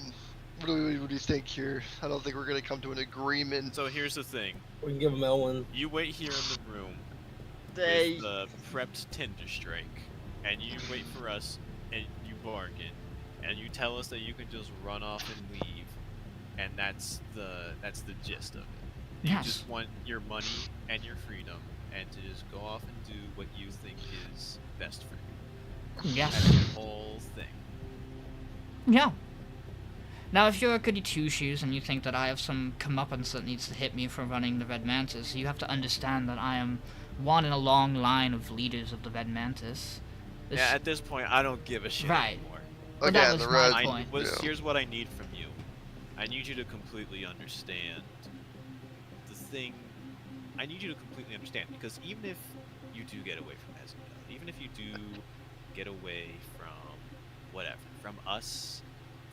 do you think here? I don't think we're gonna come to an agreement.
So here's the thing.
We can give him Elwin.
You wait here in the room
They.
with the prepped Tinder strike, and you wait for us, and you bargain, and you tell us that you can just run off and leave, and that's the gist of it. You
Yes.
just want your money and your freedom, and to just go off and do what you think is best for you.
Yes.
That's the whole thing.
Yeah. Now, if you're a goody two-shoes and you think that I have some comeuppance that needs to hit me for running the Red Mantis, you have to understand that I am one in a long line of leaders of the Red Mantis. This-
Yeah, at this point, I don't give a shit
Right.
anymore.
But that
Again,
was
the
my
red.
point.
Yeah.
Here's what I need from you. I need you to completely understand the thing. I need you to completely understand, because even if you do get away from Rexendrole, even if you do get away from whatever, from us,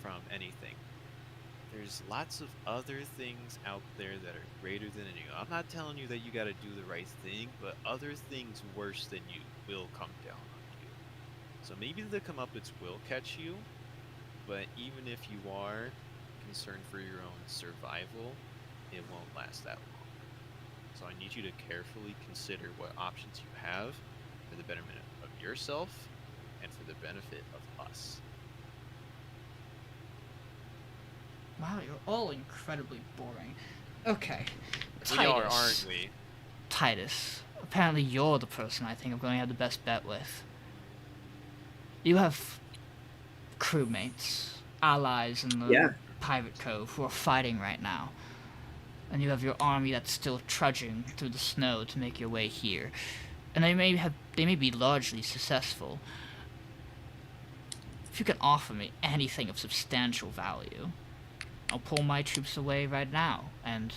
from anything, there's lots of other things out there that are greater than you. I'm not telling you that you gotta do the right thing, but other things worse than you will come down on you. So maybe the comeuppance will catch you, but even if you are concerned for your own survival, it won't last that long. So I need you to carefully consider what options you have for the betterment of yourself and for the benefit of us.
Wow, you're all incredibly boring. Okay.
We are, aren't we?
Titus, apparently you're the person I think I'm going to have the best bet with. You have crewmates, allies in the Pirate Cove who are fighting right now. And you have your army that's still trudging through the snow to make your way here. And they may be largely successful. If you can offer me anything of substantial value, I'll pull my troops away right now, and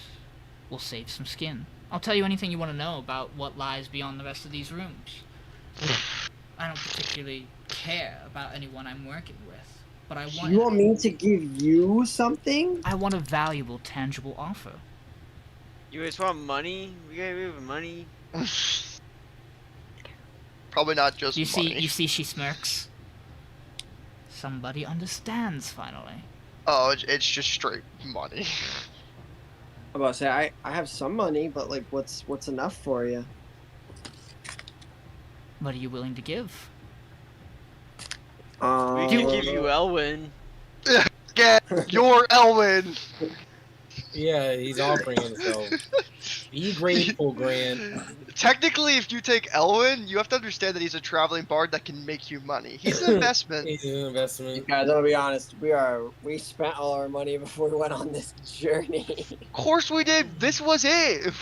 we'll save some skin. I'll tell you anything you want to know about what lies beyond the rest of these rooms. I don't particularly care about anyone I'm working with, but I want...
You want me to give you something?
I want a valuable, tangible offer.
You guys want money? We have money.
Probably not just
You
money.
see she smirks. Somebody understands, finally.
Oh, it's just straight money.
I'm about to say I have some money, but like, what's enough for you?
What are you willing to give?
We can give you Elwin.
Get your Elwin.
Yeah, he's offering himself. Be grateful, Grant.
Technically, if you take Elwin, you have to understand that he's a traveling bard that can make you money. He's an investment.
He's an investment.
Guys, I'll be honest. We spent all our money before we went on this journey.
Of course we did. This was it.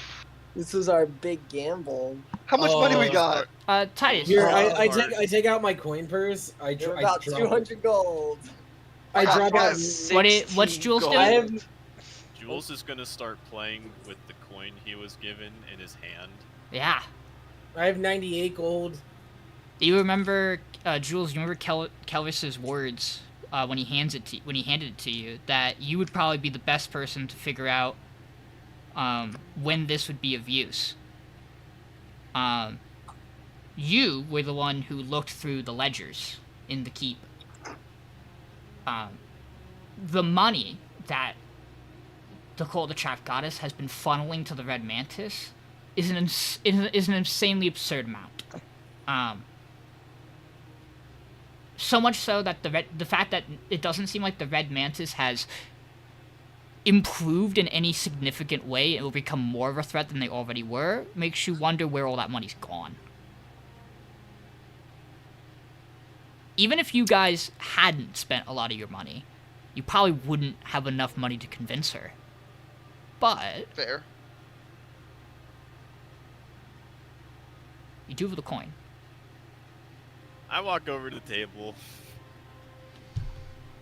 This was our big gamble.
How much money we got?
Titus.
Here, I take out my coin purse.
About 200 gold.
I drop out.
What's Jules doing?
I have...
Jules is gonna start playing with the coin he was given in his hand.
Yeah.
I have 98 gold.
You remember, Jules? You remember Kelvis's words when he handed it to you, that you would probably be the best person to figure out when this would be of use. You were the one who looked through the ledgers in the keep. The money that the Cult of the Trapped Goddess has been funneling to the Red Mantis is an insanely absurd amount. So much so that the fact that it doesn't seem like the Red Mantis has improved in any significant way and will become more of a threat than they already were makes you wonder where all that money's gone. Even if you guys hadn't spent a lot of your money, you probably wouldn't have enough money to convince her. But
Fair.
you do have the coin.
I walk over to the table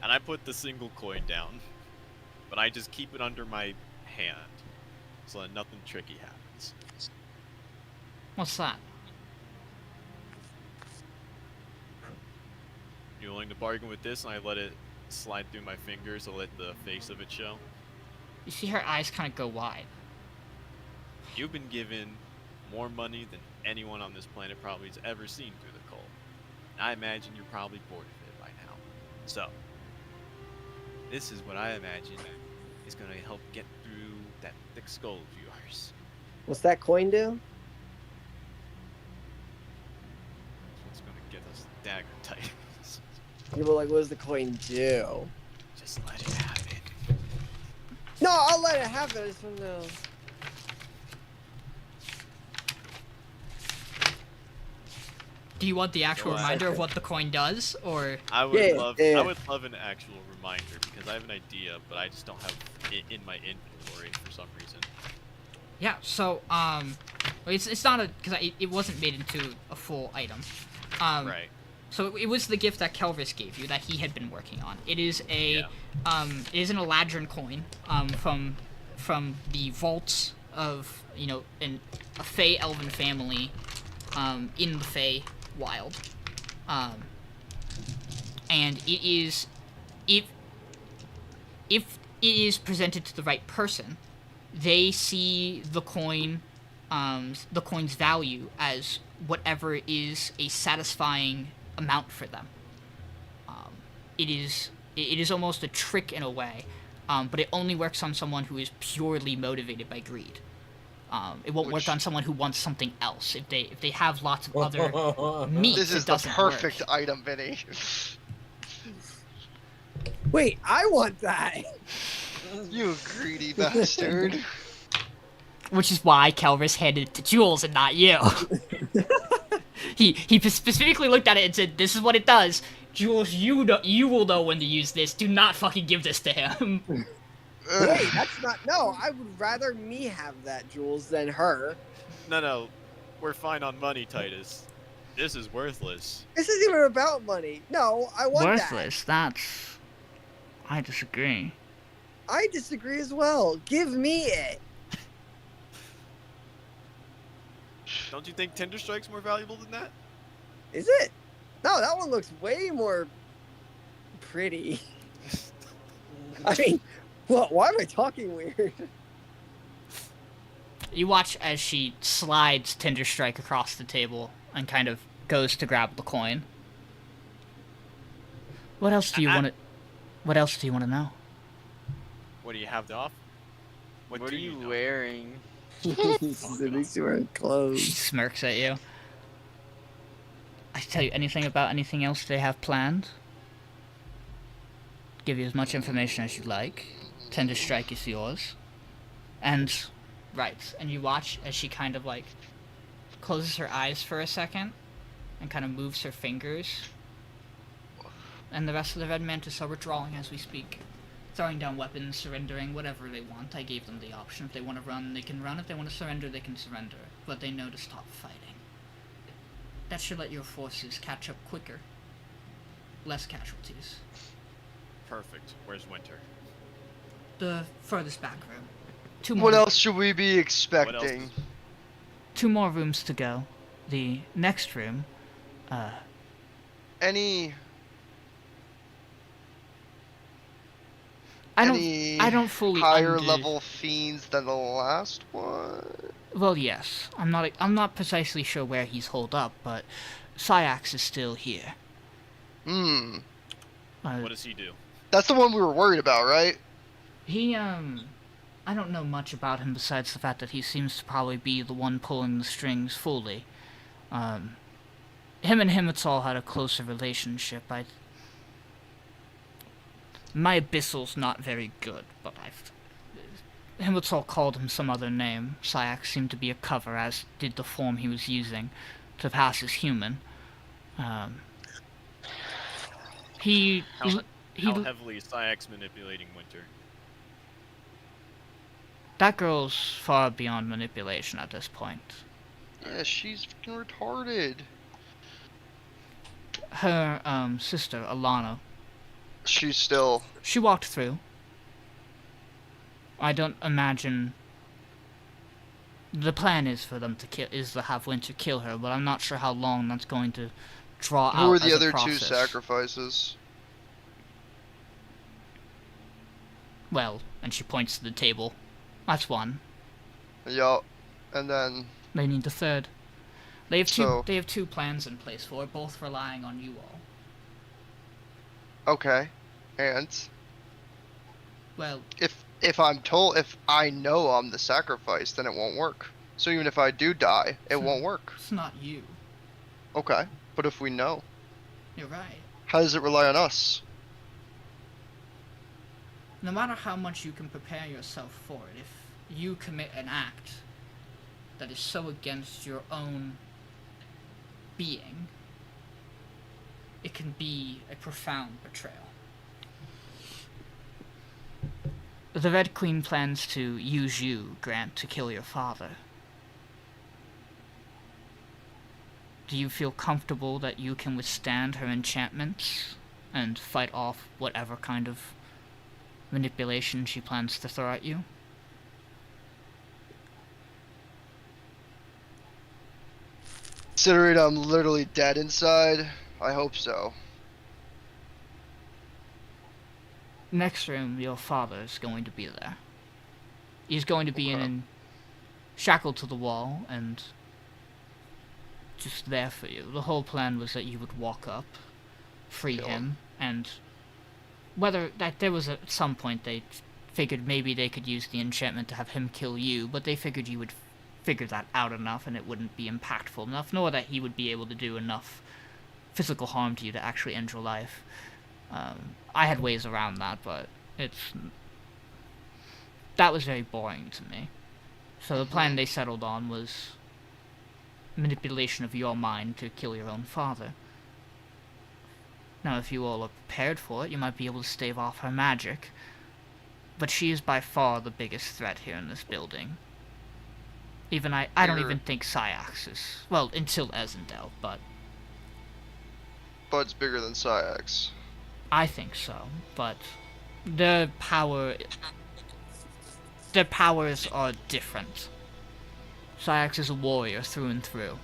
and I put the single coin down, but I just keep it under my hand so that nothing tricky happens.
What's that?
You willing to bargain with this? And I let it slide through my fingers to let the face of it show.
You see her eyes kind of go wide.
You've been given more money than anyone on this planet probably has ever seen through the cult. I imagine you're probably bored of it by now. So, this is what I imagine is going to help get through that thick skull of yours.
What's that coin do?
It's going to get us the dagger Titus.
You were like, what does the coin do?
Just let it happen.
No, I'll let it happen. I just want to know.
Do you want the actual reminder of what the coin does, or?
I would love an actual reminder because I have an idea, but I just don't have it in my inventory for some reason.
Yeah. So it's not because it wasn't made into a full item.
Right.
So it was the gift that Kelvis gave you that he had been working on. It is an Eladrin coin from the vaults of a Fey Elven family in the Fey Wild, and it is if it is presented to the right person, they see the coin's value as whatever is a satisfying amount for them. It is almost a trick in a way, but it only works on someone who is purely motivated by greed. It won't work on someone who wants something else. If they have lots of other meats,
This is
it
the
doesn't
perfect
work.
item, Vinny.
Wait, I want that.
You greedy bastard.
Which is why Kelvis handed it to Jules and not you. he specifically looked at it and said, "This is what it does. Jules, you will know when to use this. Do not fucking give this to him."
Wait, that's not. No, I would rather me have that, Jules, than her.
No, we're fine on money, Titus. This is worthless.
This isn't even about money. No, I want
Worthless. That's. I disagree.
that. I disagree as well. Give me it.
Don't you think Tinder Strike's more valuable than that?
Is it? No, that one looks way more pretty. I mean, why am I talking weird?
You watch as she slides Tinder Strike across the table and kind of goes to grab the coin. What else do you want to? What else do you want to know?
What do you have to offer?
What
do
are you
know?
wearing?
He's at least wearing
She
clothes.
smirks at you. I tell you anything about anything else they have planned? Give you as much information as you like. Tender Strike is yours. And, right, and you watch as she kind of like closes her eyes for a second and kind of moves her fingers. And the rest of the Red Mantis are withdrawing as we speak. Throwing down weapons, surrendering, whatever they want. I gave them the option. If they want to run, they can run. If they want to surrender, they can surrender. But they know to stop fighting. That should let your forces catch up quicker. Less casualties.
Perfect. Where's Winter?
The furthest back room.
What else should we be expecting?
2 more rooms to go. The next room,
Any
I don't fully
higher level fiends than the last one?
Well, yes. I'm not precisely sure where he's holed up, but Syax is still here.
What does he do?
That's the one we were worried about, right?
He, I don't know much about him besides the fact that he seems to probably be the one pulling the strings fully. Him and Himmetal had a closer relationship. My Abyssal's not very good, but Himmetal called him some other name. Syax seemed to be a cover, as did the form he was using to pass as human.
How heavily is Syax manipulating Winter?
That girl's far beyond manipulation at this point.
Yeah, she's fucking retarded.
Her, sister, Alana.
She's still...
She walked through. I don't imagine... The plan is for them to have Winter kill her, but I'm not sure how long that's going to draw out.
Who are the
as a
other 2
process.
sacrifices?
Well, and she points to the table. That's one.
Yup. And then...
They need the third. They have two.
So-
They have 2 plans in place for it, both relying on you all.
Okay. And...
Well,
If I know I'm the sacrifice, then it won't work. So even if I do die, it won't work.
it's not you.
Okay. But if we know,
You're right.
how does it rely on us?
No matter how much you can prepare yourself for it, if you commit an act that is so against your own being, it can be a profound betrayal. The Red Queen plans to use you, Grant, to kill your father. Do you feel comfortable that you can withstand her enchantments and fight off whatever kind of manipulation she plans to throw at you?
Considering I'm literally dead inside, I hope so.
Next room, your father is going to be there. He's going to be shackled to the wall and just there for you. The whole plan was that you would walk up, free him, and whether that there was at some point they figured maybe they could use the enchantment to have him kill you, but they figured you would figure that out enough and it wouldn't be impactful enough, nor that he would be able to do enough physical harm to you to actually end your life. I had ways around that, but that was very boring to me. So the plan they settled on was manipulation of your mind to kill your own father. Now, if you all are prepared for it, you might be able to stave off her magic, but she is by far the biggest threat here in this building. Even I don't even think Syax is, well, until Esendel, but
it's bigger than Syax.
I think so, but their powers are different. Syax is a warrior through and through.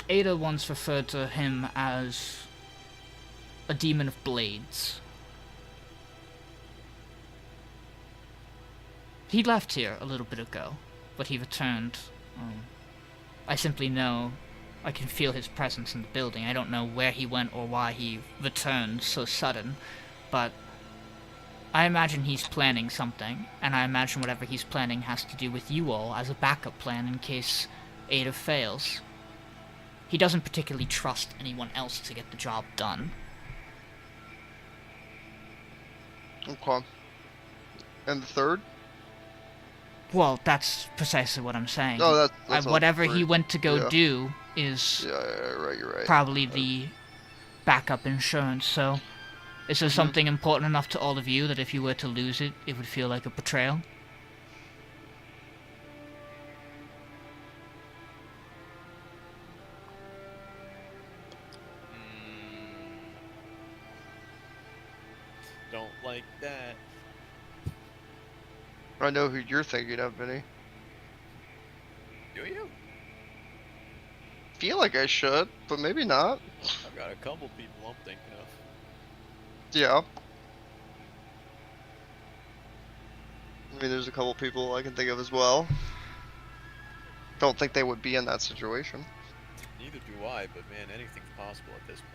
Ada once referred to him as a demon of blades. He left here a little bit ago, but he returned. I simply know I can feel his presence in the building. I don't know where he went or why he returned so sudden, but I imagine he's planning something, and I imagine whatever he's planning has to do with you all as a backup plan in case Ada fails. He doesn't particularly trust anyone else to get the job done.
Okay. And the third?
Well, that's precisely what I'm saying.
Oh, that's
whatever he went to go do is
right, you're right.
probably the backup insurance, so is there something important enough to all of you that if you were to lose it, it would feel like a betrayal?
Don't like that.
I know who you're thinking of, Vinny.
Do you?
Feel like I should, but maybe not.
I've got a couple people I'm thinking of.
Yeah. I mean, there's a couple people I can think of as well. Don't think they would be in that situation.
Neither do I, but man, anything's possible at this point.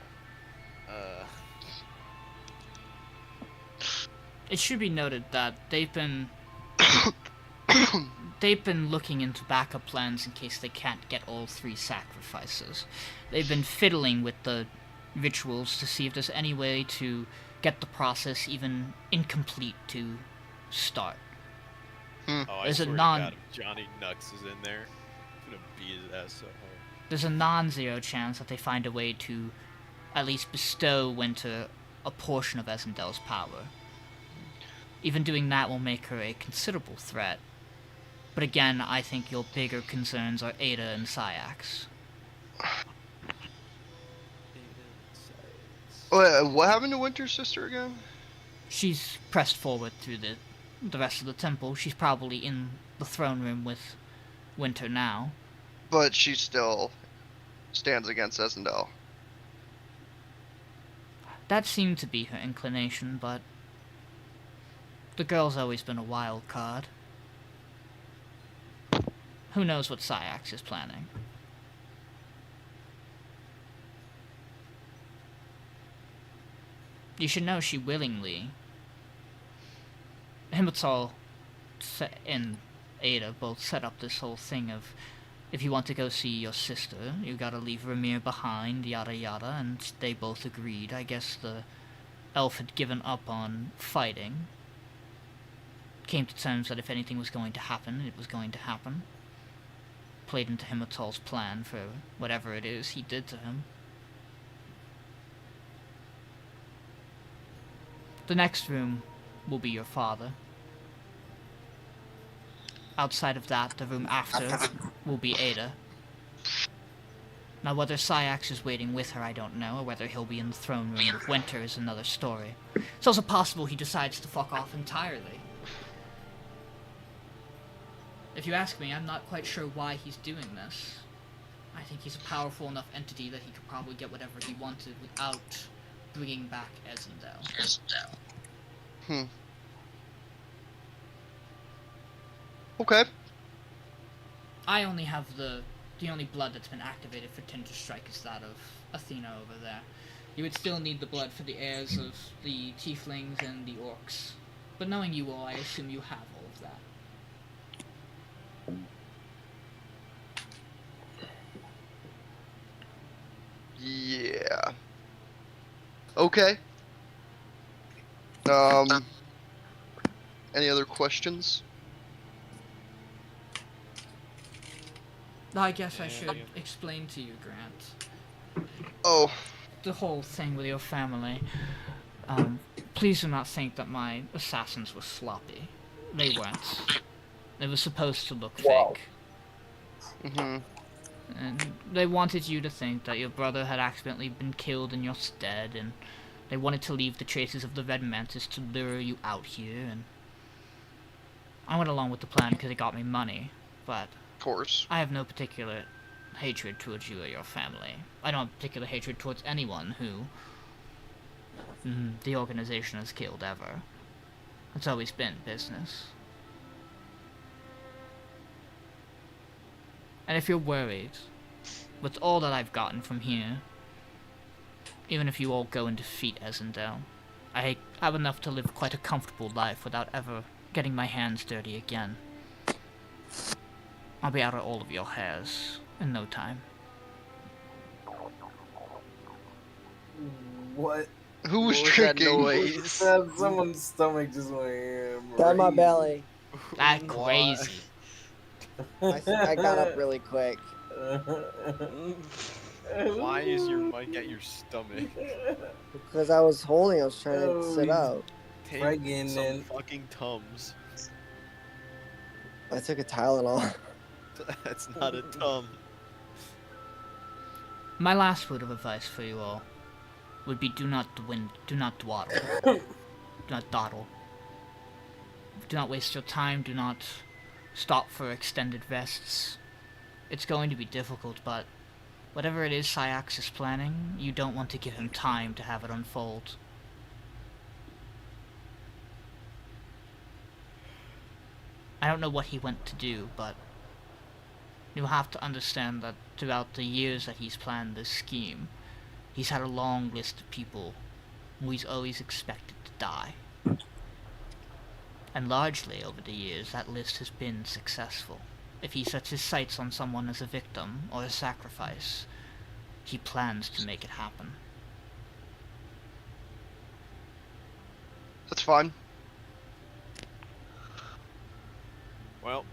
It should be noted that they've been looking into backup plans in case they can't get all 3 sacrifices. They've been fiddling with the rituals to see if there's any way to get the process even incomplete to start.
Oh, I
There's
swear
a
to
non-
God, if Johnny Nux is in there, I'm gonna beat his ass so hard.
There's a non-zero chance that they find a way to at least bestow Winter a portion of Esendel's power. Even doing that will make her a considerable threat. But again, I think your bigger concerns are Ada and Syax.
What happened to Winter's sister again?
She's pressed forward through the rest of the temple. She's probably in the throne room with Winter now.
But she still stands against Esendel.
That seemed to be her inclination, but the girl's always been a wild card. Who knows what Syax is planning? You should know she willingly... Himmetal and Ada both set up this whole thing of, if you want to go see your sister, you gotta leave Ramir behind, yada yada, and they both agreed. I guess the elf had given up on fighting. Came to terms that if anything was going to happen, it was going to happen. Played into Himmetal's plan for whatever it is he did to him. The next room will be your father. Outside of that, the room after will be Ada. Now, whether Syax is waiting with her, I don't know, or whether he'll be in the throne room with Winter is another story. It's also possible he decides to fuck off entirely. If you ask me, I'm not quite sure why he's doing this. I think he's a powerful enough entity that he could probably get whatever he wanted without bringing back Rexendrole.
Okay.
I only have the only blood that's been activated for Tinder Strike is that of Athena over there. You would still need the blood for the heirs of the tieflings and the orcs. But knowing you all, I assume you have all of that.
Yeah. Okay. Any other questions?
I guess I should explain to you, Grant.
Oh.
The whole thing with your family. Please do not think that my assassins were sloppy. They weren't. They were supposed to look fake.
Mm-hmm.
And they wanted you to think that your brother had accidentally been killed in your stead, and they wanted to leave the traces of the Red Mantis to lure you out here, and I went along with the plan because it got me money, but
Of course.
I have no particular hatred towards you or your family. I don't have particular hatred towards anyone who the organization has killed ever. It's always been business. And if you're worried, with all that I've gotten from here, even if you all go and defeat Rexendrole, I have enough to live quite a comfortable life without ever getting my hands dirty again. I'll be out of all of your hairs in no time.
What?
Who was
What was that
drinking?
noise?
Someone's stomach just went.
Down my belly.
That's crazy.
I got up really quick.
Why is your mic at your stomach?
Because I was trying to sit up.
Take
Friggin'
some
and-
fucking Tums.
I took a Tylenol.
That's not a Tum.
My last word of advice for you all would be do not dawdle. Do not dawdle. Do not waste your time, do not stop for extended rests. It's going to be difficult, but whatever it is Syax is planning, you don't want to give him time to have it unfold. I don't know what he went to do, but you'll have to understand that throughout the years that he's planned this scheme, he's had a long list of people who he's always expected to die. And largely over the years, that list has been successful. If he sets his sights on someone as a victim or a sacrifice, he plans to make it happen.
That's fine.
Well,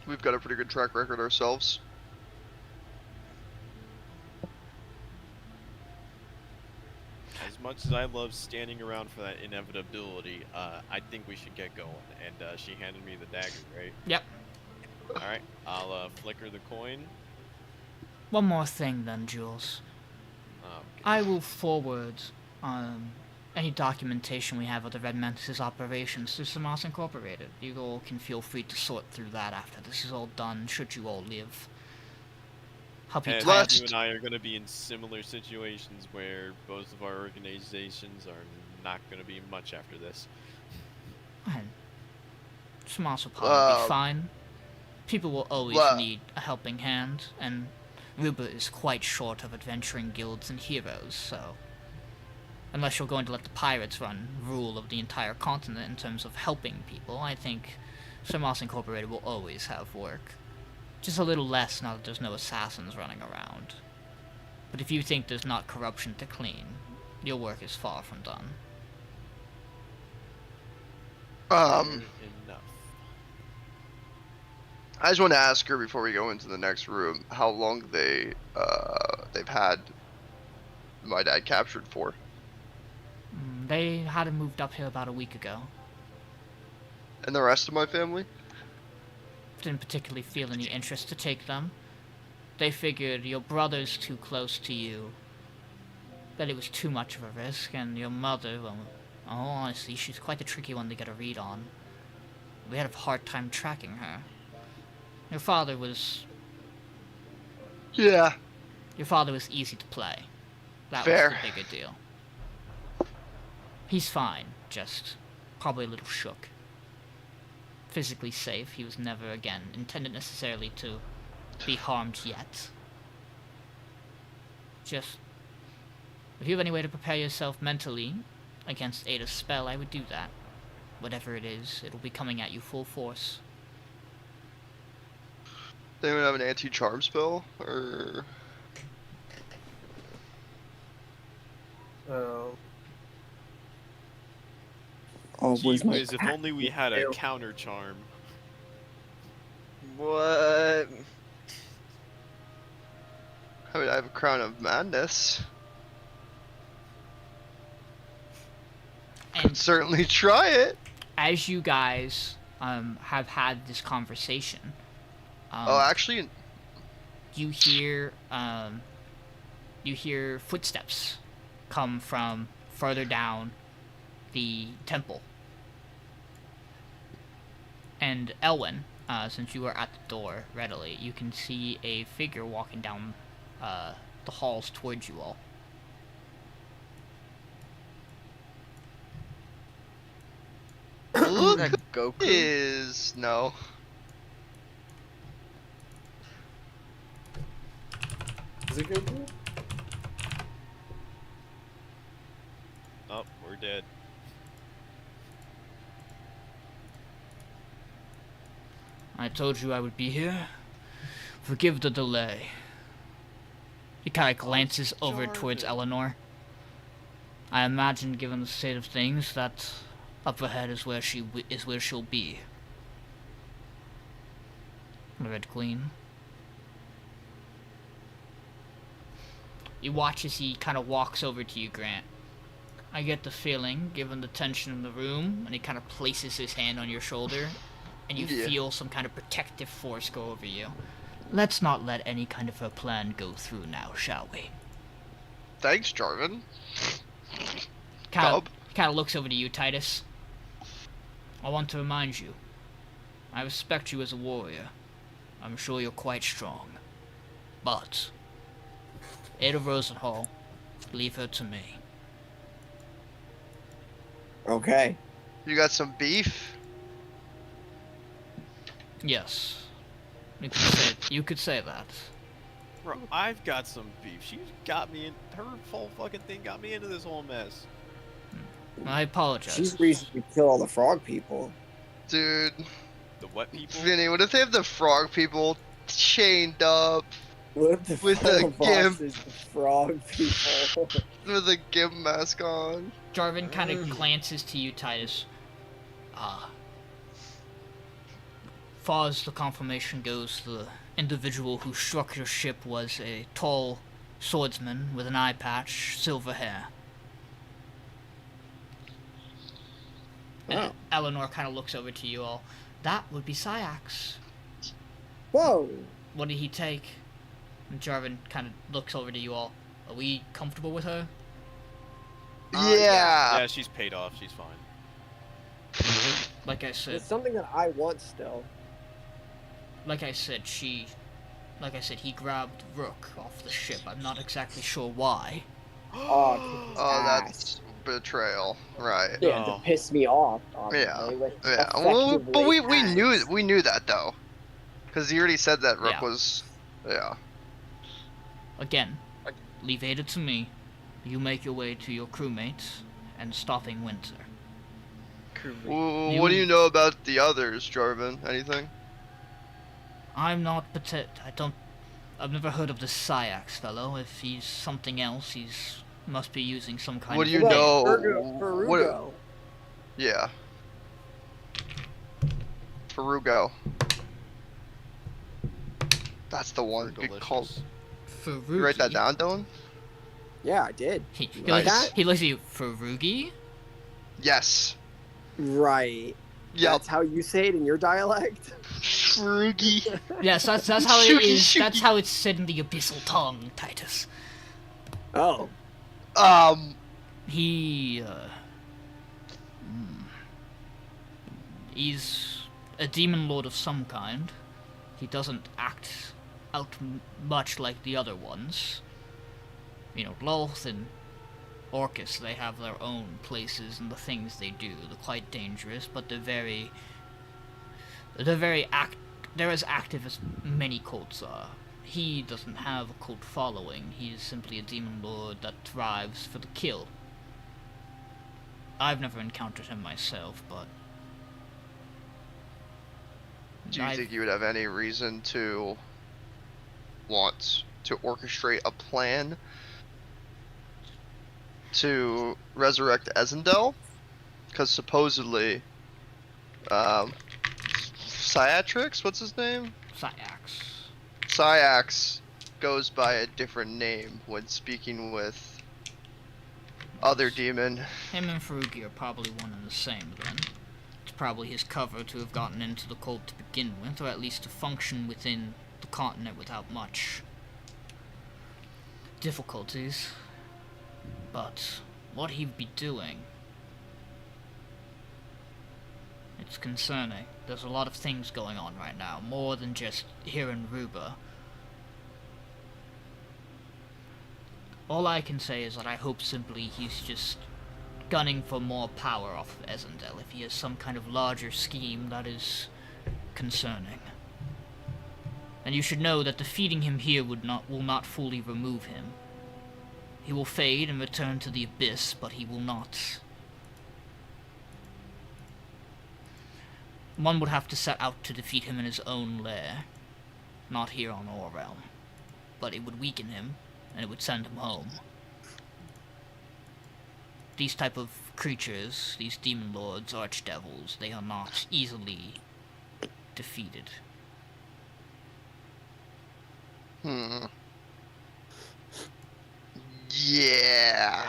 We've got a pretty good track record ourselves.
as much as I love standing around for that inevitability, I think we should get going. And she handed me the dagger, right?
Yep.
Alright, I'll flicker the coin.
One more thing then, Jules.
Okay.
I will forward any documentation we have of the Red Mantis' operations to Samas Incorporated. You all can feel free to sort through that after this is all done, should you all live. Help you
And
tie up.
you and I are going to be in similar situations where both of our organizations are not going to be much after this.
And Samas will probably be fine. People will always need a helping hand, and Ruba is quite short of adventuring guilds and heroes, so unless you're going to let the pirates rule of the entire continent in terms of helping people, I think Samas Incorporated will always have work. Just a little less now that there's no assassins running around. But if you think there's not corruption to clean, your work is far from done.
Enough.
I just want to ask her before we go into the next room how long they've had my dad captured for.
They had him moved up here about a week ago.
And the rest of my family?
Didn't particularly feel any interest to take them. They figured your brother's too close to you, that it was too much of a risk, and your mother, well, honestly, she's quite a tricky one to get a read on. We had a hard time tracking her. Your father was
Yeah.
Your father was easy to play. That
Fair.
was the bigger deal. He's fine, just probably a little shook. Physically safe, he was never, again, intended necessarily to be harmed yet. Just, if you have any way to prepare yourself mentally against Ada's spell, I would do that. Whatever it is, it'll be coming at you full force.
They would have an anti-charm spell, or...
Oh.
Oh,
Gee
where's my
whiz, if
cat?
only we had a counter charm.
What?
I mean, I have a Crown of Madness. Could
And
certainly try it.
as you guys have had this conversation,
Oh, actually,
you hear footsteps come from further down the temple. And Elwin, since you are at the door readily, you can see a figure walking down the halls towards you all.
look
That
who
Goku?
is... No.
Is it Goku?
Oh, we're dead.
I told you I would be here. Forgive the delay. He kind of glances over towards Eleanor. I imagine, given the state of things, that up ahead is where she'll be. The Red Queen. You watch as he kind of walks over to you, Grant. I get the feeling, given the tension in the room, and he kind of places his hand on your shoulder, and you
Yeah.
feel some kind of protective force go over you. Let's not let any kind of a plan go through now, shall we?
Thanks, Jarvan.
Kind of looks over to you, Titus. I want to remind you, I respect you as a warrior. I'm sure you're quite strong. But Ada Rosenhall, leave her to me.
Okay.
You got some beef?
Yes. You could say that.
Bro, I've got some beef. She got me in. Her whole fucking thing got me into this whole mess.
I apologize.
She's the reason we kill all the frog people.
Dude.
The what people?
Vinny, what if they have the frog people chained up
What if the
With the
final boss
gimp.
is the frog people?
with a gimp mask on?
Jarvan kind of glances to you, Titus. Far as the confirmation goes, the individual who struck your ship was a tall swordsman with an eye patch, silver hair.
Oh.
Eleanor kind of looks over to you all. That would be Syax.
Whoa!
What did he take? And Jarvan kind of looks over to you all. Are we comfortable with her?
Yeah.
Yeah, she's paid off. She's fine.
Like I said,
It's something that I want still.
he grabbed Rook off the ship. I'm not exactly sure why.
Oh,
Oh, that's betrayal, right?
yeah,
Oh.
to piss me off.
Yeah,
Obviously, with
yeah. Well,
effectively
but we
acts.
knew that though, because he already said that Rook
Yeah.
was, yeah.
Again, leave Ada to me. You make your way to your crewmates and stopping Winter.
What do you know about the others, Jarvan? Anything?
I'm not I've never heard of this Syax fellow. If he's something else, must be using some kind
What
of...
do you know?
Farugo.
What? Yeah. Farugo. That's the one. Good call.
Delicious.
Farugi.
You write that down, Dylan?
Yeah, I did.
He
Nice.
looks at you, Farugi?
Yes.
Right.
Yep.
That's how you say it in your dialect.
Farugi.
Yes, that's how it
Shugi,
is. That's
shugi.
how it's said in the abyssal tongue, Titus.
Oh.
He, he's a demon lord of some kind. He doesn't act much like the other ones. You know, Lolth and Orcus, they have their own places and the things they do. They're quite dangerous, but they're as active as many cults are. He doesn't have a cult following. He is simply a demon lord that thrives for the kill. I've never encountered him myself, but...
Do you think you would have any reason to want to orchestrate a plan to resurrect Ezendel? Because supposedly, Cyatrix, what's his name? Cyax goes by a different name when speaking with other demon.
Him and Farugi are probably one and the same then. It's probably his cover to have gotten into the cult to begin with, or at least to function within the continent without much difficulties. But what he'd be doing, it's concerning. There's a lot of things going on right now, more than just here in Ruba. All I can say is that I hope simply he's just gunning for more power off of Ezendel. If he has some kind of larger scheme, that is concerning. And you should know that defeating him here will not fully remove him. He will fade and return to the abyss, but he will not. One would have to set out to defeat him in his own lair, not here on our realm. But it would weaken him, and it would send him home. These type of creatures, these demon lords, archdevils, they are not easily defeated.
Yeah.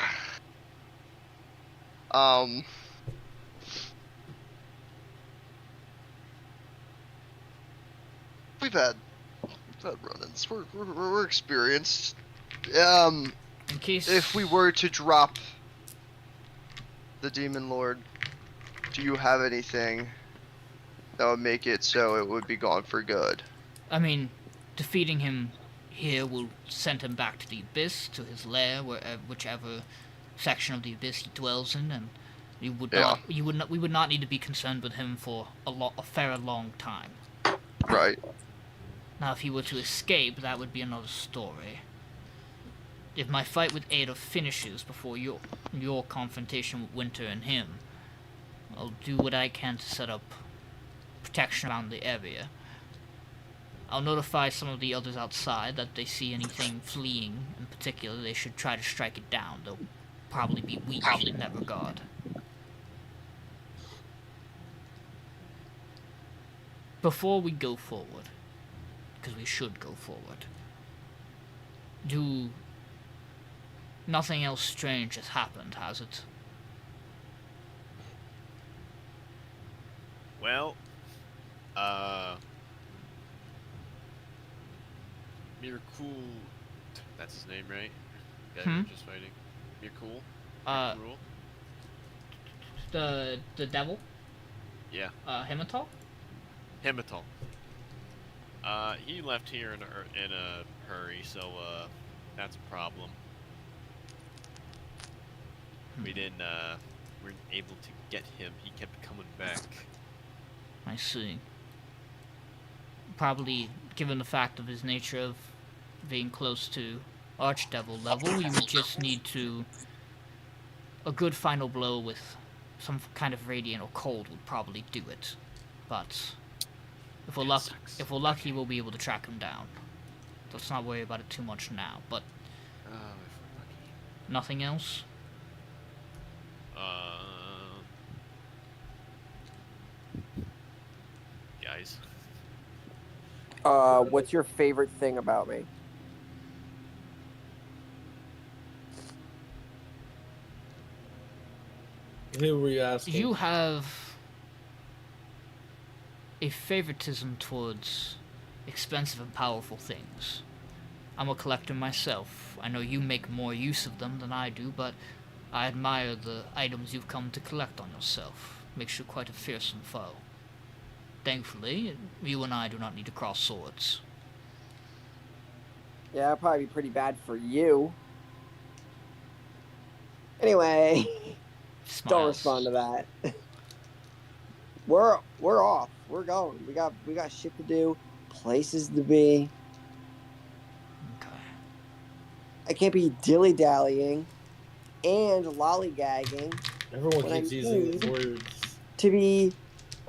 We've had run-ins. We're experienced.
In case...
If we were to drop the Demon Lord, do you have anything that would make it so it would be gone for good?
I mean, defeating him here will send him back to the abyss, to his lair, whichever section of the abyss he dwells in, and we would not need to be concerned with him for a fair long time.
Right.
Now, if he were to escape, that would be another story. If my fight with Ada finishes before your confrontation with Winter and him, I'll do what I can to set up protection around the area. I'll notify some of the others outside that if they see anything fleeing in particular, they should try to strike it down. They'll probably be weak in that regard. Before we go forward, because we should go forward, nothing else strange has happened, has it?
Well, Mirkul, that's his name, right? Guy we were just fighting. Mirkul? Mirkul?
The devil?
Yeah.
Hematal?
Hematal. He left here in a hurry, so that's a problem. We weren't able to get him. He kept coming back.
I see. Probably, given the fact of his nature of being close to Archdevil level, we would just need a good final blow with some kind of radiant or cold would probably do it. But if we're lucky, we'll be able to track him down. Let's not worry about it too much now. But
if we're lucky.
Nothing else.
Guys.
What's your favorite thing about me?
Who were you asking?
You have a favoritism towards expensive and powerful things. I'm a collector myself. I know you make more use of them than I do, but I admire the items you've come to collect on yourself. Makes you quite a fearsome foe. Thankfully, you and I do not need to cross swords.
Yeah, that'd probably be pretty bad for you. Anyway, don't
Smiles.
respond to that. We're off. We're going. We got shit to do, places to be.
Okay.
I can't be dilly dallying and lollygagging.
Everyone
What I
keeps using these
need-
words.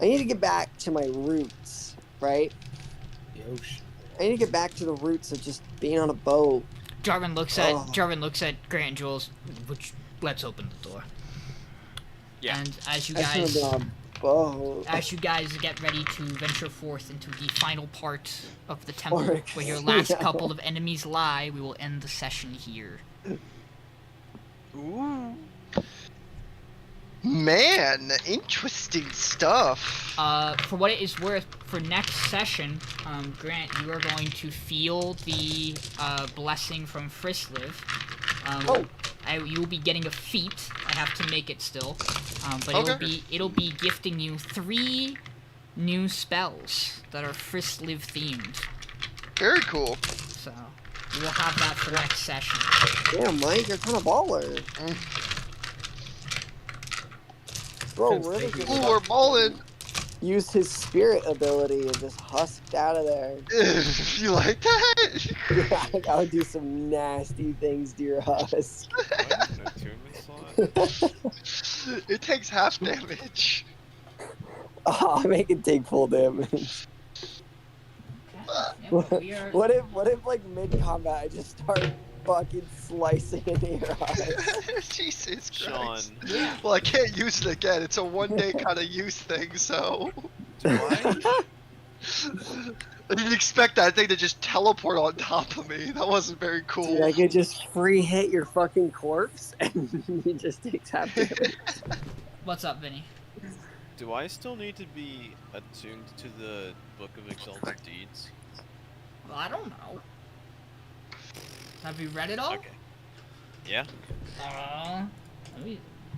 I need to get back to my roots, right?
The ocean.
I need to get back to the roots of just being on a boat.
Jarvan looks
Oh.
at Grant and Jules, which let's open the door.
Yeah.
And as you
I just
guys
wanna be on a boat.
as you guys get ready to venture forth into the final part of the temple,
Oryx.
where your last
Yeah.
couple of enemies lie, we will end the session here.
Ooh. Man, interesting stuff.
For what it is worth, for next session, Grant, you are going to feel the blessing from Frisliv. You will be getting a feat. I have to make it still, but it'll be gifting you 3 new spells that are Frisliv themed.
Very cool.
So we will have that for next session.
Damn, Mike, you're kind of baller. Bro, really just
Ooh, we're balling.
used his spirit ability and just husked out of there.
You like that?
Yeah, I would do some nasty things to your husk.
It takes half damage.
Oh, make it take full damage. What if like mid combat I just start fucking slicing into your eyes?
Jesus
Sean.
Christ. Well, I can't use it again. It's a one-day kind of use thing, so.
Do I?
I didn't expect that thing to just teleport on top of me. That wasn't very cool.
Dude, I could just free hit your fucking corpse and he just takes half damage.
What's up, Vinny?
Do I still need to be attuned to the Book of Exalted Deeds?
Well, I don't know. Have you read it all?
Okay. Yeah.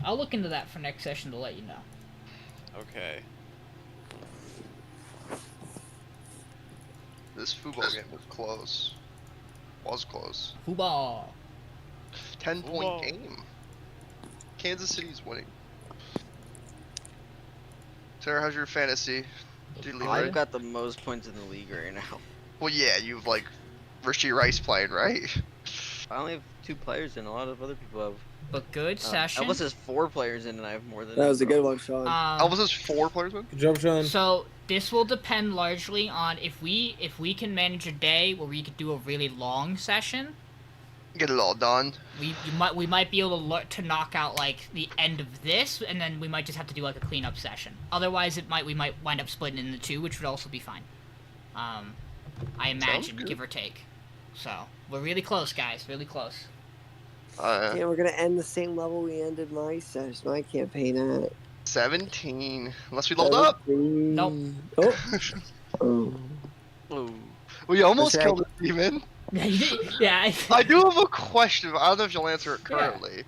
I'll look into that for next session to let you know.
Okay.
This football game was close. Was close.
Football.
10-point game. Kansas City's winning. Sarah, how's your fantasy?
I've got the most points in the league right now.
Well, yeah, you've like Rishi Rice playing, right?
I only have 2 players in. A lot of other people have.
But good session.
Elvis has 4 players in, and I have more than.
That was a good one, Sean.
Elvis has 4 players in?
Good job, Sean.
So this will depend largely on if we can manage a day where we could do a really long session.
Get it all done.
We might be able to knock out like the end of this, and then we might just have to do like a cleanup session. Otherwise, we might wind up splitting into 2, which would also be fine. I imagine, give or take. So we're really close, guys. Really close.
Yeah, we're gonna end the same level we ended my session, my campaign at.
17. Unless we leveled up.
Nope.
Oh.
Ooh.
We almost
That's
killed the demon.
Yeah.
I do have a question. I don't know if you'll answer it currently.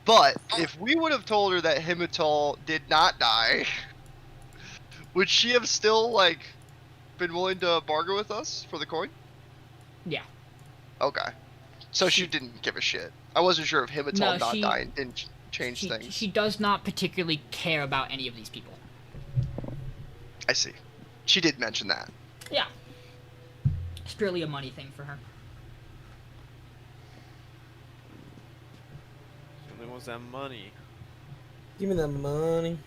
But if we would have told her that Himital did not die, would she have still like been willing to bargain with us for the coin?
Yeah.
Okay. So she didn't give a shit. I wasn't sure if Himital not dying didn't change things.
She does not particularly care about any of these people.
I see. She did mention that.
Yeah. It's purely a money thing for her.
She only wants that money.
Give me that money.